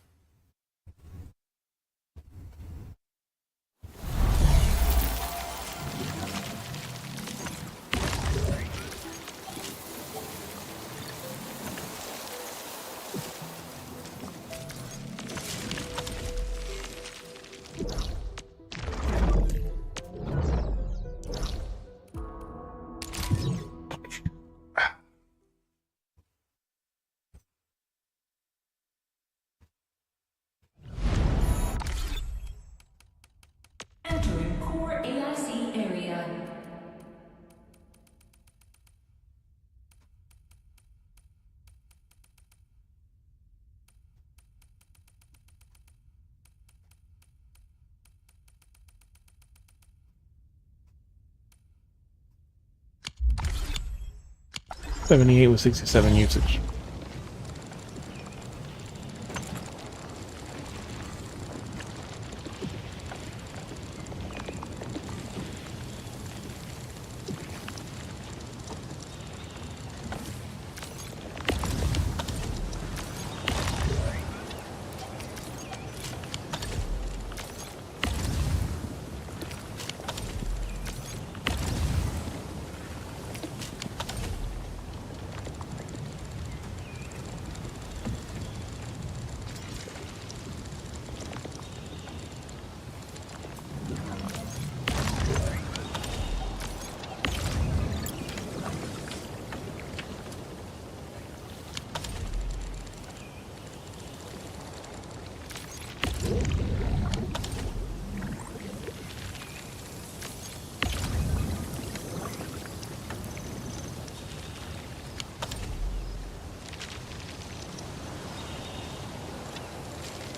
Entering core AIC area. $78 with 67 usage.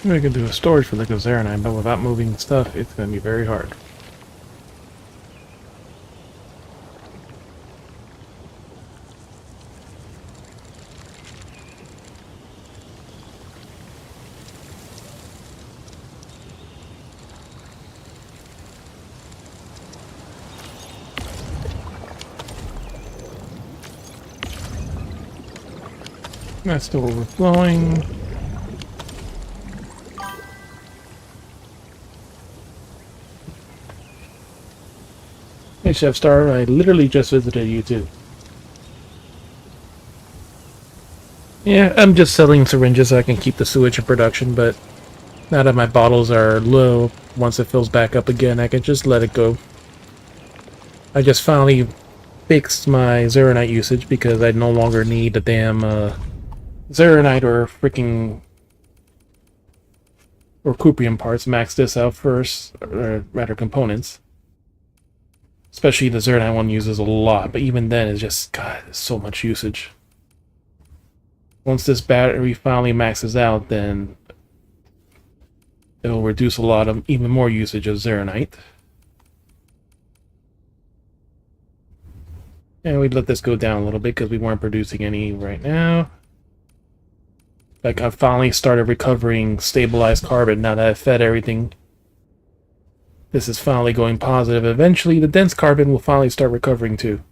We can do a storage for the Zeronite, but without moving stuff, it's going to be very hard. That's still overflowing. Hey Chef Star, I literally just visited you too. Yeah, I'm just selling syringes so I can keep the sewage in production, but now that my bottles are low, once it fills back up again, I can just let it go. I just finally fixed my Zeronite usage because I no longer need the damn Zeronite or freaking or Cuprium parts. Max this out first, or rather components. Especially the Zeronite one uses a lot, but even then it's just, God, it's so much usage. Once this battery finally maxes out, then it'll reduce a lot of, even more usage of Zeronite. And we'd let this go down a little bit because we weren't producing any right now. Like, I finally started recovering stabilized carbon now that I've fed everything. This is finally going positive. Eventually, the dense carbon will finally start recovering too.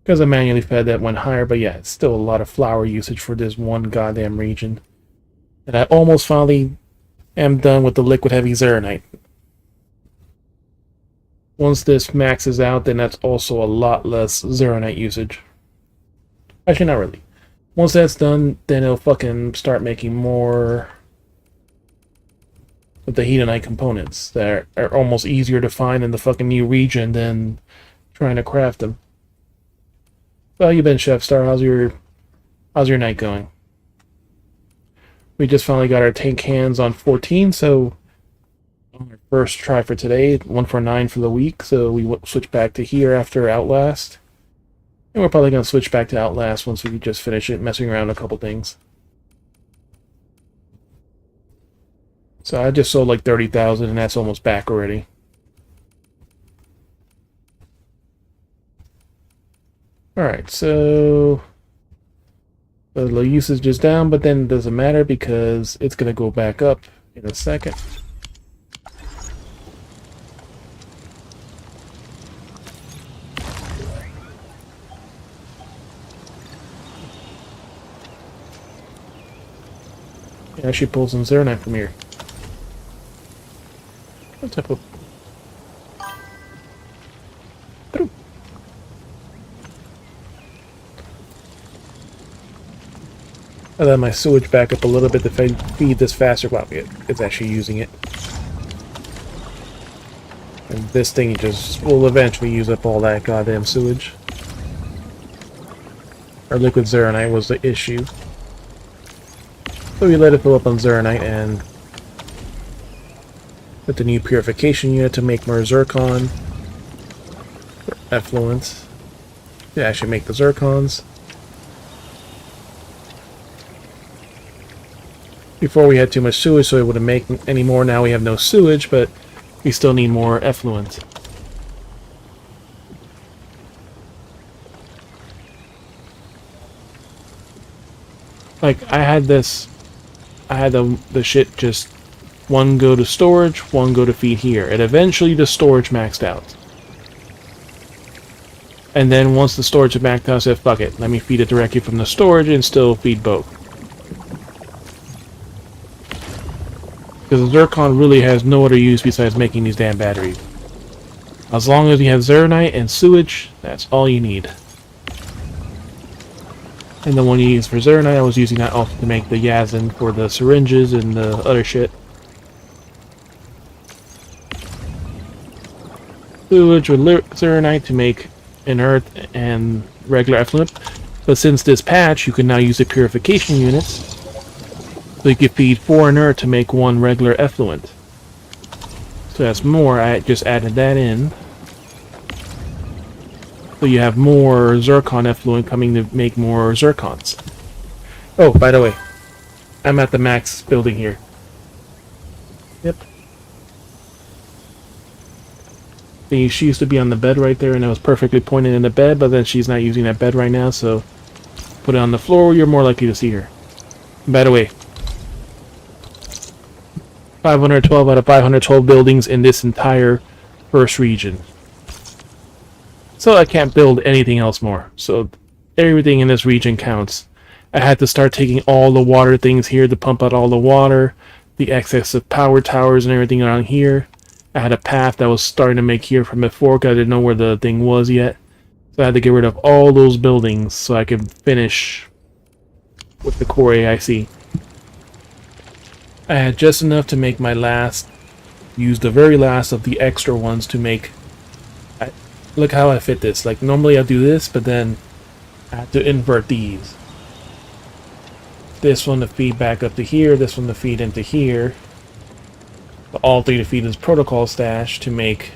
Because I manually fed that went higher, but yeah, it's still a lot of flour usage for this one goddamn region. And I almost finally am done with the liquid heavy Zeronite. Once this maxes out, then that's also a lot less Zeronite usage. Actually, not really. Once that's done, then it'll fucking start making more of the Hedonite components that are almost easier to find in the fucking new region than trying to craft them. Well, you been, Chef Star? How's your night going? We just finally got our tank hands on 14, so our first try for today, 1 for 9 for the week, so we switch back to here after Outlast. And we're probably going to switch back to Outlast once we just finish it, messing around a couple things. So I just sold like 30,000 and that's almost back already. Alright, so the usage is down, but then it doesn't matter because it's going to go back up in a second. Yeah, she pulls some Zeronite from here. What type of... I let my sewage back up a little bit to feed this faster. Wow, it's actually using it. And this thing just will eventually use up all that goddamn sewage. Our liquid Zeronite was the issue. So we let it fill up on Zeronite and put the new purification unit to make more zircon. For effluent. To actually make the zircons. Before we had too much sewage, so it wouldn't make any more. Now we have no sewage, but we still need more effluent. Like, I had the shit just one go to storage, one go to feed here. And eventually the storage maxed out. And then once the storage is maxed out, I said, fuck it, let me feed it directly from the storage and still feed both. Because the zircon really has no other use besides making these damn batteries. As long as you have Zeronite and sewage, that's all you need. And the one you use for Zeronite, I was using that also to make the Yazin for the syringes and the other shit. Sewage with Zeronite to make inert and regular effluent. But since this patch, you can now use the purification units. So you can feed 4 inert to make 1 regular effluent. So that's more. I just added that in. So you have more zircon effluent coming to make more zircons. Oh, by the way, I'm at the max building here. Yep. She used to be on the bed right there, and I was perfectly pointed in the bed, but then she's not using that bed right now, so put it on the floor where you're more likely to see her. By the way, 512 out of 512 buildings in this entire first region. So I can't build anything else more. So everything in this region counts. I had to start taking all the water things here to pump out all the water, the excess of power towers and everything around here. I had a path that was starting to make here from before because I didn't know where the thing was yet. So I had to get rid of all those buildings so I could finish with the core AIC. I had just enough to make my last, use the very last of the extra ones to make, look how I fit this. Like normally I do this, but then I have to invert these. This one to feed back up to here, this one to feed into here. But all 3 to feed this protocol stash to make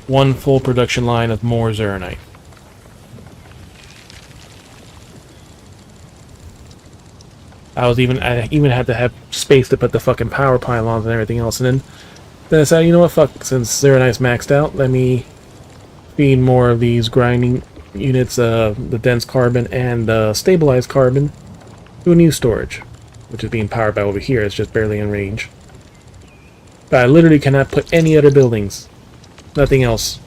1 full production line of more Zeronite. I even had to have space to put the fucking power pylons and everything else. And then I said, you know what, fuck, since Zeronite's maxed out, let me feed more of these grinding units, the dense carbon and the stabilized carbon, to a new storage, which is being powered by over here. It's just barely in range. But I literally cannot put any other buildings. Nothing else.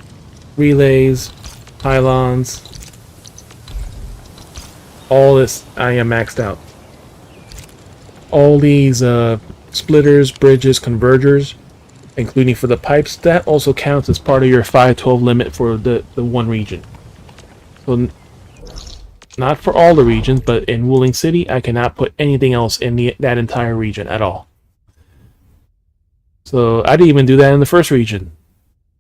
Relays, pylons, all this, I am maxed out. All these splitters, bridges, convergers, including for the pipes, that also counts as part of your 512 limit for the one region. So, not for all the regions, but in Wuling City, I cannot put anything else in that entire region at all. So, I didn't even do that in the first region.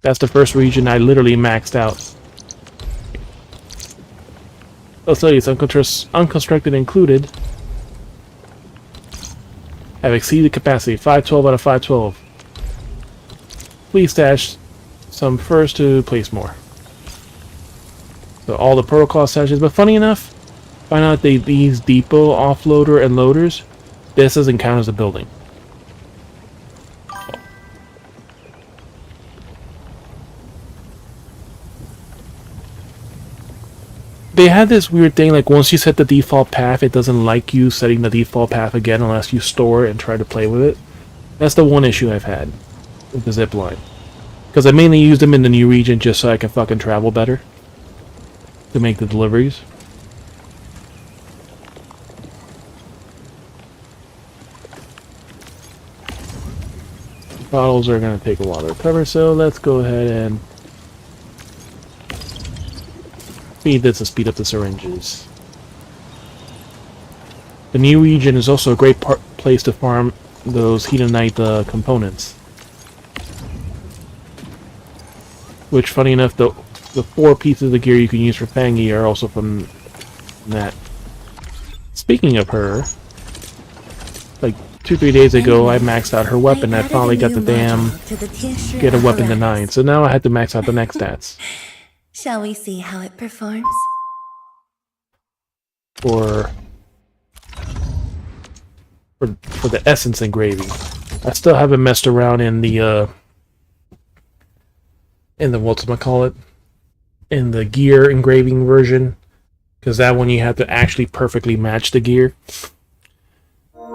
That's the first region I literally maxed out. I'll tell you, it's unconstructed included. Have exceeded capacity, 512 out of 512. Please stash some first to place more. So all the protocol stashes, but funny enough, find out these depot offloader and loaders, this doesn't count as a building. They had this weird thing, like once you set the default path, it doesn't like you setting the default path again unless you store it and try to play with it. That's the one issue I've had with the zipline. Because I mainly use them in the new region just so I can fucking travel better to make the deliveries. Bottles are going to take a while to recover, so let's go ahead and feed this to speed up the syringes. The new region is also a great place to farm those Hedonite components. Which, funny enough, the 4 pieces of gear you can use for Fangy are also from that. Speaking of her, like 2-3 days ago, I maxed out her weapon. I finally got the damn get a weapon denied. So now I had to max out the next stats. Shall we see how it performs? For the essence engraving. I still haven't messed around in the whatchamacallit, in the gear engraving version, because that one you have to actually perfectly match the gear.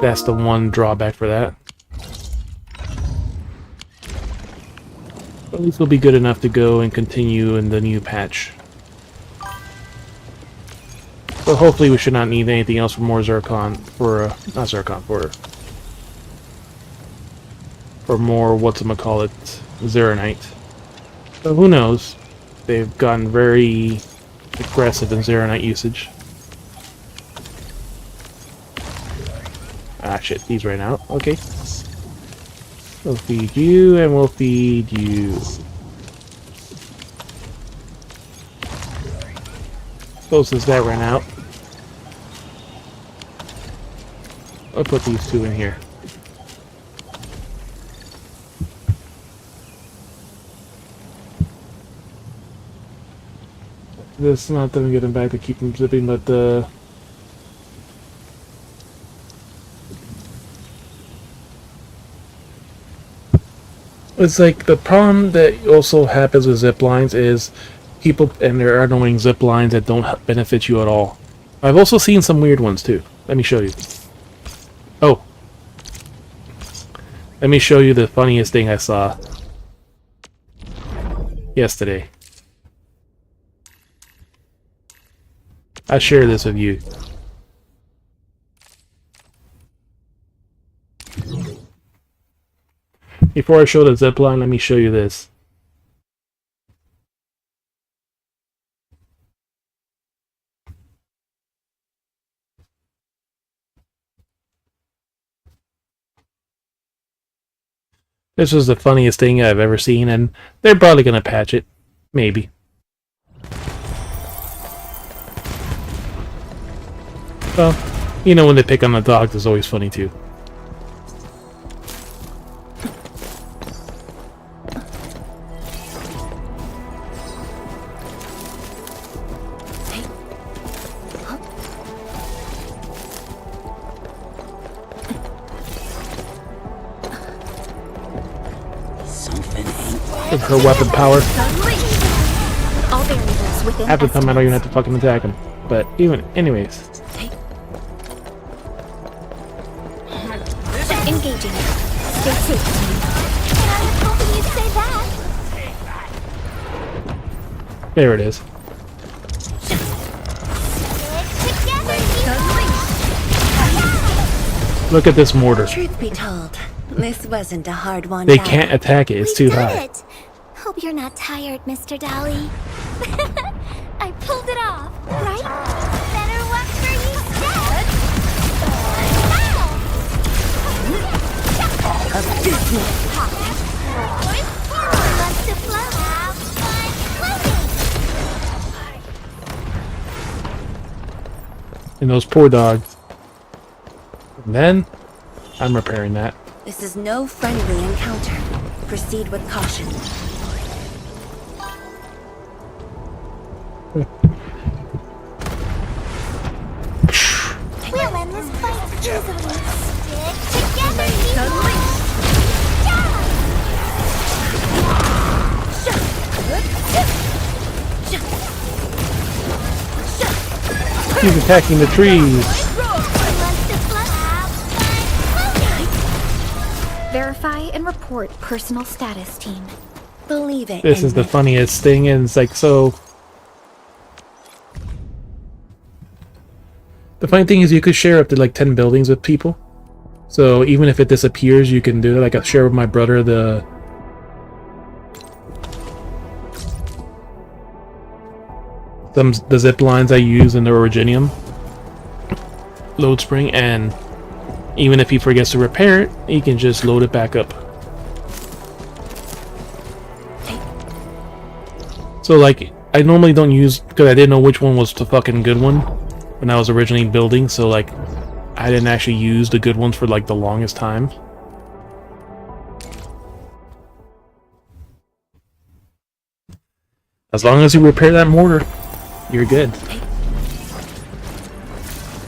That's the one drawback for that. At least it'll be good enough to go and continue in the new patch. But hopefully we should not need anything else for more Zircon, not Zircon, for more whatchamacallit, Zeronite. So who knows? They've gotten very aggressive in Zeronite usage. Ah shit, these ran out. Okay. We'll feed you, and we'll feed you. Closest that ran out. I'll put these 2 in here. This is not them getting back to keep them zipping, but it's like the problem that also happens with zip lines is people, and there are annoying zip lines that don't benefit you at all. I've also seen some weird ones too. Let me show you. Oh. Let me show you the funniest thing I saw yesterday. I share this with you. Before I show the zipline, let me show you this. This was the funniest thing I've ever seen, and they're probably gonna patch it. Maybe. Well, you know when they pick on the dogs, it's always funny too. With her weapon power. Half the time I don't even have to fucking attack him. But anyways. Engaging. Stay safe. I was hoping you'd say that. There it is. Look at this mortar. Truth be told, this wasn't a hard one. They can't attack it, it's too high. Hope you're not tired, Mr. Dolly. I pulled it off, right? Better luck for you, Dad. And those poor dogs. And then, I'm repairing that. This is no friendly encounter. Proceed with caution. We'll end this fight easily. Stick together, He's attacking the trees. Verify and report personal status, team. Believe it. This is the funniest thing, and it's like, so... The funny thing is you could share up to like 10 buildings with people. So even if it disappears, you can do it. Like I share with my brother the zip lines I use in the Originium load spring, and even if he forgets to repair it, he can just load it back up. So like, I normally don't use, because I didn't know which one was the fucking good one when I was originally building, so like, I didn't actually use the good ones for like the longest time. As long as you repair that mortar, you're good.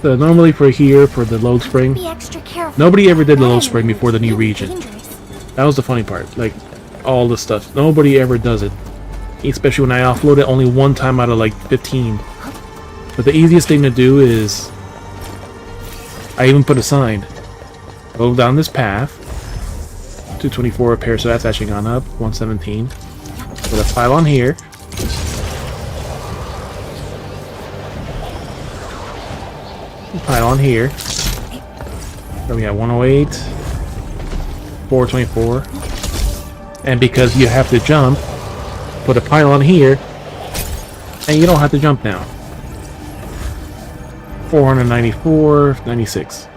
So normally for here, for the load spring, Be extra careful. nobody ever did the load spring before the new region. That was the funny part. Like, all the stuff. Nobody ever does it. Especially when I offload it only one time out of like 15. But the easiest thing to do is, I even put a sign. Go down this path. 224 repair, so that's actually gone up. 117. Put a pile on here. Pile on here. So we got 108, 424, and because you have to jump, put a pile on here, and you don't have to jump down. 494, 96.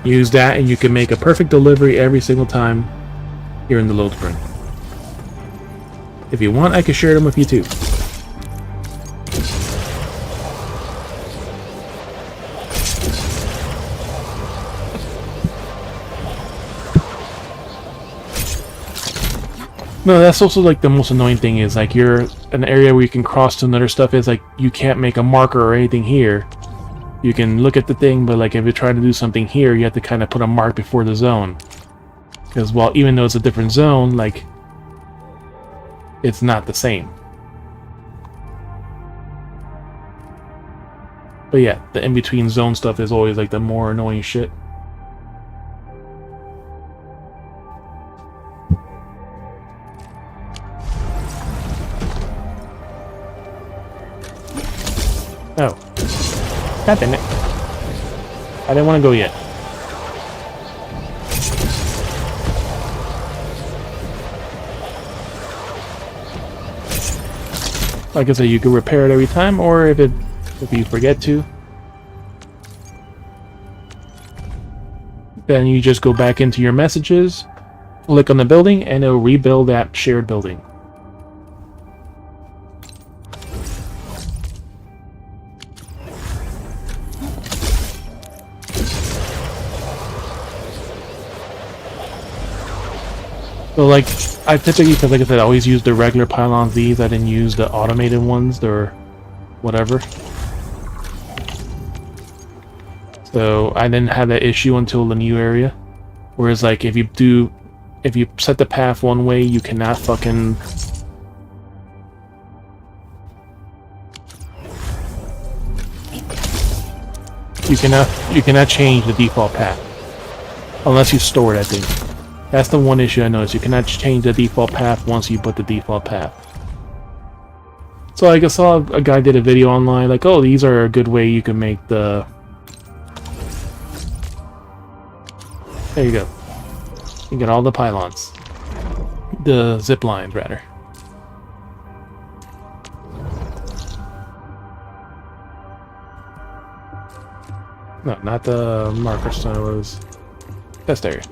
Use that, and you can make a perfect delivery every single time here in the load spring. If you want, I can share them with you too. No, that's also like the most annoying thing is like you're an area where you can cross to another stuff is like you can't make a marker or anything here. You can look at the thing, but like if you're trying to do something here, you have to kind of put a mark before the zone. Because while even though it's a different zone, like it's not the same. But yeah, the in-between zone stuff is always like the more annoying shit. Oh. God damn it. I didn't want to go yet. Like I said, you can repair it every time, or if you forget to, then you just go back into your messages, click on the building, and it'll rebuild that shared building. So like, I typically, because like I said, I always use the regular pylons these, I didn't use the automated ones or whatever. So I didn't have that issue until the new area. Whereas like, if you set the path one way, you cannot fucking... You cannot change the default path. Unless you store that thing. That's the one issue I noticed. You cannot change the default path once you put the default path. So like I saw a guy did a video online like, oh, these are a good way you can make the... There you go. You get all the pylons. The zip lines, rather. No, not the marker stone, it was test area.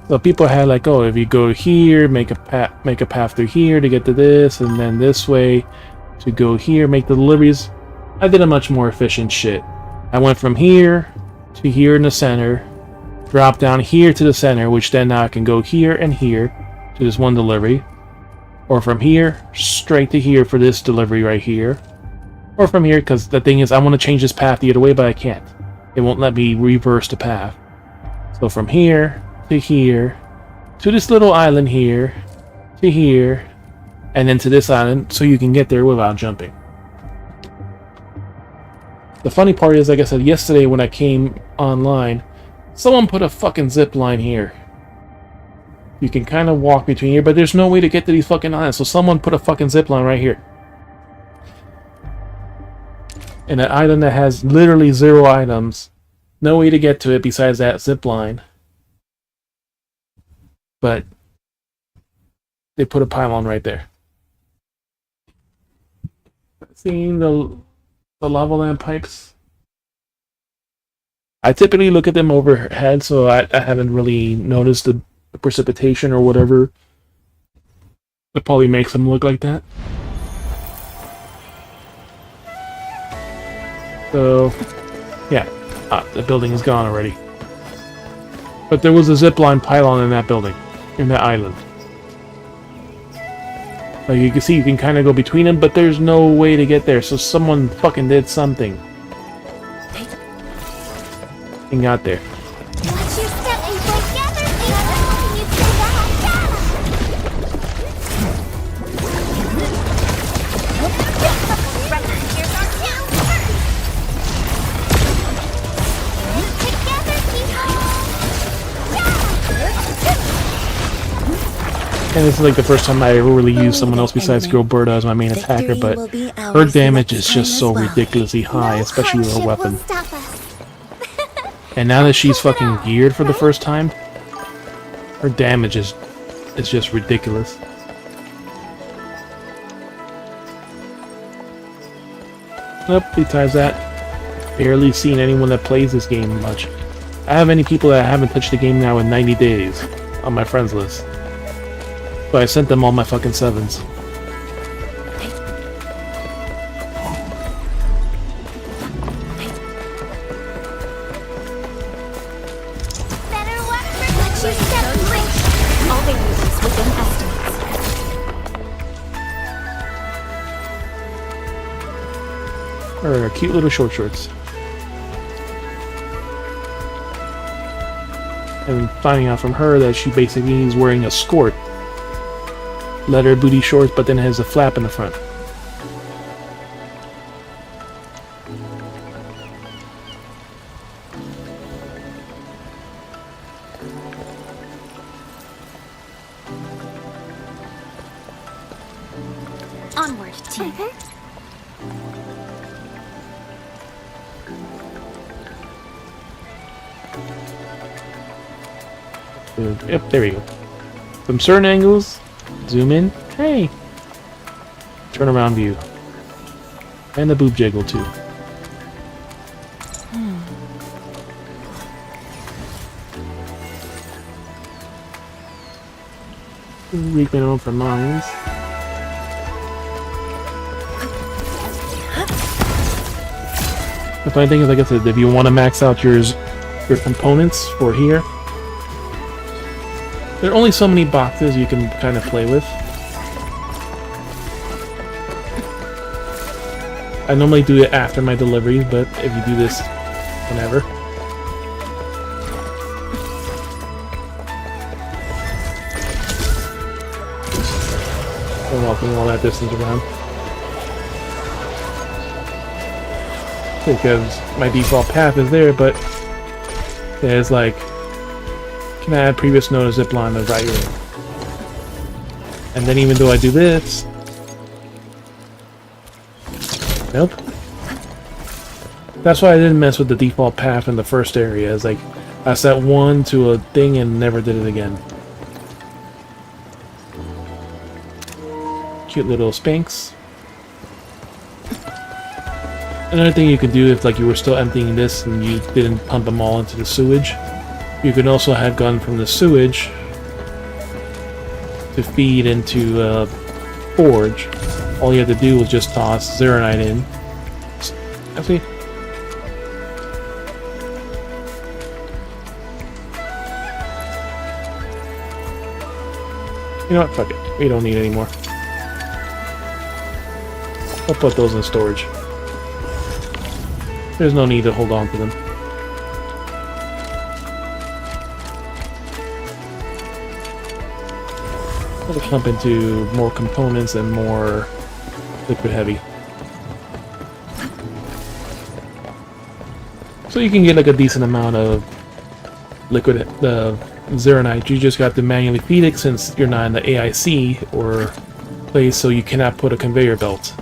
So people had like, oh, if you go here, make a path through here to get to this, and then this way to go here, make the deliveries. I did a much more efficient shit. I went from here to here in the center, drop down here to the center, which then now I can go here and here to this one delivery, or from here straight to here for this delivery right here, or from here, because the thing is I want to change this path the other way, but I can't. It won't let me reverse the path. So from here to here, to this little island here, to here, and then to this island, so you can get there without jumping. The funny part is, like I said, yesterday when I came online, someone put a fucking zip line here. You can kind of walk between here, but there's no way to get to these fucking islands, so someone put a fucking zip line right here. And an island that has literally 0 items. No way to get to it besides that zip line. But they put a pylon right there. Seeing the lava lamp pipes. I typically look at them overhead, so I haven't really noticed the precipitation or whatever. It probably makes them look like that. So, yeah, the building is gone already. But there was a zipline pylon in that building, in that island. Like you can see, you can kind of go between them, but there's no way to get there, so someone fucking did something. And got there. Watch your step and together, people! Can you do that? Here's our town first! Together, people! And this is like the first time I ever really used someone else besides Gilberta as my main attacker, but her damage is just so ridiculously high, especially with her weapon. And now that she's fucking geared for the first time, her damage is just ridiculous. Nope, besides that, barely seen anyone that plays this game much. I have many people that haven't touched the game now in 90 days on my friends list. So I sent them all my fucking 7s. Or cute little short shorts. And finding out from her that she basically is wearing a skirt. Leather booty shorts, but then has a flap in the front. Onward, team. Yep, there we go. From certain angles, zoom in. Hey! Turn around view. And the boob jiggle too. Weak minimum for mines. The funny thing is, like I said, if you want to max out your components for here, there are only so many boxes you can kind of play with. I normally do it after my deliveries, but if you do this whenever. I'm walking all that distance around. Because my default path is there, but there's like, can I add previous node zipline to right here? And then even though I do this, nope. That's why I didn't mess with the default path in the first area. It's like I set one to a thing and never did it again. Cute little Spanx. Another thing you could do if like you were still emptying this and you didn't pump them all into the sewage, you can also have gone from the sewage to feed into forge. All you have to do is just toss Zeronite in. Actually, you know what? Fuck it. We don't need any more. I'll put those in storage. There's no need to hold on to them. It'll pump into more components and more liquid heavy. So you can get like a decent amount of liquid Zeronite. You just got to manually feed it since you're not in the AIC or place, so you cannot put a conveyor belt.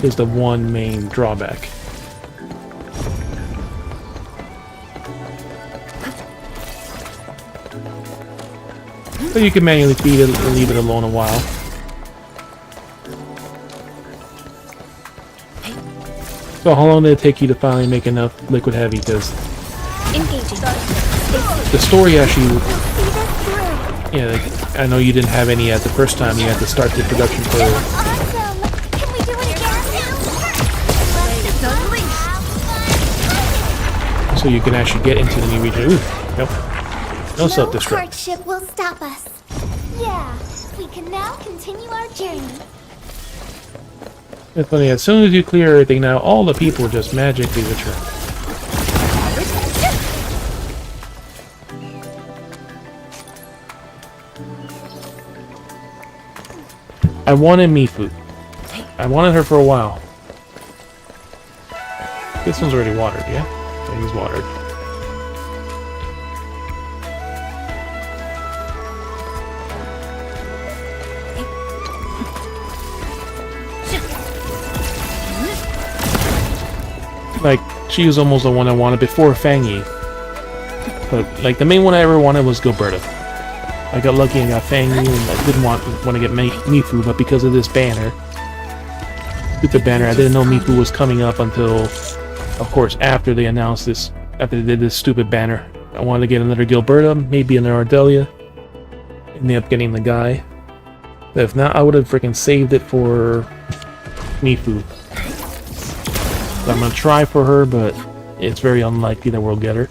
Is the one main drawback. But you can manually feed it and leave it alone a while. So how long did it take you to finally make enough liquid heavy? Because the story actually, yeah, like, I know you didn't have any at the first time. You had to start the production for it. So you can actually get into the new region. Ooh, nope. No self-destruct. Hardship will stop us. Yeah, we can now continue our journey. It's funny, as soon as you clear everything now, all the people just magically return. I wanted Mifu. I wanted her for a while. This one's already watered, yeah? Yeah, he's watered. Like, she was almost the one I wanted before Fangy. But, like, the main one I ever wanted was Gilberta. I got lucky and got Fangy, and I didn't want to get Mifu, but because of this banner, stupid banner, I didn't know Mifu was coming up until, of course, after they announced this, after they did this stupid banner. I wanted to get another Gilberta, maybe another Ardelia. Ended up getting the guy. But if not, I would have freaking saved it for Mifu. So I'm gonna try for her, but it's very unlikely that we'll get her.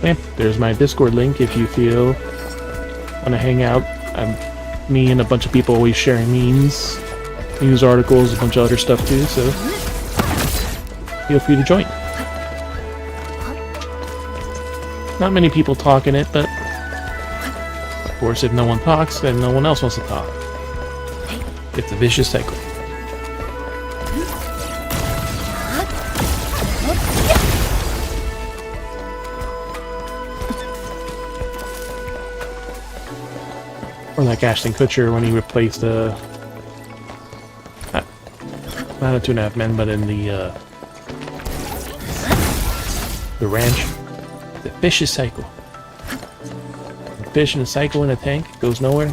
Yeah, there's my Discord link if you feel want to hang out. Me and a bunch of people always sharing memes, news articles, a bunch of other stuff too, so feel free to join. Not many people talk in it, but of course if no one talks, then no one else wants to talk. It's a vicious cycle. Or like Ashton Kutcher when he replaced not a 2.5 Men, but in the ranch. The vicious cycle. A fish in a cycle in a tank goes nowhere.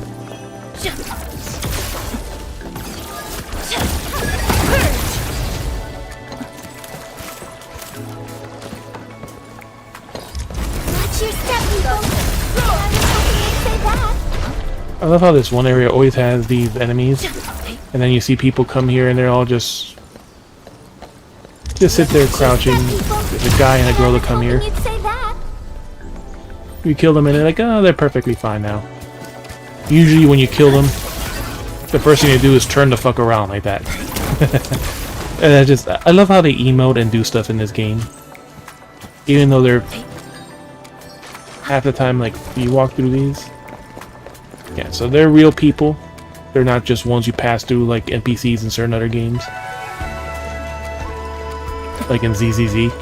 I love how this one area always has these enemies, and then you see people come here and they're all just sit there crouching. There's a guy and a girl that come here. You kill them and they're like, oh, they're perfectly fine now. Usually when you kill them, the first thing they do is turn the fuck around like that. And I love how they emote and do stuff in this game. Even though they're half the time, like, you walk through these. Yeah, so they're real people. They're not just ones you pass through like NPCs in certain other games. Like in ZZZ.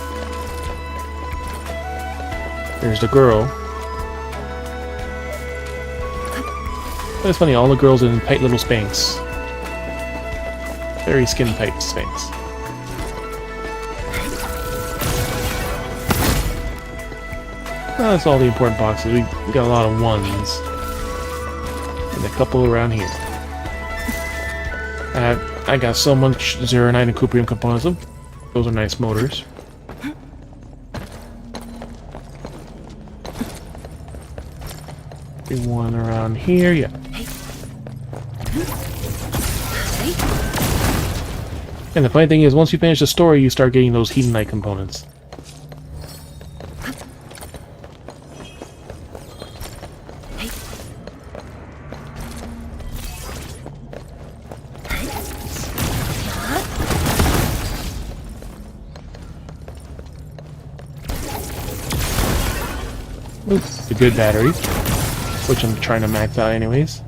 There's the girl. But it's funny, all the girls are in tight little Spanx. Very skin tight Spanx. Well, that's all the important boxes. We got a lot of ones. And a couple around here. I got so much Zeronite and Cuprium components. Those are nice motors. One around here, yeah. And the funny thing is, once you finish the story, you start getting those Hedonite components. The good batteries, which I'm trying to max out anyways.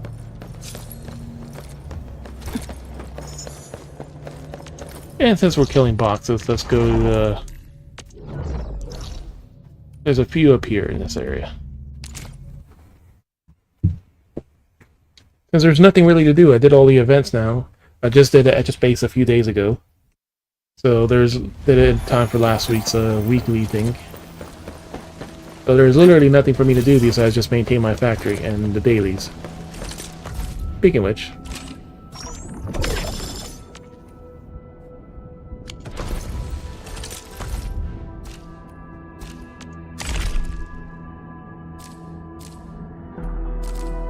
And since we're killing boxes, let's go to the... There's a few up here in this area. Because there's nothing really to do. I did all the events now. I just did Etch a Space a few days ago. So did it in time for last week's weekly thing. So there's literally nothing for me to do besides just maintain my factory and the dailies. Speaking of which...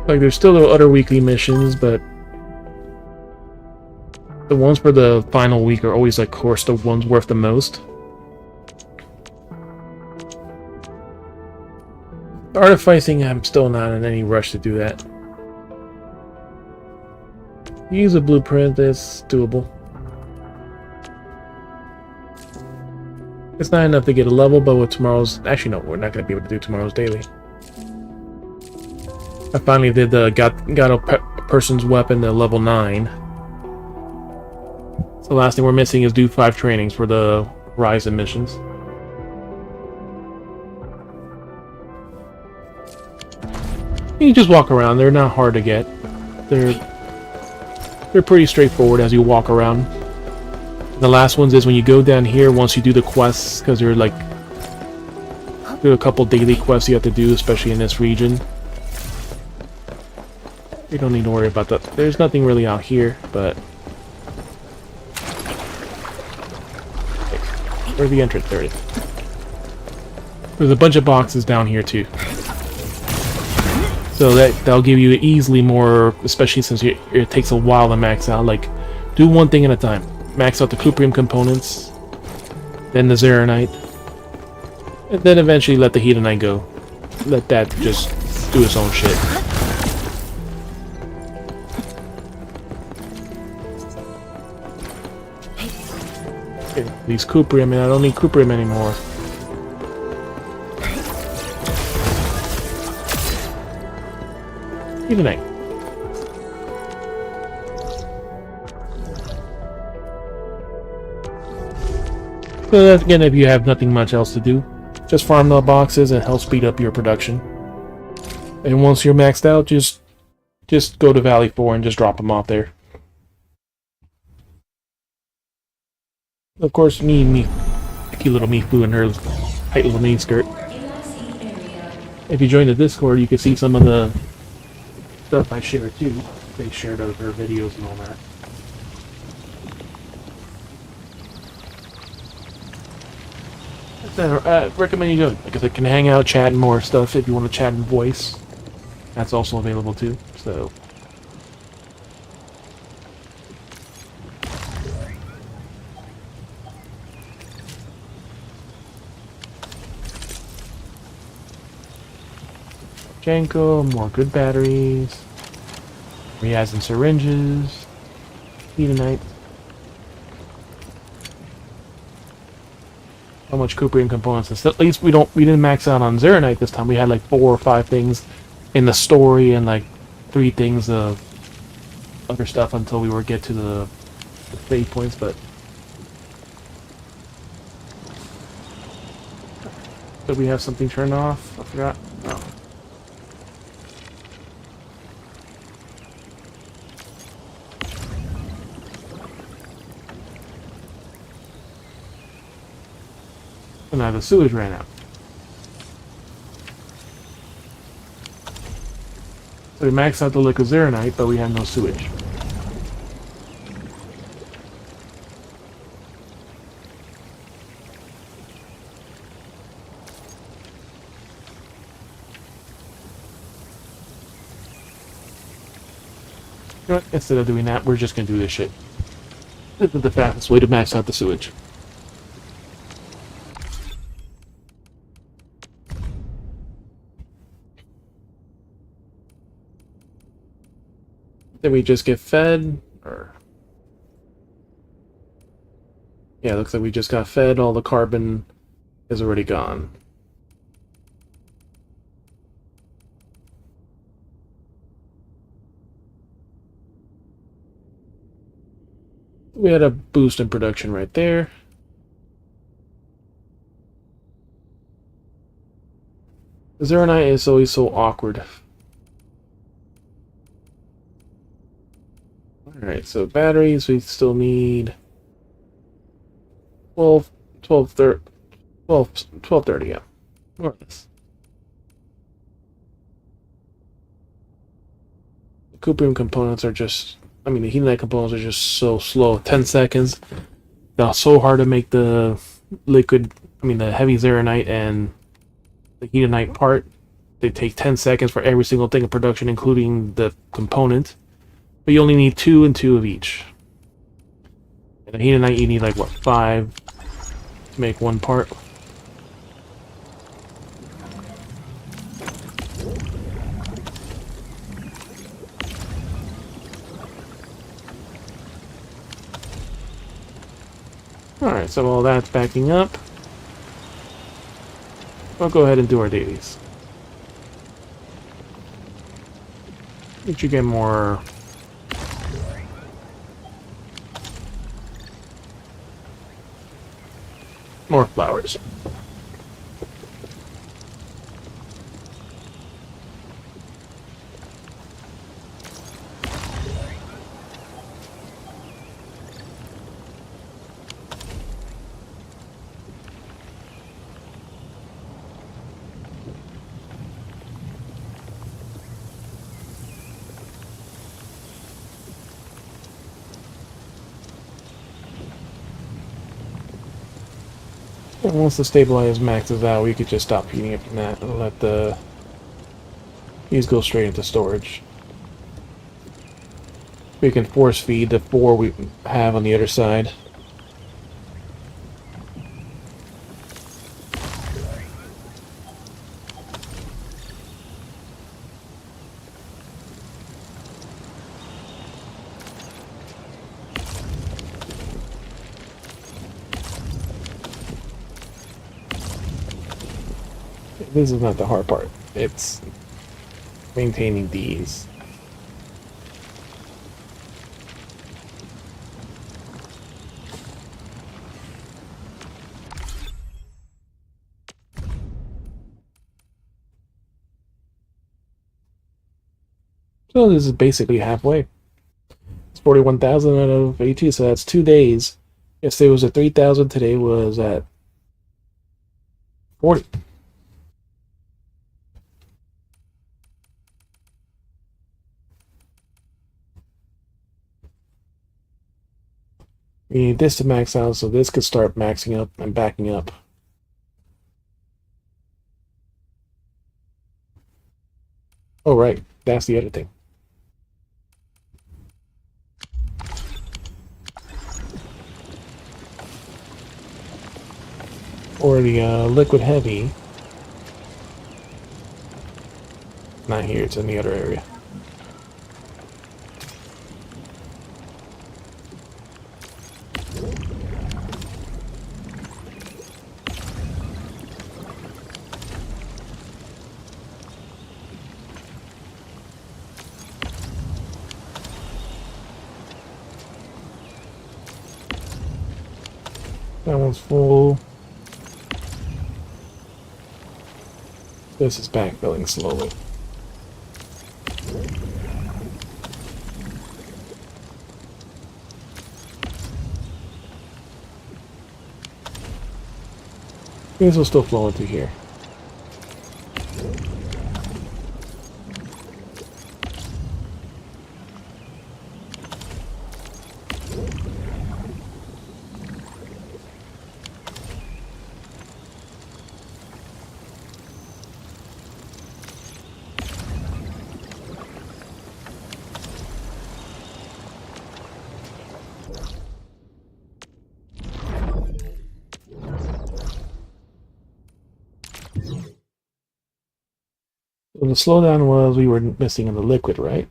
Like, there's still the other weekly missions, but the ones for the final week are always, like, of course, the ones worth the most. Artificing, I'm still not in any rush to do that. Use a blueprint, it's doable. It's not enough to get a level, but with tomorrow's... Actually, no, we're not going to be able to do tomorrow's daily. I finally did the got a person's weapon to level 9. So the last thing we're missing is do 5 trainings for the Horizon missions. You just walk around. They're not hard to get. They're pretty straightforward as you walk around. The last ones is when you go down here, once you do the quests, because there are a couple daily quests you have to do, especially in this region. You don't need to worry about that. There's nothing really out here, but... Where's the entrance? There it is. There's a bunch of boxes down here, too. So that'll give you easily more, especially since it takes a while to max out. Like, do one thing at a time. Max out the Cuprium components, then the Zeronite, and then eventually let the Hedonite go. Let that just do its own shit. These Cuprium, and I don't need Cuprium anymore. Hedonite. So that's again if you have nothing much else to do. Just farm the boxes and help speed up your production. And once you're maxed out, just go to Valley 4 and just drop them off there. Of course, me, cute little Mifu and her tight little miniskirt. If you join the Discord, you can see some of the stuff I share too. They shared other videos and all that. I recommend you do it because it can hang out, chat, and more stuff if you want to chat in voice. That's also available too. So. Janko, more good batteries, resin syringes, Hedonite. How much Cuprium components? At least we didn't max out on Zeronite this time. We had like 4 or 5 things in the story and like 3 things of other stuff until we get to the save points. But did we have something turned off? I forgot. No. And now the sewage ran out. So we maxed out the liquid Zeronite, but we have no sewage. You know what? Instead of doing that, we're just gonna do this shit. This is the fastest way to max out the sewage. Did we just get fed? Or yeah, looks like we just got fed. All the carbon is already gone. We had a boost in production right there. Zeronite is always so awkward. Alright, so batteries, we still need 12, 12, 30, 12, 1230, yeah. More or less. The Cooprium components are just, I mean, the Heathenite components are just so slow. 10 seconds. They're so hard to make the liquid, I mean, the heavy Zeronite and the Heathenite part. They take 10 seconds for every single thing in production, including the component. But you only need 2 and 2 of each. And the Heathenite, you need like, what, 5 to make one part? Alright, so while that's backing up, we'll go ahead and do our dailies. Did you get more flowers? And once the stabilize maxes out, we could just stop heating it from that and let these go straight into storage. We can force feed the 4 we have on the other side. This is not the hard part. It's maintaining these. So this is basically halfway. It's 41,000 out of 82, so that's 2 days. Yesterday was at 3,000, today was at 40. We need this to max out, so this could start maxing up and backing up. Oh, right. That's the other thing. Or the liquid heavy. Not here, it's in the other area. That one's full. This is backfilling slowly. These will still flow into here. So the slowdown was we were missing in the liquid, right?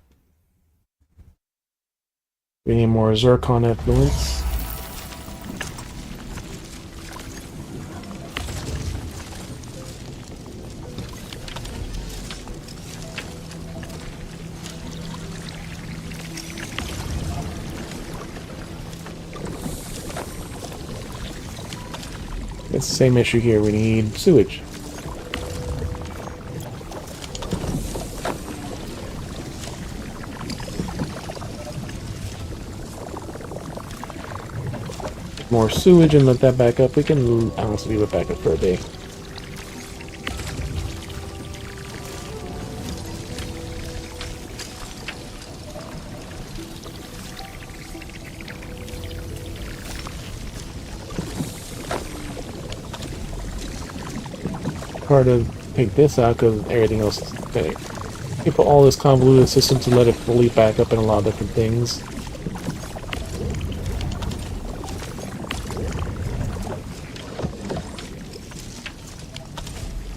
We need more zircon effluents. It's the same issue here. We need sewage. More sewage and let that back up. We can honestly leave it back up for a day. Hard to take this out because everything else is okay. You put all this convoluted system to let it fully back up in a lot of different things.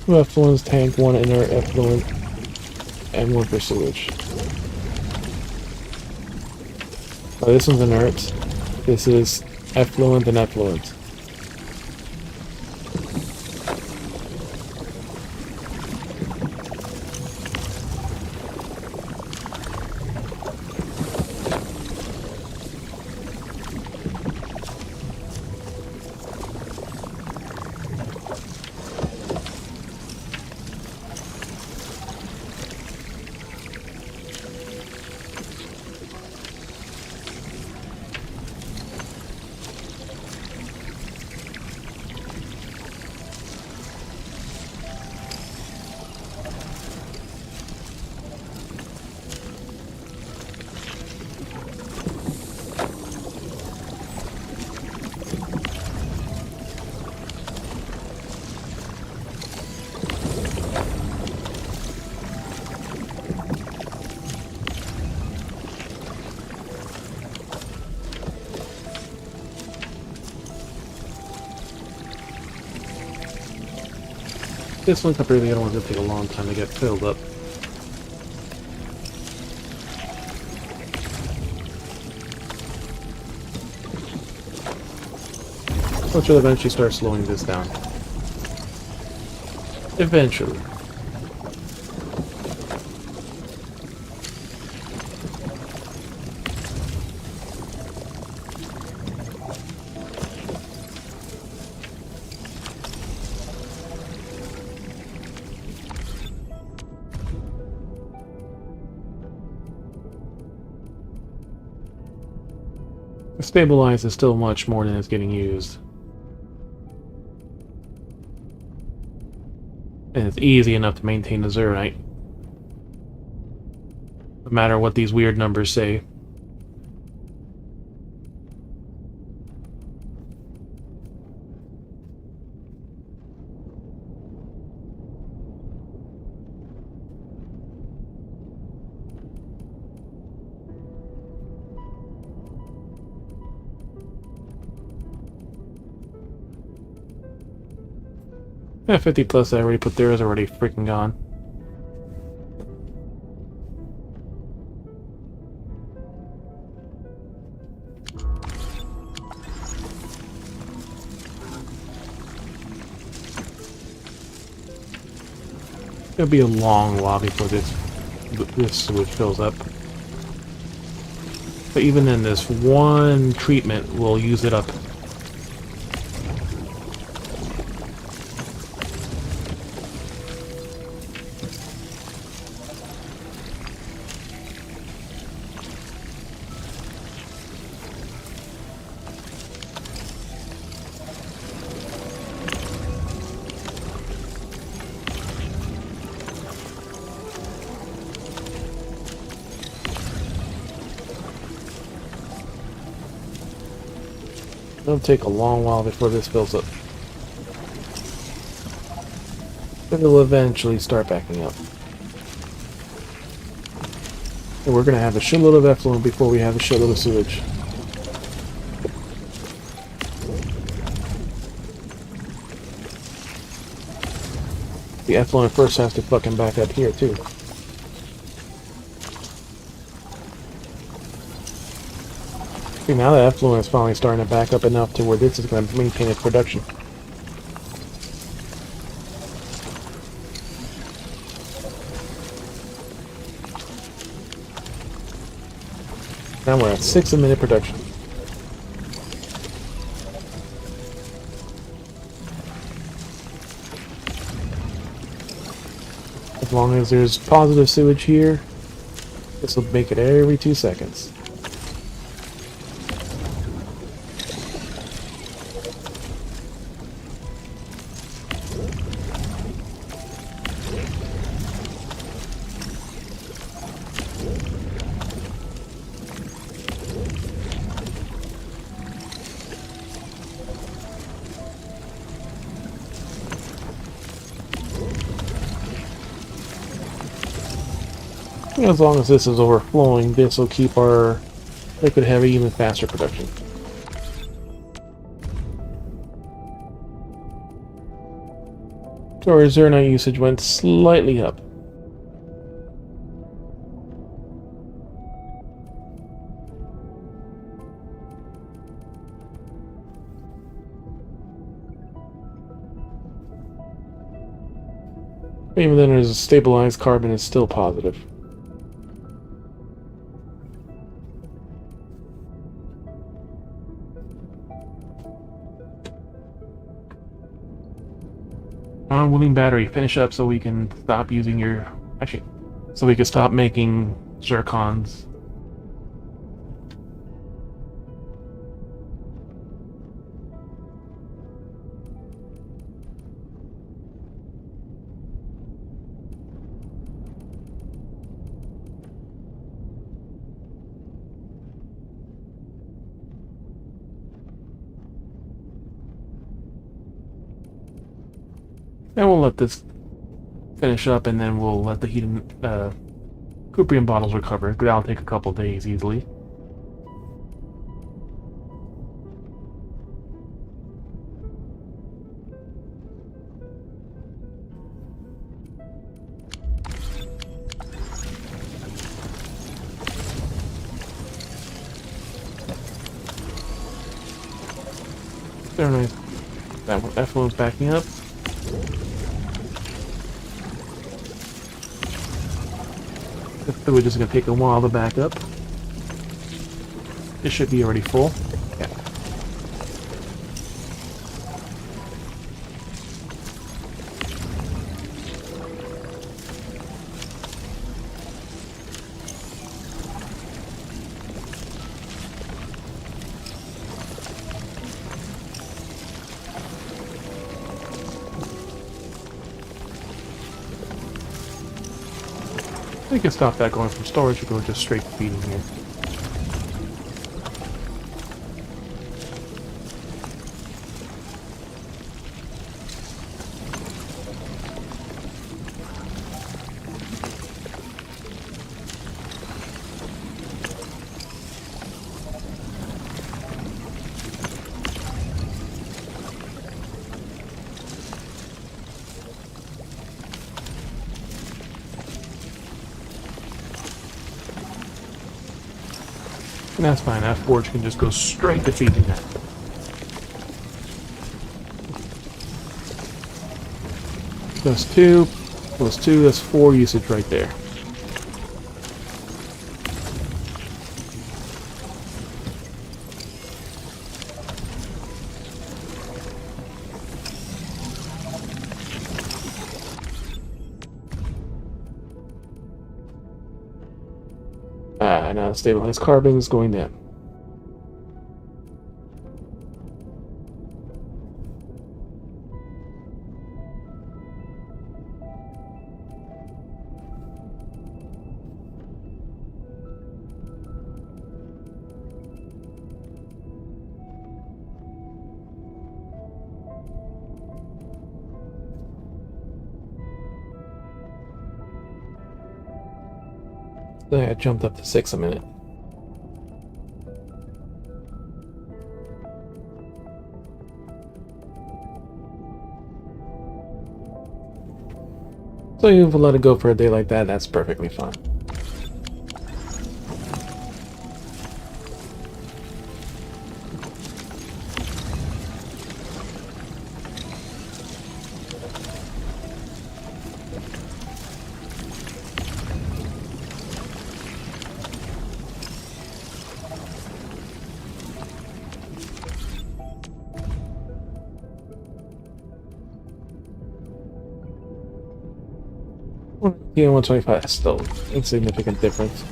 Two effluents, tank, one inner effluent, and one for sewage. Oh, this one's inert. This is effluent and effluent. This one compared to the other one's gonna take a long time to get filled up. Which will eventually start slowing this down. Eventually. Stabilize is still much more than it's getting used. And it's easy enough to maintain the Zerite. No matter what these weird numbers say. Yeah, 50 plus I already put there is already freaking gone. It'll be a long while before this sewage fills up. But even in this one treatment, we'll use it up. It'll take a long while before this fills up. But it'll eventually start backing up. And we're going to have a shitload of effluent before we have a shitload of sewage. The effluent first has to fucking back up here too. See, now the effluent is finally starting to back up enough to where this is going to maintain its production. Now we're at 6 a minute production. As long as there's positive sewage here, this will make it every 2 seconds. As long as this is overflowing, this will keep our liquid heavy even faster production. So our Zernite usage went slightly up. Even then, there's a stabilized carbon is still positive. Unwilling battery, finish up so we can stop using your... Actually, so we can stop making zircons. And we'll let this finish up, and then we'll let the heated Cuprium bottles recover. That'll take a couple days easily. Very nice. That flows backing up. The fluid is going to take a while to back up. It should be already full. Yeah. We can stop that going from storage and go just straight to feeding here. And that's fine, that forge can just go straight to feeding that. That's 2, plus 2, that's 4 usage right there. Now stabilized carbon is going down. That jumped up to 6 a minute. So if we let it go for a day like that, that's perfectly fine. Yeah, 125 is still insignificant difference.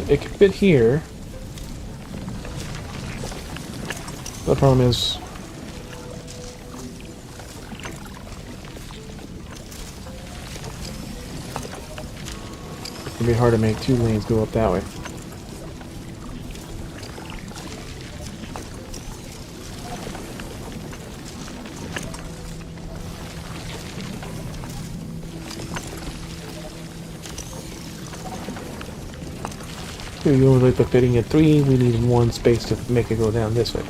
It can fit here. The problem is it can be hard to make two lanes go up that way. You only like the fitting at 3, we need 1 space to make it go down this way.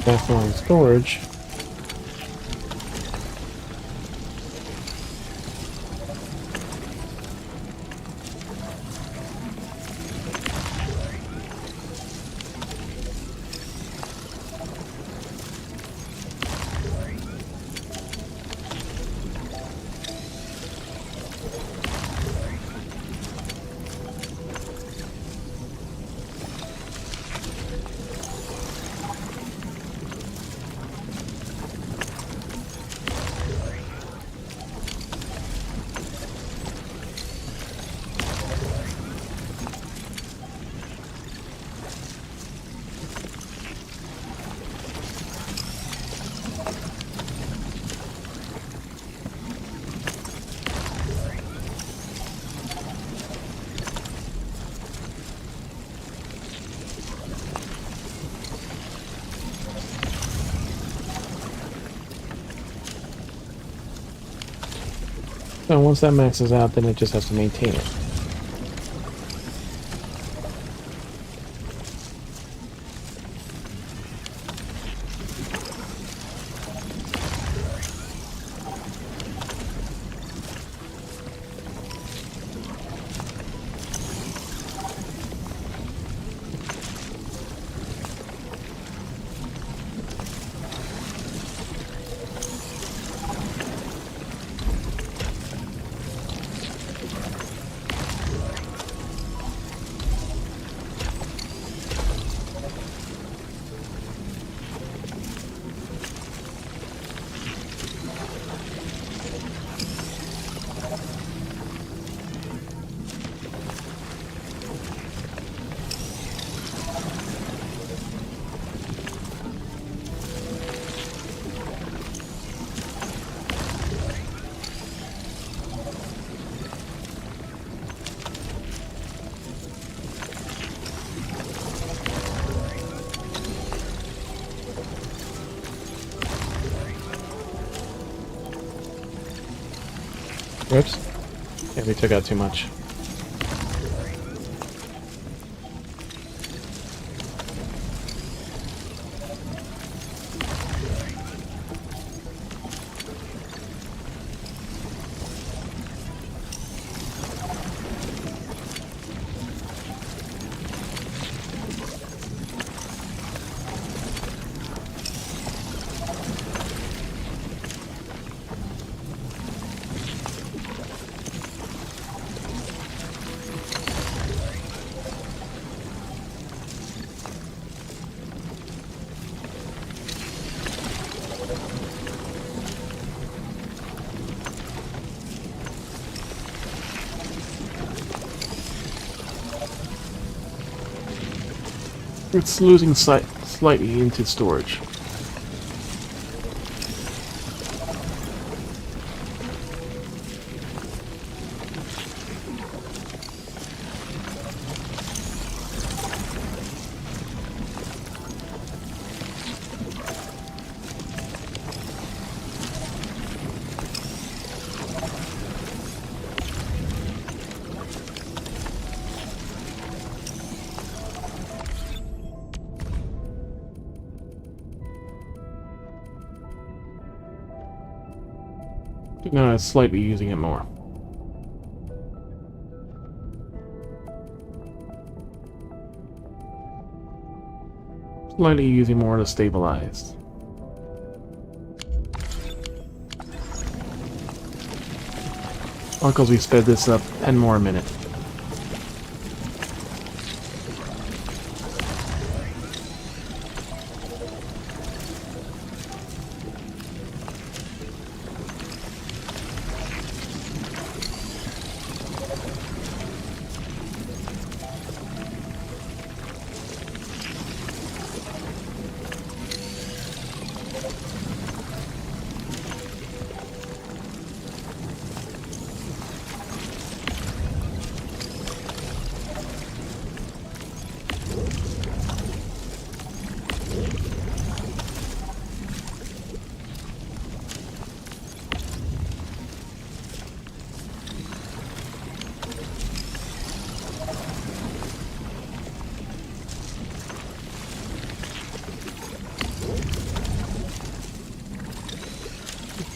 Backline storage. So once that maxes out, then it just has to maintain it. Whoops. Yeah, we took out too much. It's losing slightly into storage. No, it's slightly using it more. Slightly using more to stabilize. Because we sped this up 10 more a minute.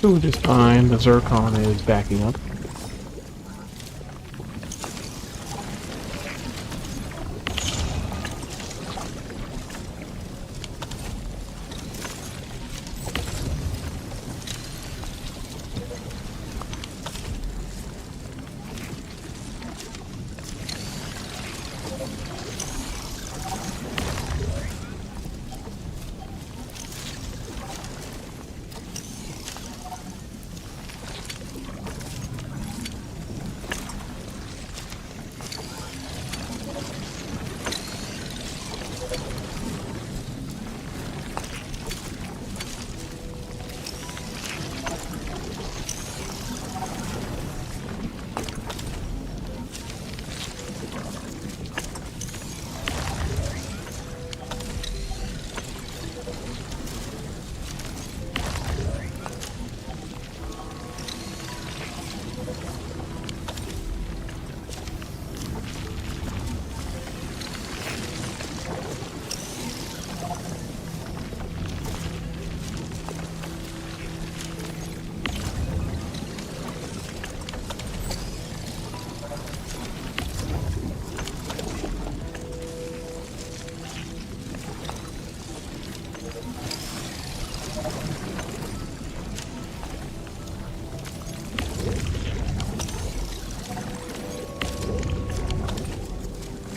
Food is fine, the zircon is backing up.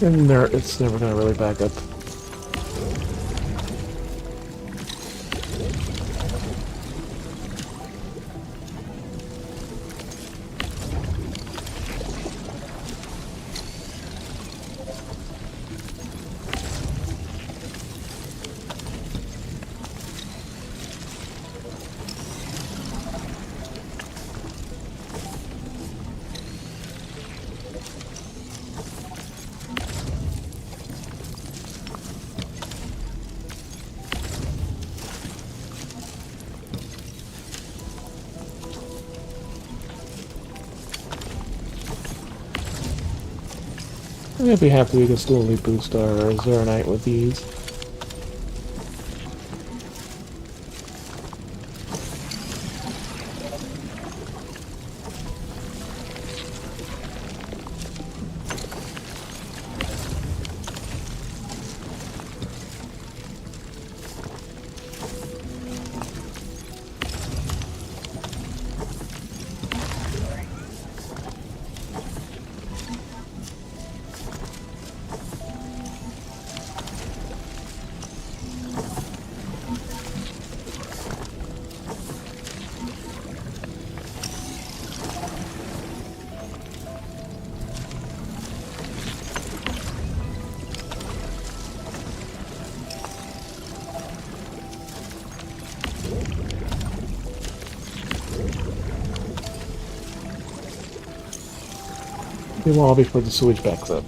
And it's never gonna really back up. I'd be happy we could slowly boost our Zeronite with these. It will all before the sewage backs up.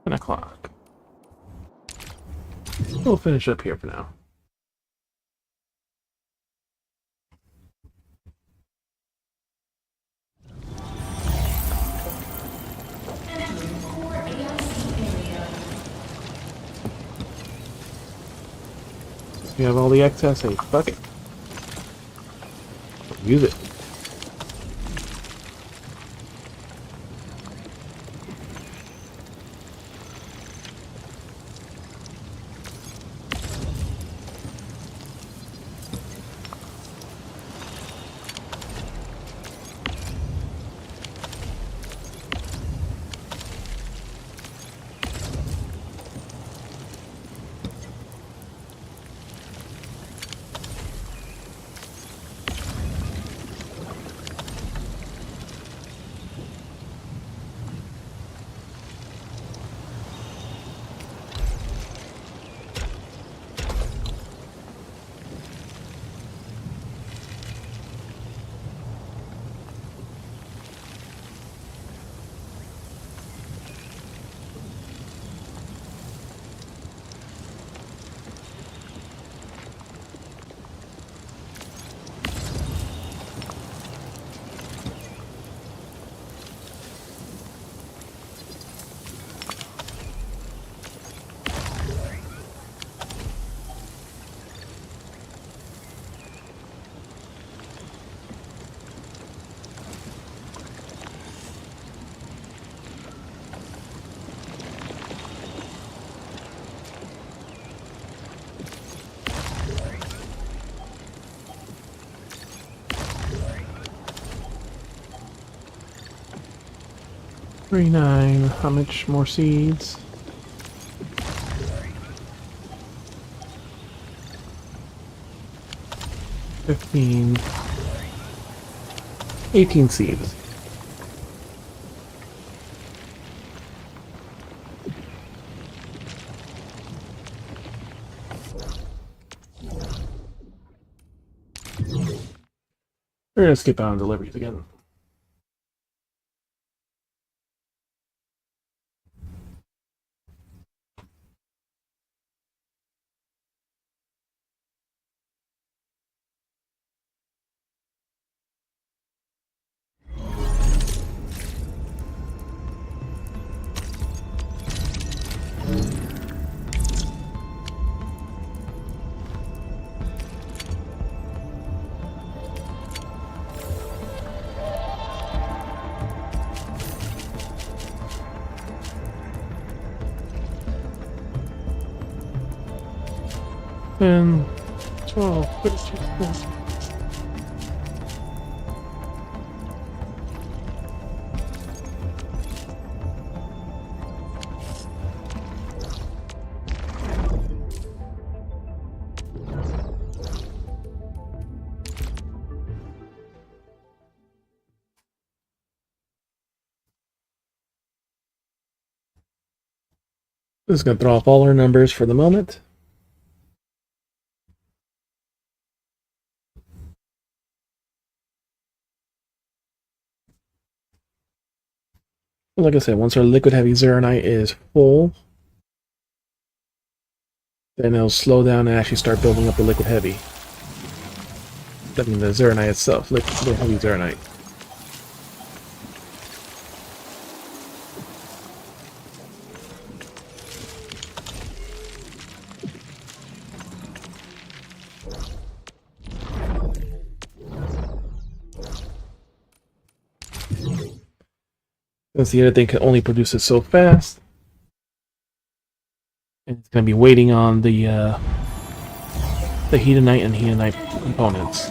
O'clock. We'll finish up here for now. We have all the excess, hey, fuck it. Use it. 39. How much more seeds? 15. 18 seeds. We're gonna skip out on deliveries again. And 12, 13, 14. Just gonna throw off all our numbers for the moment. Like I said, once our liquid heavy zeronite is full, then it'll slow down and actually start building up the liquid heavy. I mean the zeronite itself, liquid heavy zeronite. Since the other thing can only produce it so fast, and it's going to be waiting on the heatonite and heatonite components.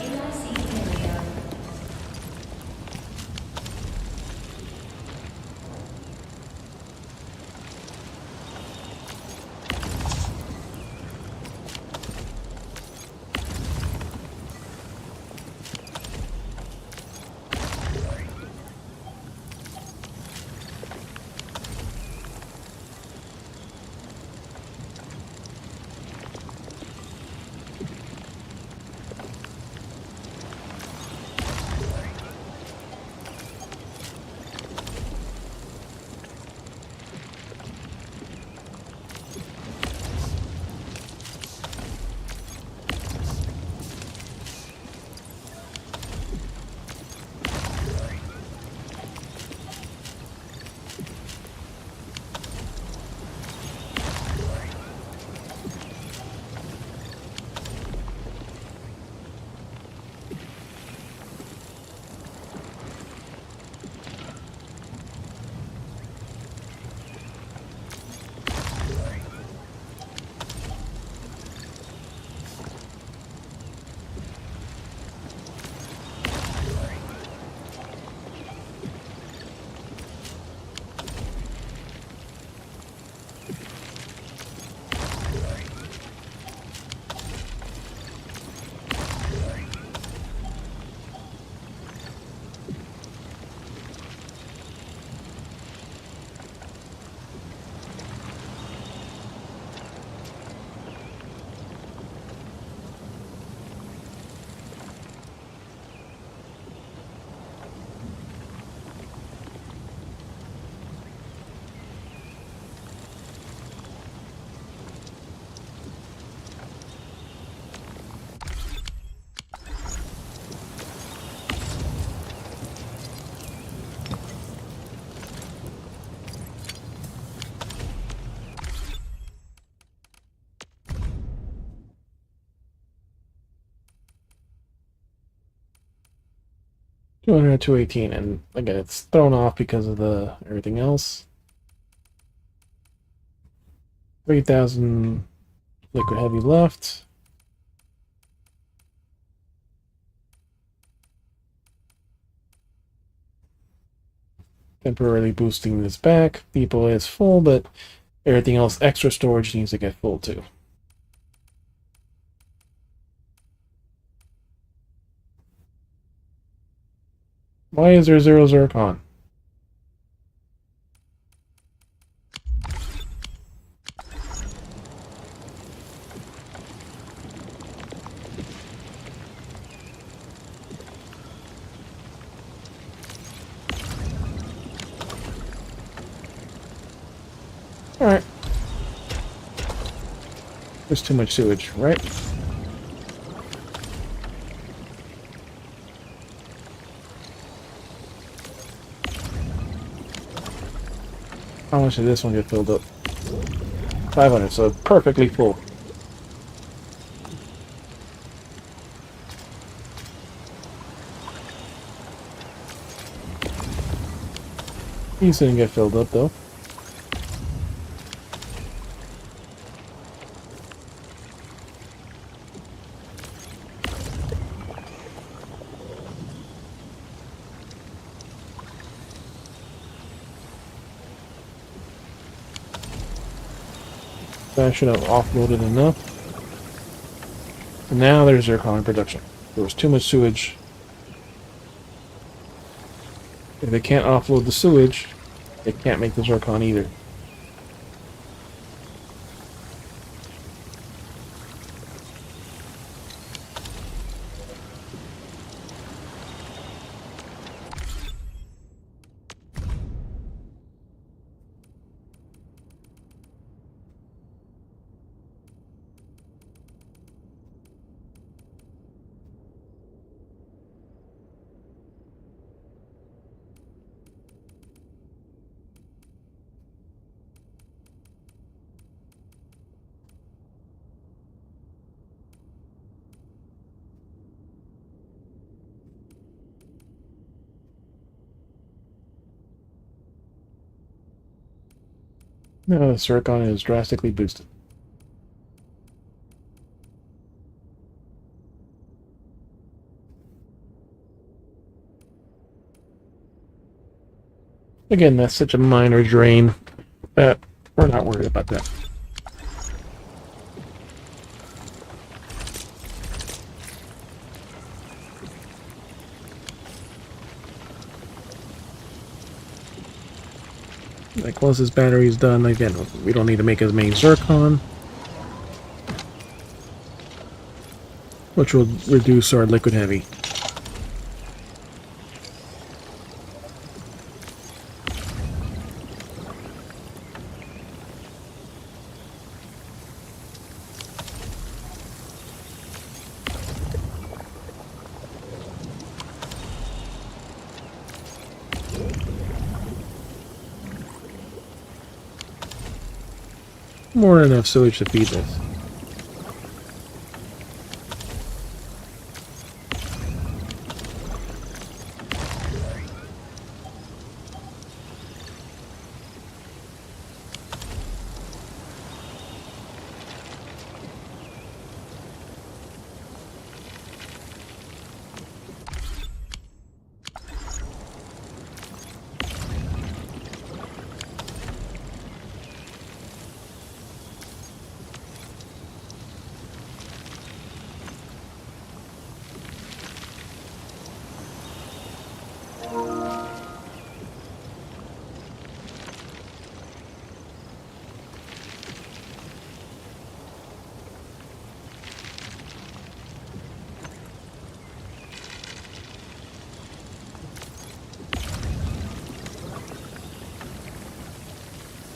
$200, $218, and again, it's thrown off because of the everything else. 3,000 liquid heavy left. Temporarily boosting this back. Depot is full, but everything else, extra storage, needs to get full too. Why is there 0 zircon? Alright. There's too much sewage, right? How much did this one get filled up? 500, so perfectly full. These didn't get filled up though. That should have offloaded enough. And now there's zircon in production. There was too much sewage. If they can't offload the sewage, they can't make the zircon either. Now the zircon is drastically boosted. Again, that's such a minor drain that we're not worried about that. Like, once this battery is done, again, we don't need to make as many zircon, which will reduce our liquid heavy. More than enough sewage to feed this.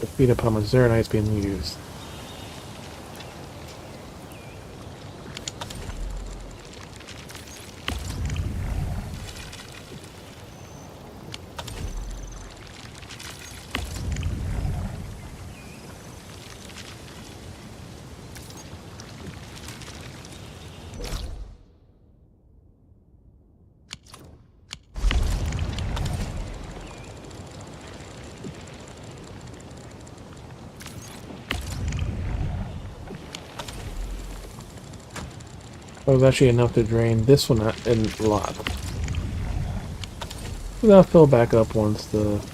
The feed up how much Zeronite's being used. That was actually enough to drain this one a lot. That'll fill back up once the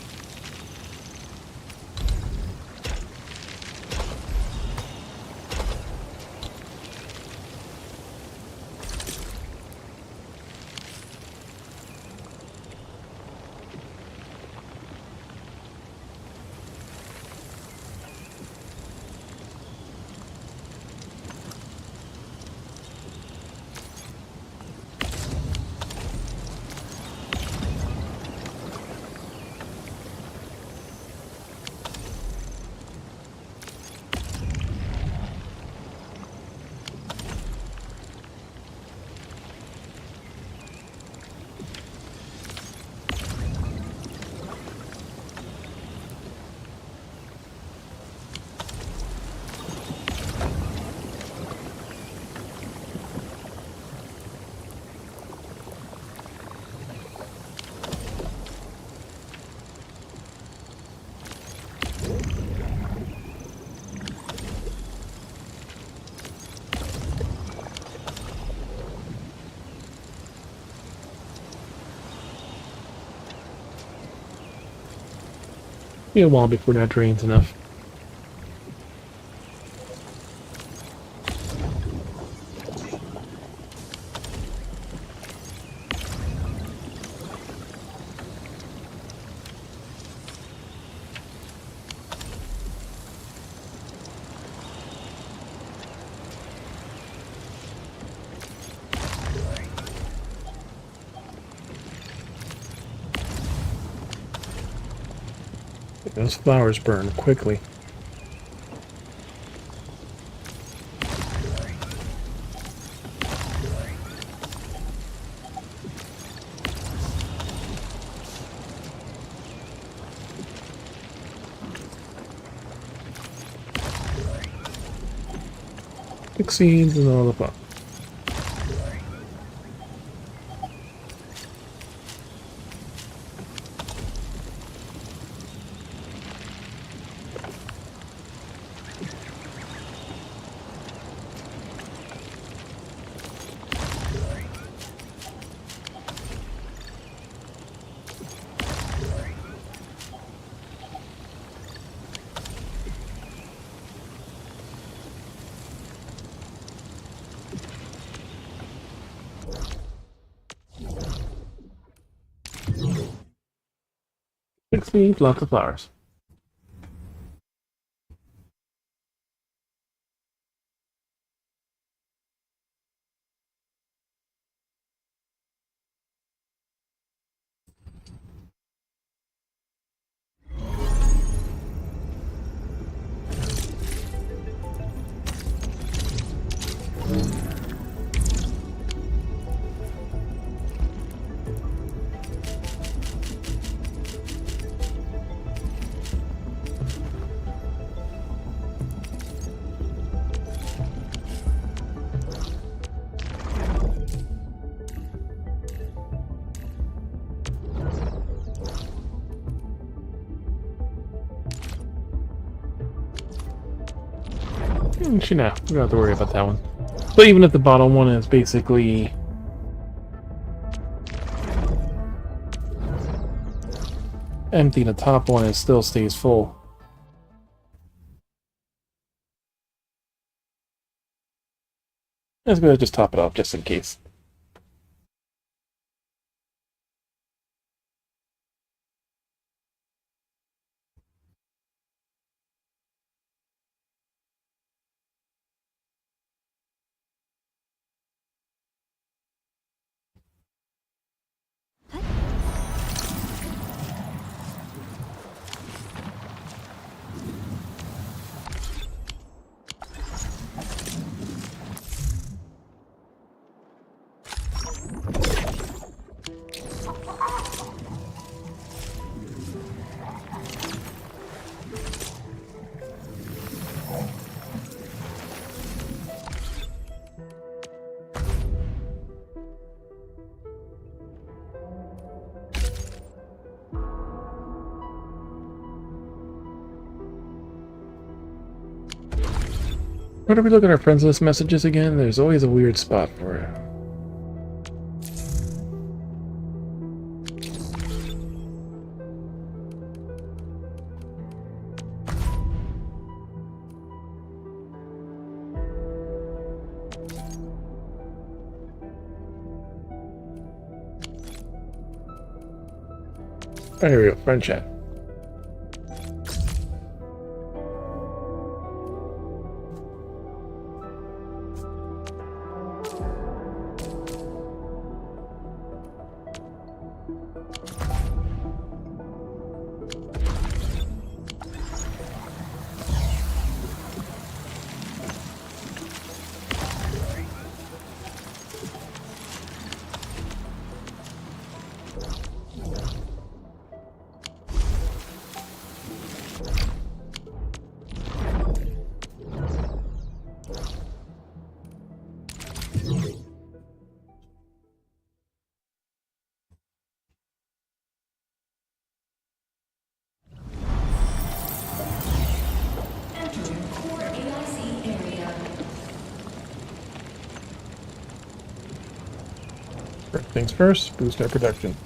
Be a while before that drains enough. Those flowers burn quickly. Pick seeds and all the fun. Pick seeds, lots of flowers. Actually, no, we don't have to worry about that one. But even if the bottom one is basically empty, the top one still stays full. Let's go ahead and just top it off just in case. Where do we look at our friends list messages again? There's always a weird spot for it. Oh, here we go, friend chat. First things first, boost our production.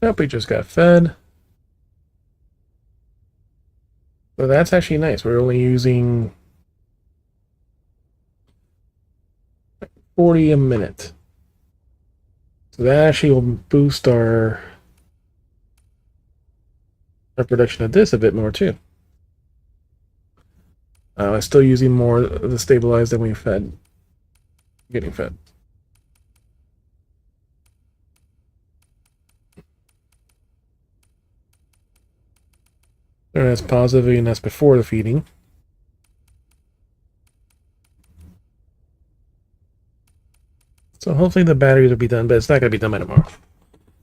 Yep, we just got fed. So that's actually nice. We're only using 40 a minute. So that actually will boost our production of this a bit more too. I'm still using more of the stabilized than we fed. Getting fed. And that's positive, and that's before the feeding. So hopefully the batteries will be done, but it's not going to be done by tomorrow.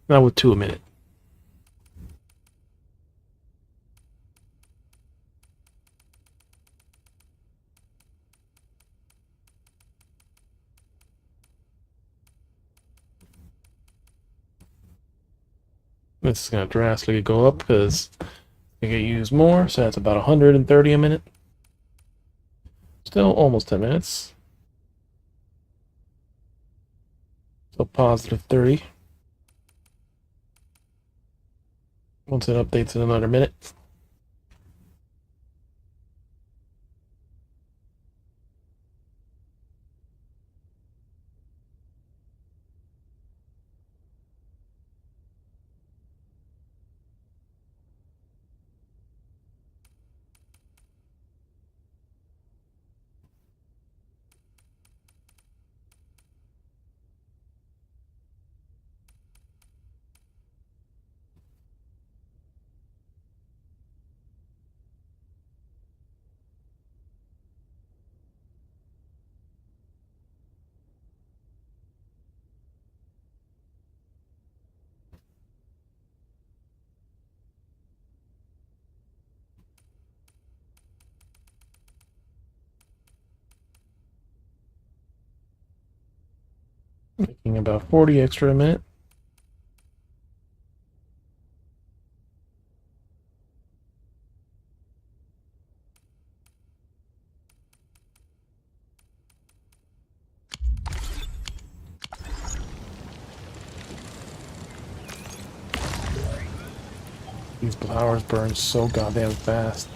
Not with 2 a minute. This is going to drastically go up because they get used more, so that's about 130 a minute. Still almost 10 minutes. So positive 30. Once it updates in another minute. Making about 40 extra a minute. These flowers burn so goddamn fast.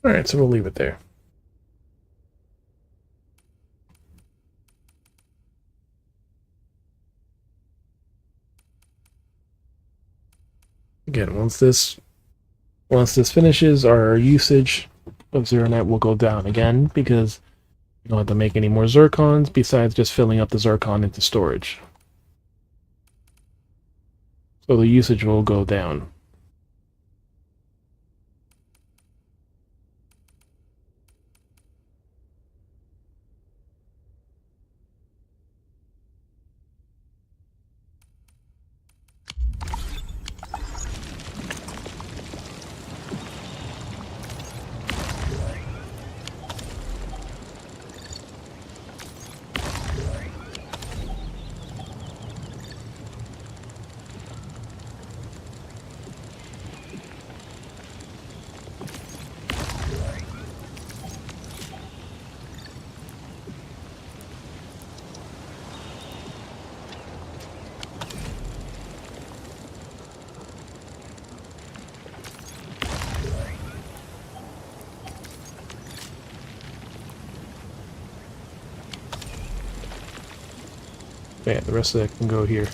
Alright, so we'll leave it there. Again, once this finishes, our usage of ZeroNet will go down again because you don't have to make any more zircons besides just filling up the zircon into storage. So the usage will go down. Yeah, the rest of that can go here.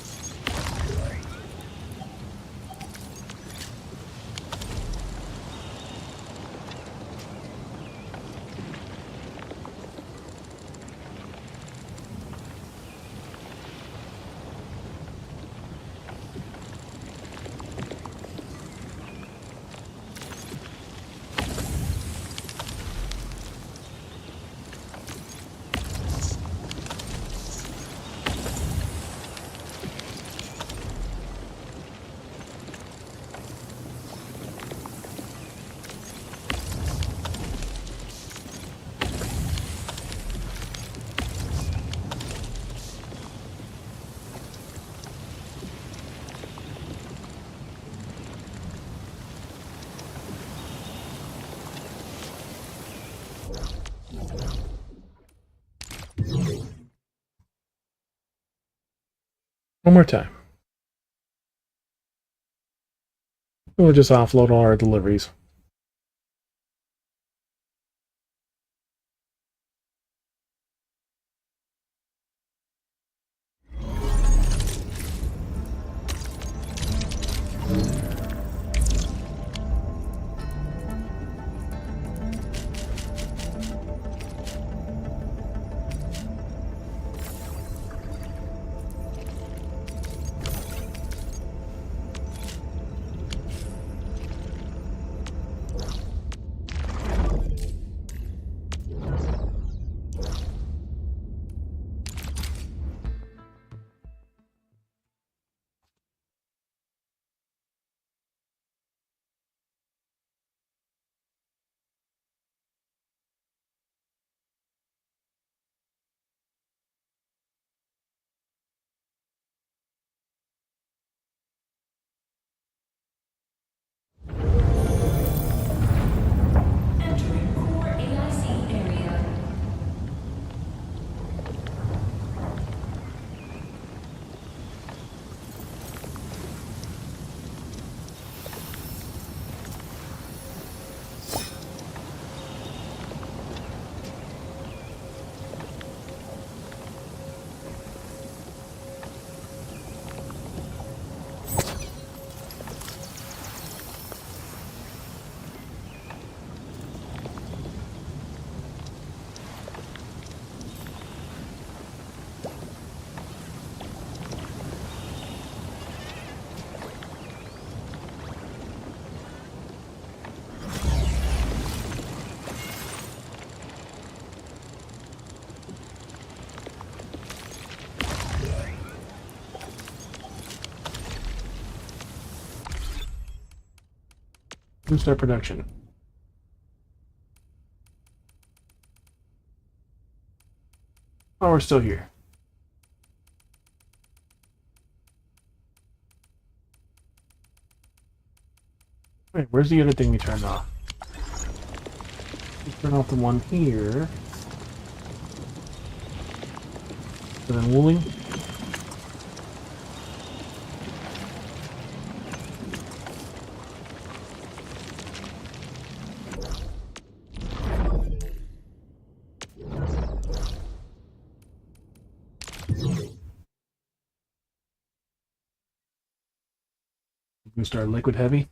One more time. We'll just offload all our deliveries. Let's start production. Oh, we're still here. Wait, where's the other thing we turned off? We turn off the one here. And then wooling. We start liquid heavy.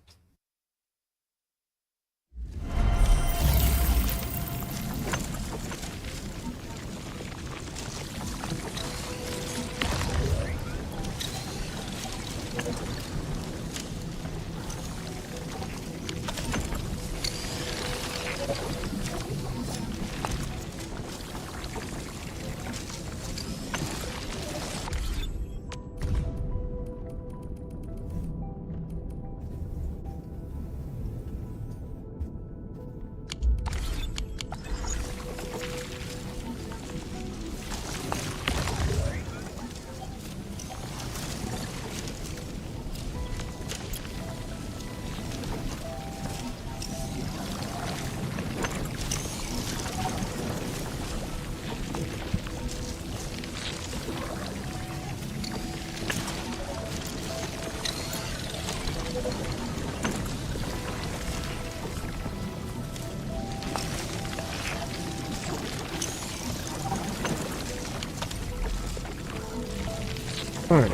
Alright,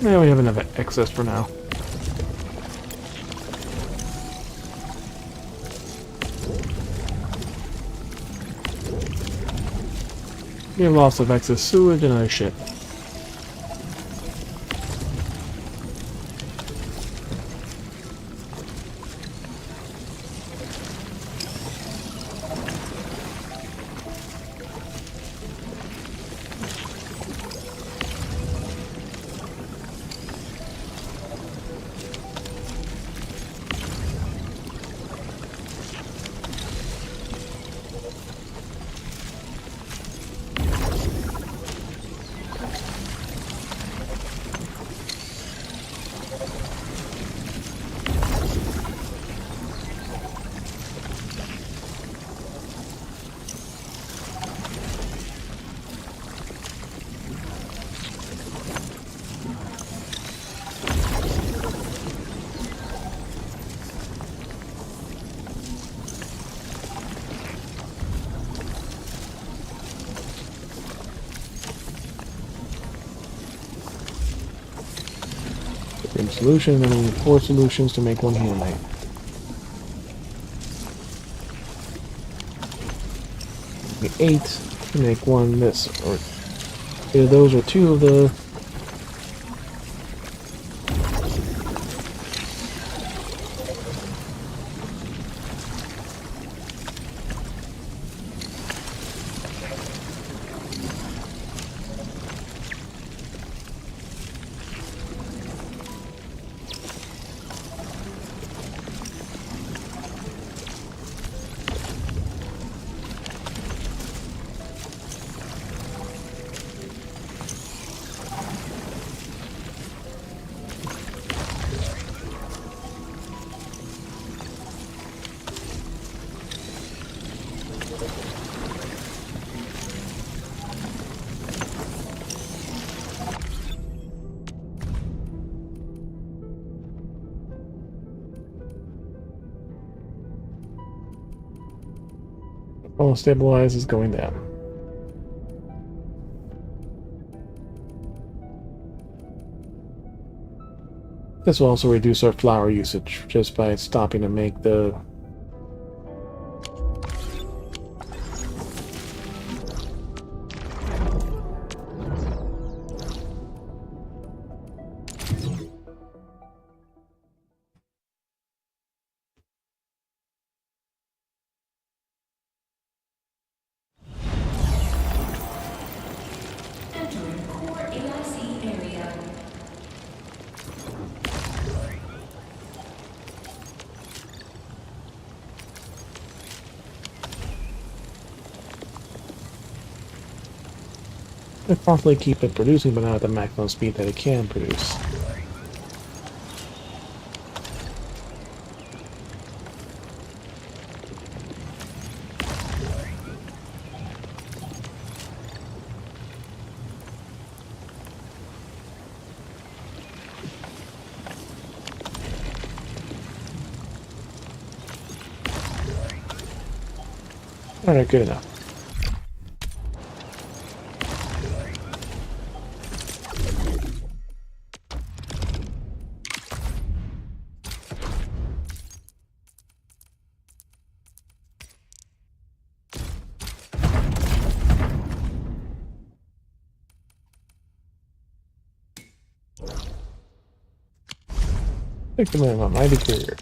yeah, we have enough excess for now. We have lots of excess sewage and other shit. solution, and then we need 4 solutions to make 1 healite. We need 8 to make 1 this, or either those or 2 of the. All stabilize is going down. This will also reduce our flour usage just by stopping to make the. They constantly keep it producing, but not at the maximum speed that it can produce. Alright, good enough. Take the man, mighty courier.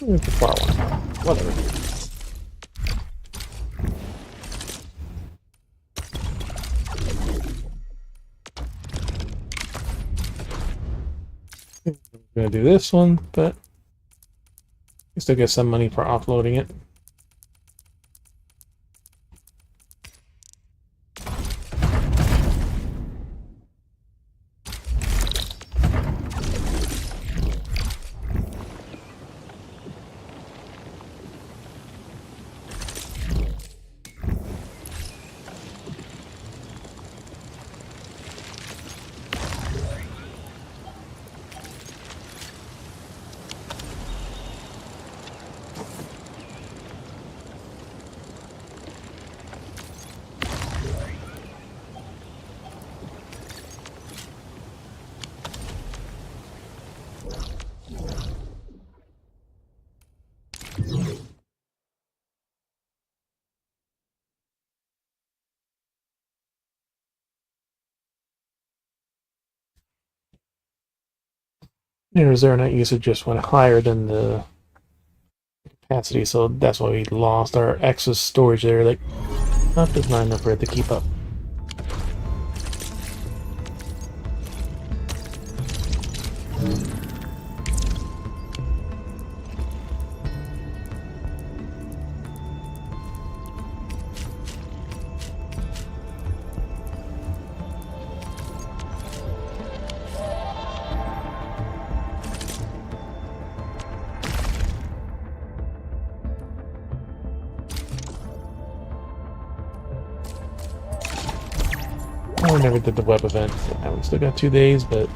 It's a far one. Whatever. I'm gonna do this one, but you still get some money for offloading it. Your Zernet usage just went higher than the capacity, so that's why we lost our excess storage there. Like, just not enough for it to keep up. Oh, we never did the web event. We still got 2 days, but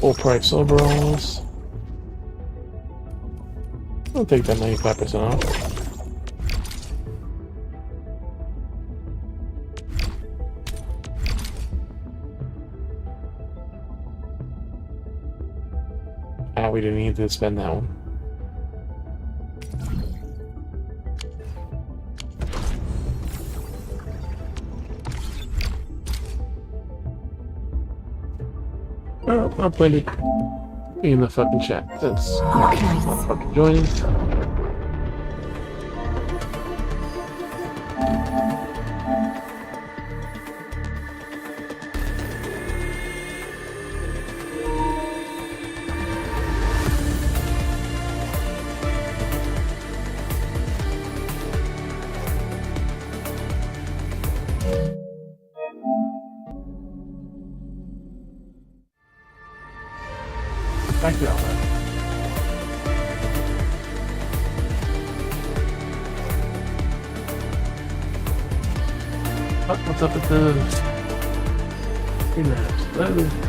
full price overalls. I'll take that 95% off. We didn't need to spend that one. Oh, I'll put it in the fucking chat. That's not fucking joining. Thank you, Albert. What's up with the relapse? Hello.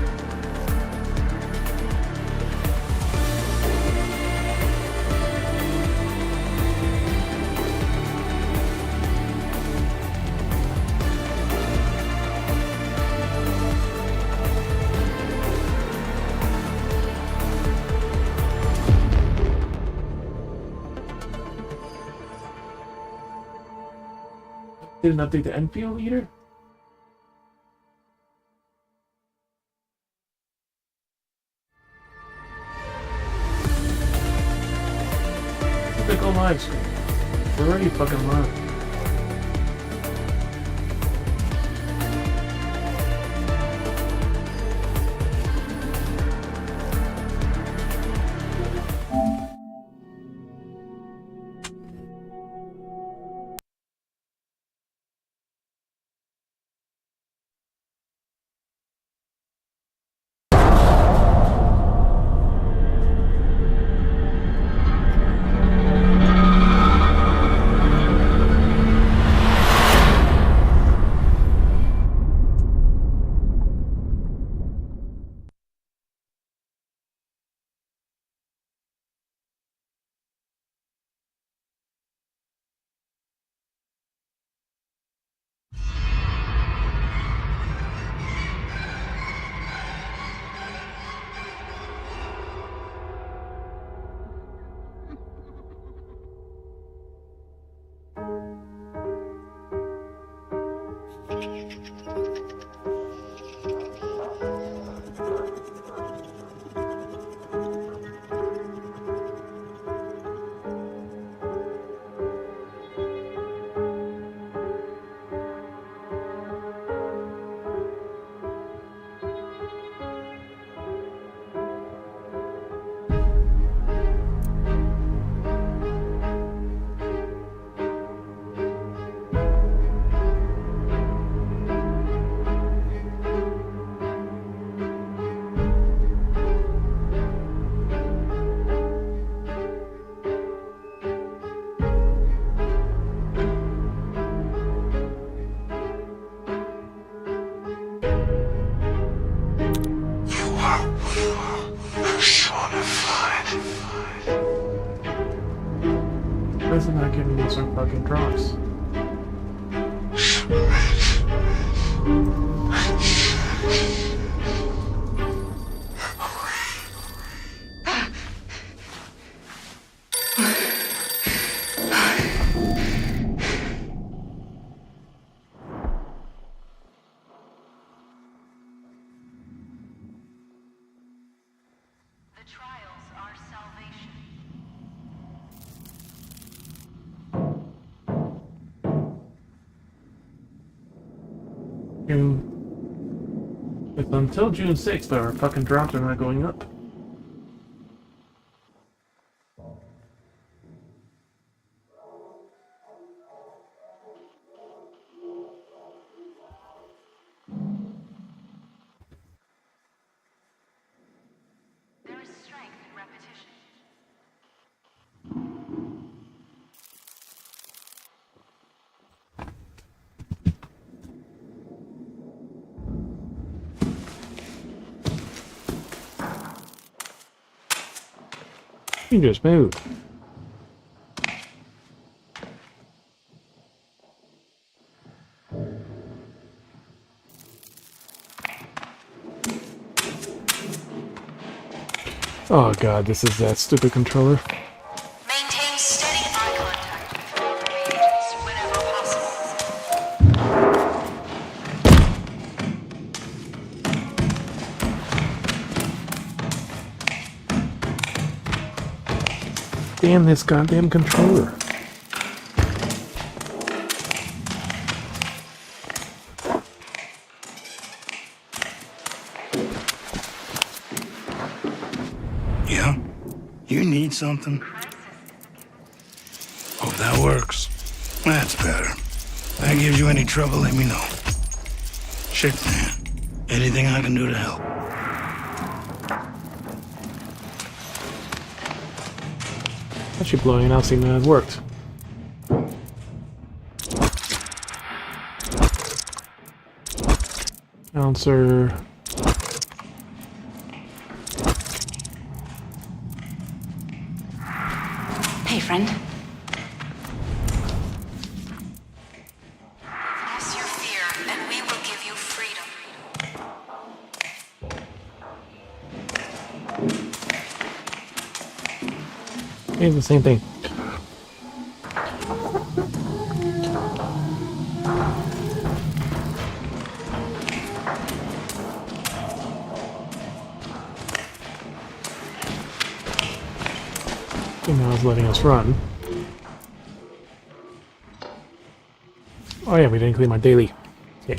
Didn't update the Endfield either? Click on live screen. We're already fucking live. Isn't that giving me some fucking drops? The trials are salvation. It's until June 6th, but our fucking drops are not going up. There is strength in repetition. You just moved. Oh god, this is that stupid controller. Maintain steady eye contact with all agents whenever possible. Damn this goddamn controller. Yeah? You need something? Hope that works. That's better. If that gives you any trouble, let me know. Shit, man. Anything I can do to help. Actually blowing out seemed to have worked. Bouncer. Hey, friend. Face your fear, and we will give you freedom. It's the same thing. Now it's letting us run. Oh yeah, we didn't clean my daily. Yeah.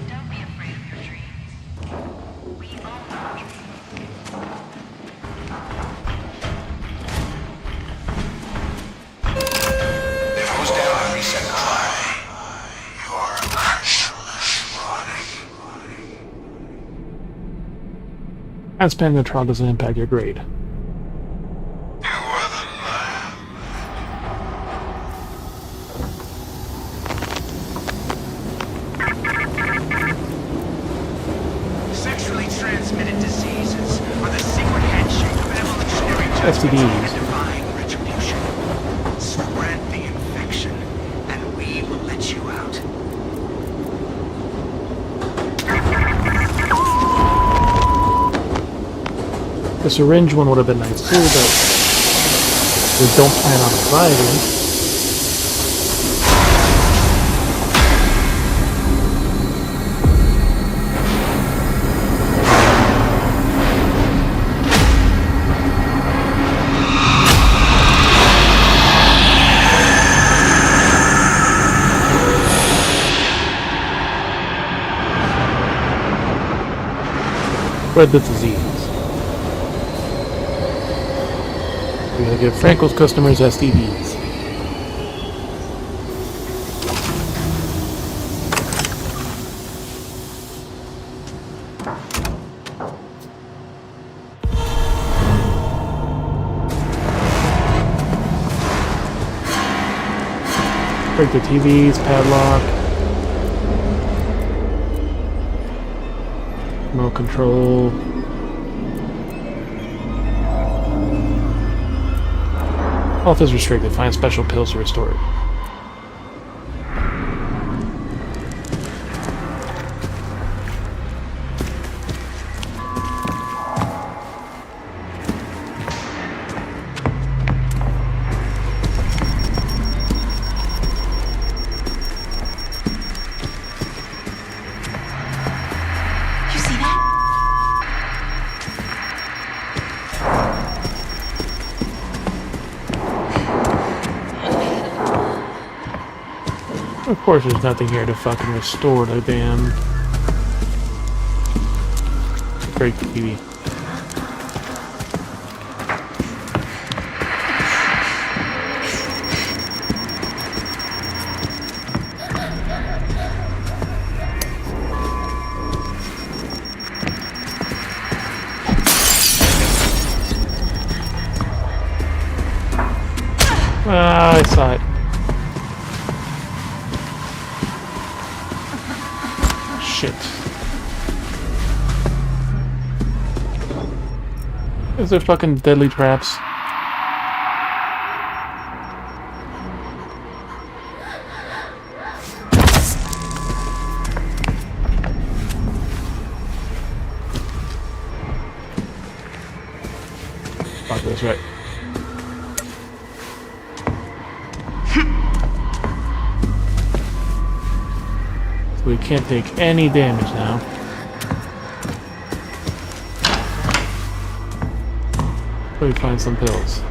Don't be afraid of your dreams. We own them. If goes down, reset the clock. You're running. And spending the trial doesn't impact your grade. You are the lamb. Sexually transmitted diseases are the secret handshake of evolutionary judgment and divine retribution. Spread the infection, and we will let you out. The syringe one would have been nice too, but we don't plan on reviving. Spread the disease. We gotta give Franco's customers STDs. Break the TVs, padlock. Remote control. Health is restricted. Find special pills to restore it. Of course there's nothing here to fucking restore the damn... Great TV. Ah, I saw it. Shit. Is there fucking deadly traps? Fuck this, right? We can't take any damage now. So we find some pills.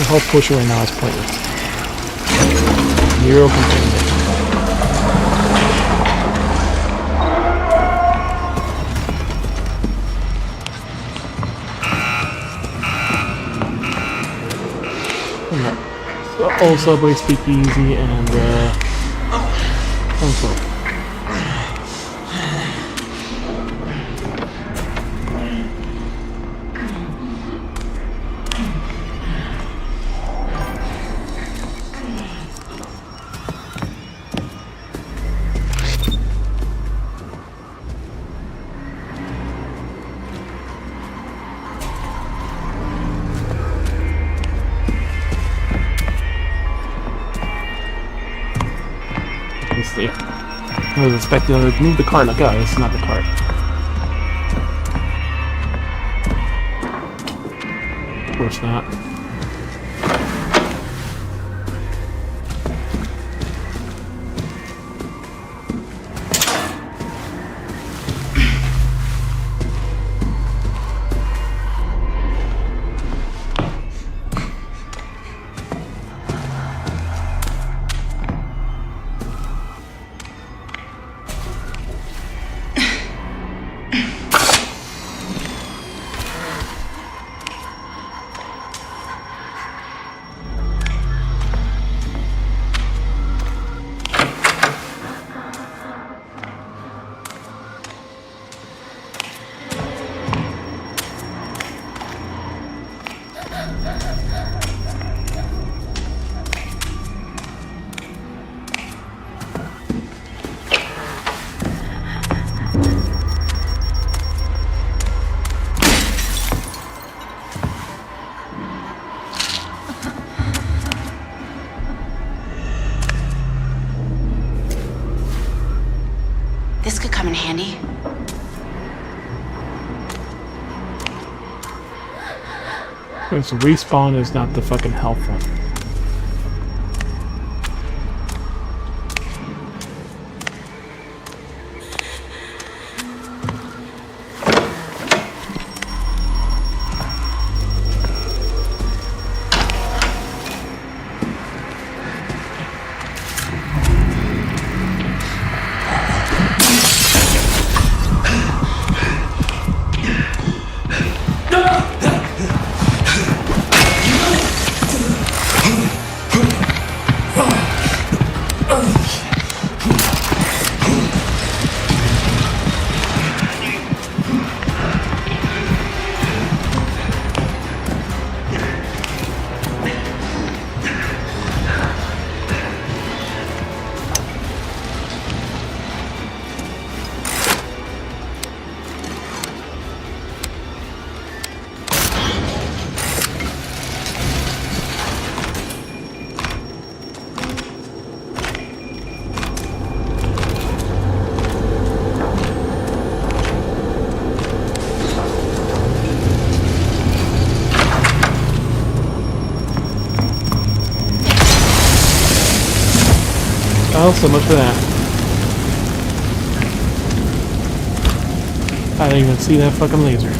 Health potion right now is pointless. Zero containment. So, old subway speakeasy and console. I was expecting to move the cart like, oh, it's not the cart. Of course not. This could come in handy. So respawn is not the fucking health one. Well, so much for that. I didn't even see that fucking laser.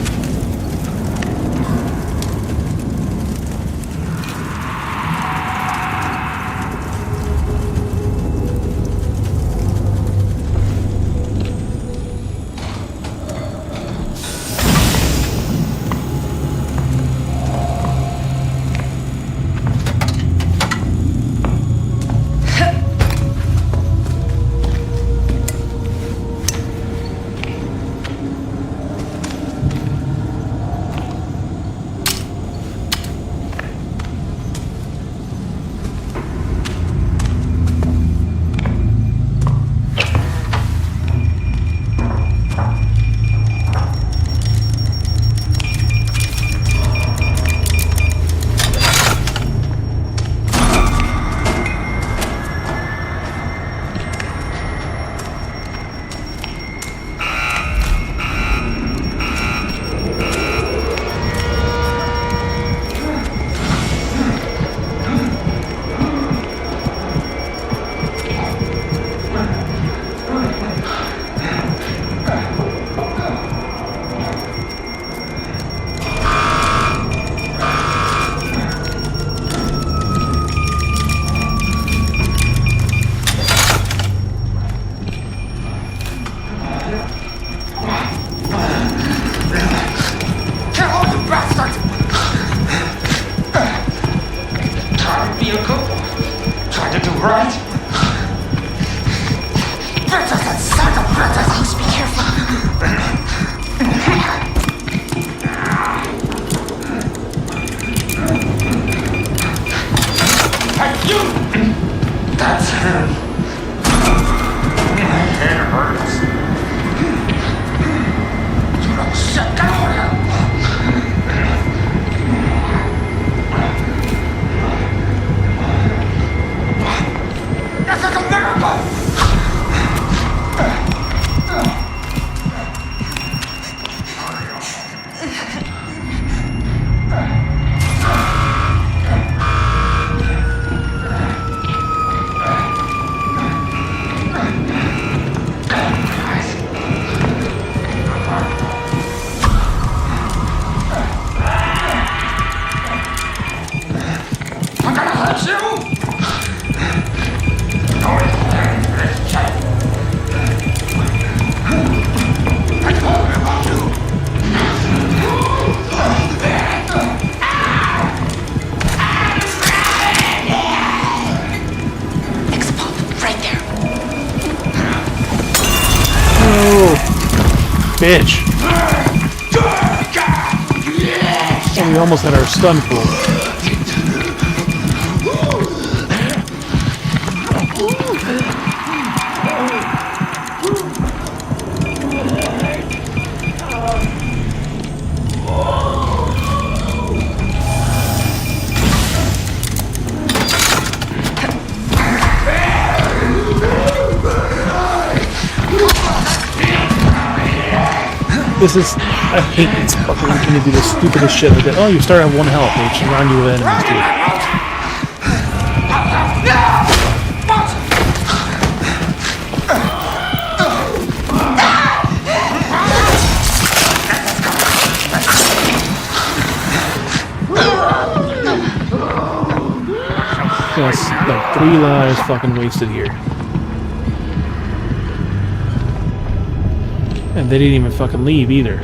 Bitch! Oh, we almost had our stun full. This is... I hate this fucking when you do the stupidest shit like that. Oh, you start at 1 health, they surround you with enemies, dude. That's like 3 lives fucking wasted here. And they didn't even fucking leave either.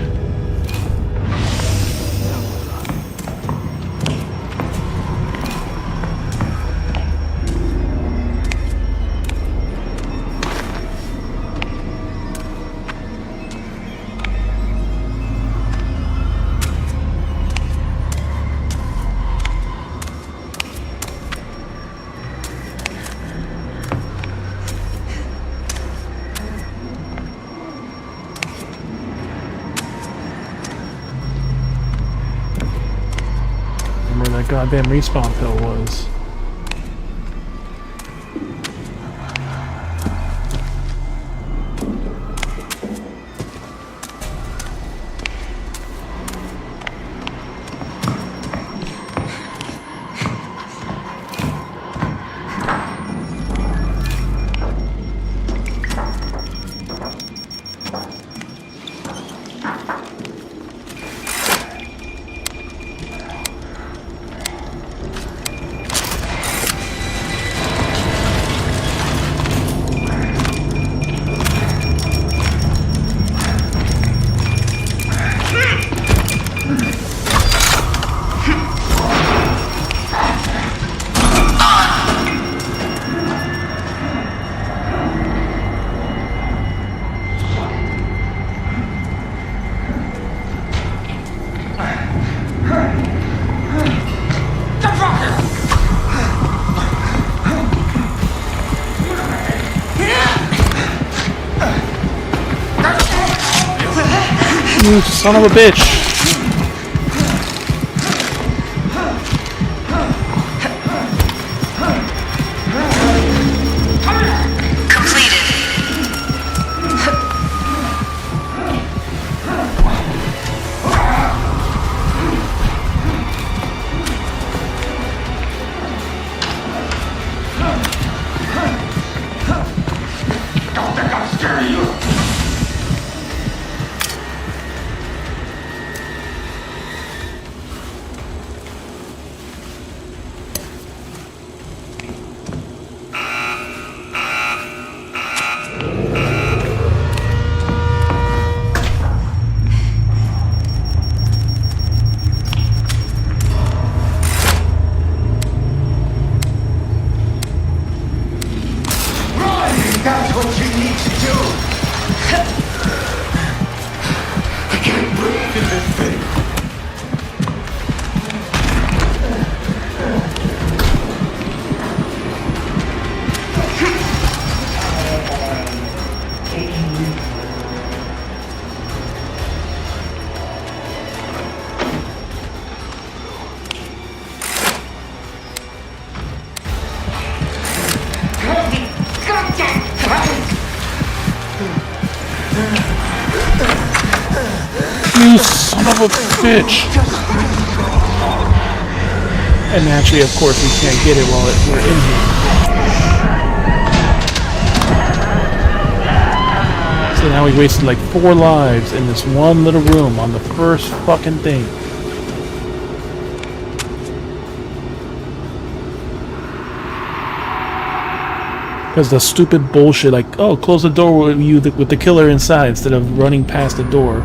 That goddamn respawn pill was. You son of a bitch! That's what you need to do. I can't breathe in this thing. You son of a bitch! And naturally, of course, we can't get it while we're in here. So now we wasted like 4 lives in this one little room on the first fucking thing. Because the stupid bullshit, like, oh, close the door with the killer inside instead of running past the door.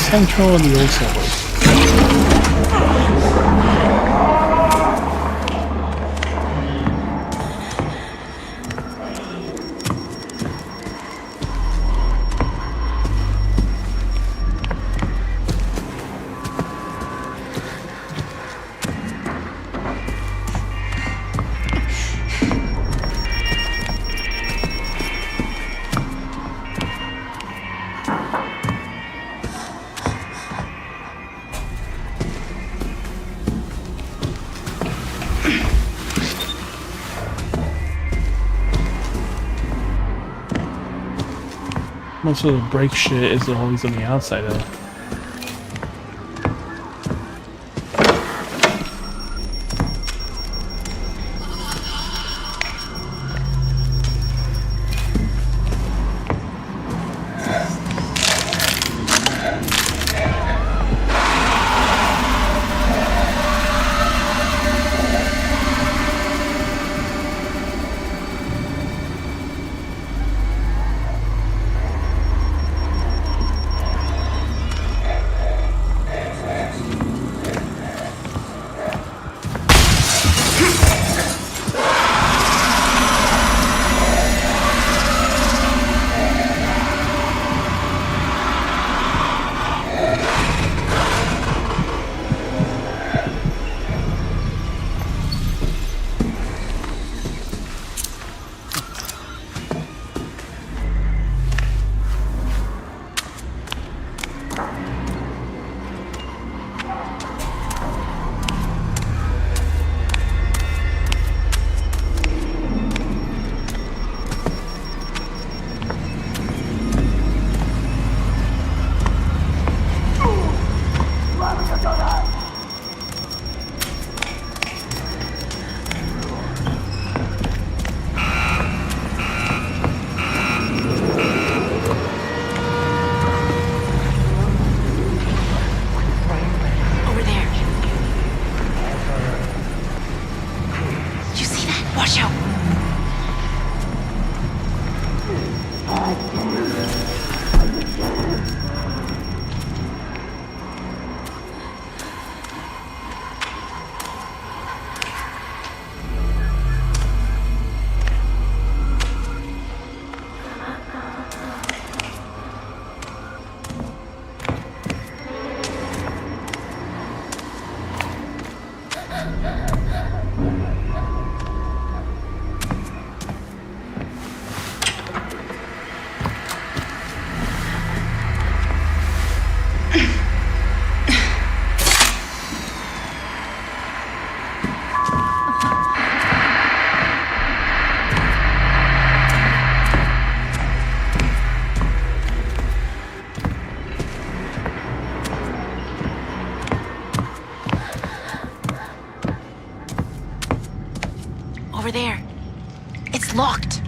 Central in the old subway. Most of the brake shit is always on the outside though. Over there. It's locked.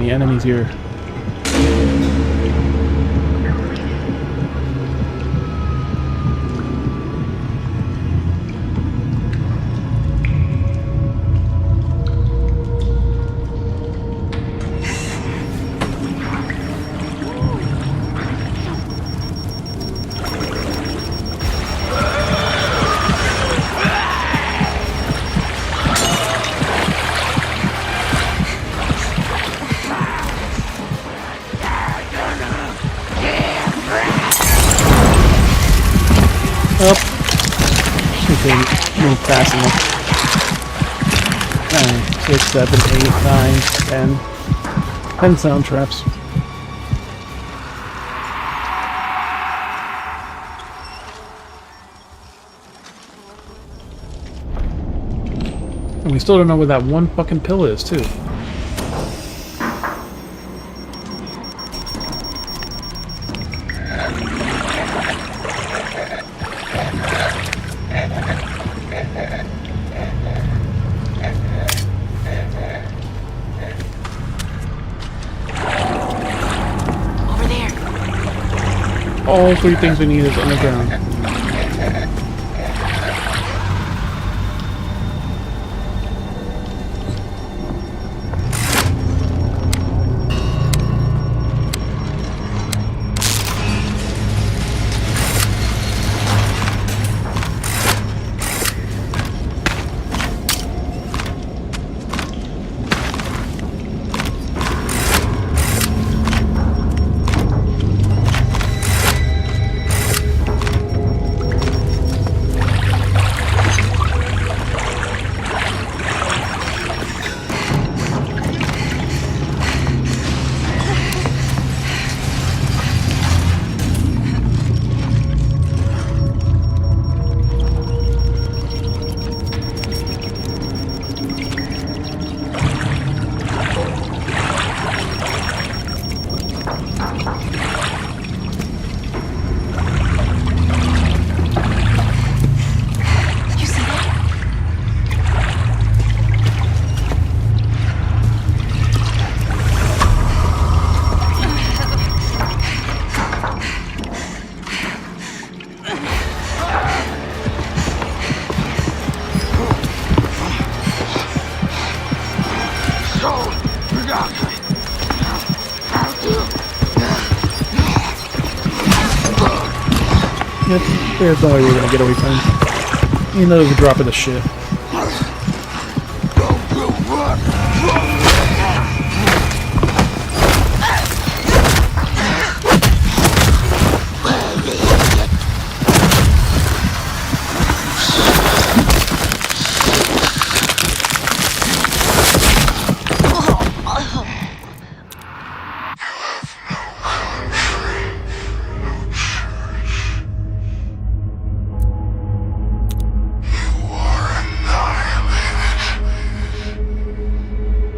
any enemies here. Move fast enough. 9, 6, 7, 8, 9, 10. 10 sound traps. And we still don't know where that one fucking pill is, too. All three things we need is underground. There's no way we're gonna get away from him. Even though it was a drop of the shit.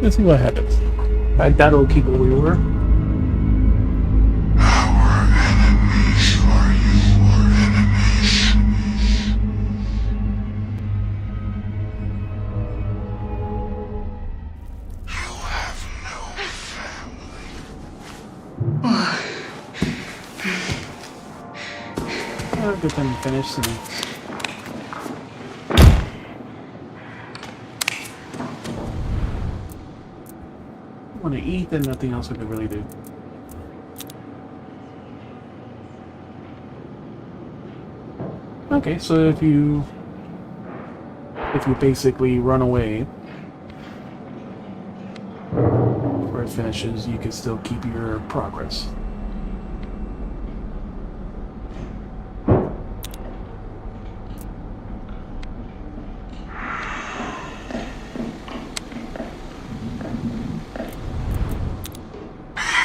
Let's see what happens. I doubt it'll keep where we were. Our enemies are your enemies. You have no family. Good time to finish soon. Want to eat, then nothing else we can really do. Okay, so if you basically run away where it finishes, you can still keep your progress.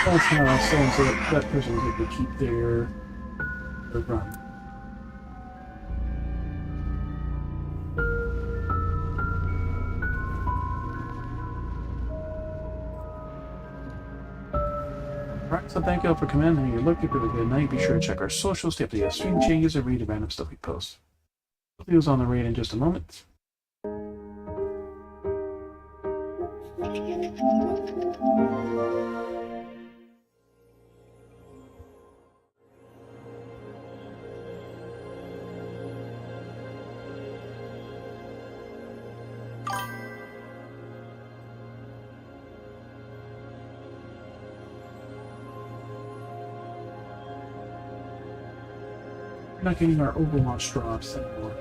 That's how I was saying, so that person's able to keep their run. Alright, so thank you all for coming in. Have a look, have a good night. Be sure to check our socials to update our stream changes or read the random stuff we post. Video's on the raid in just a moment. We're not getting our Overwatch drops anymore.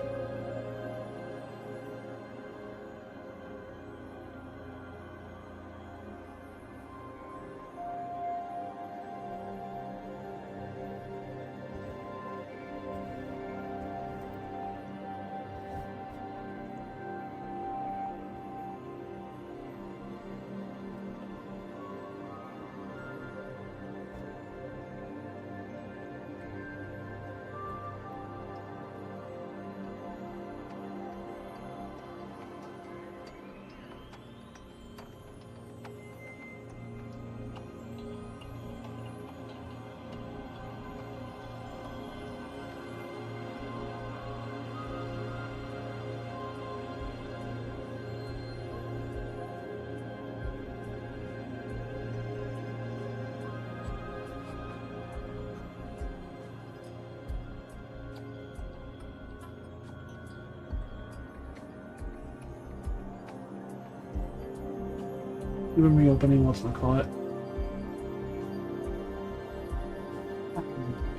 Even reopening, let's not call it.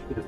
Shit.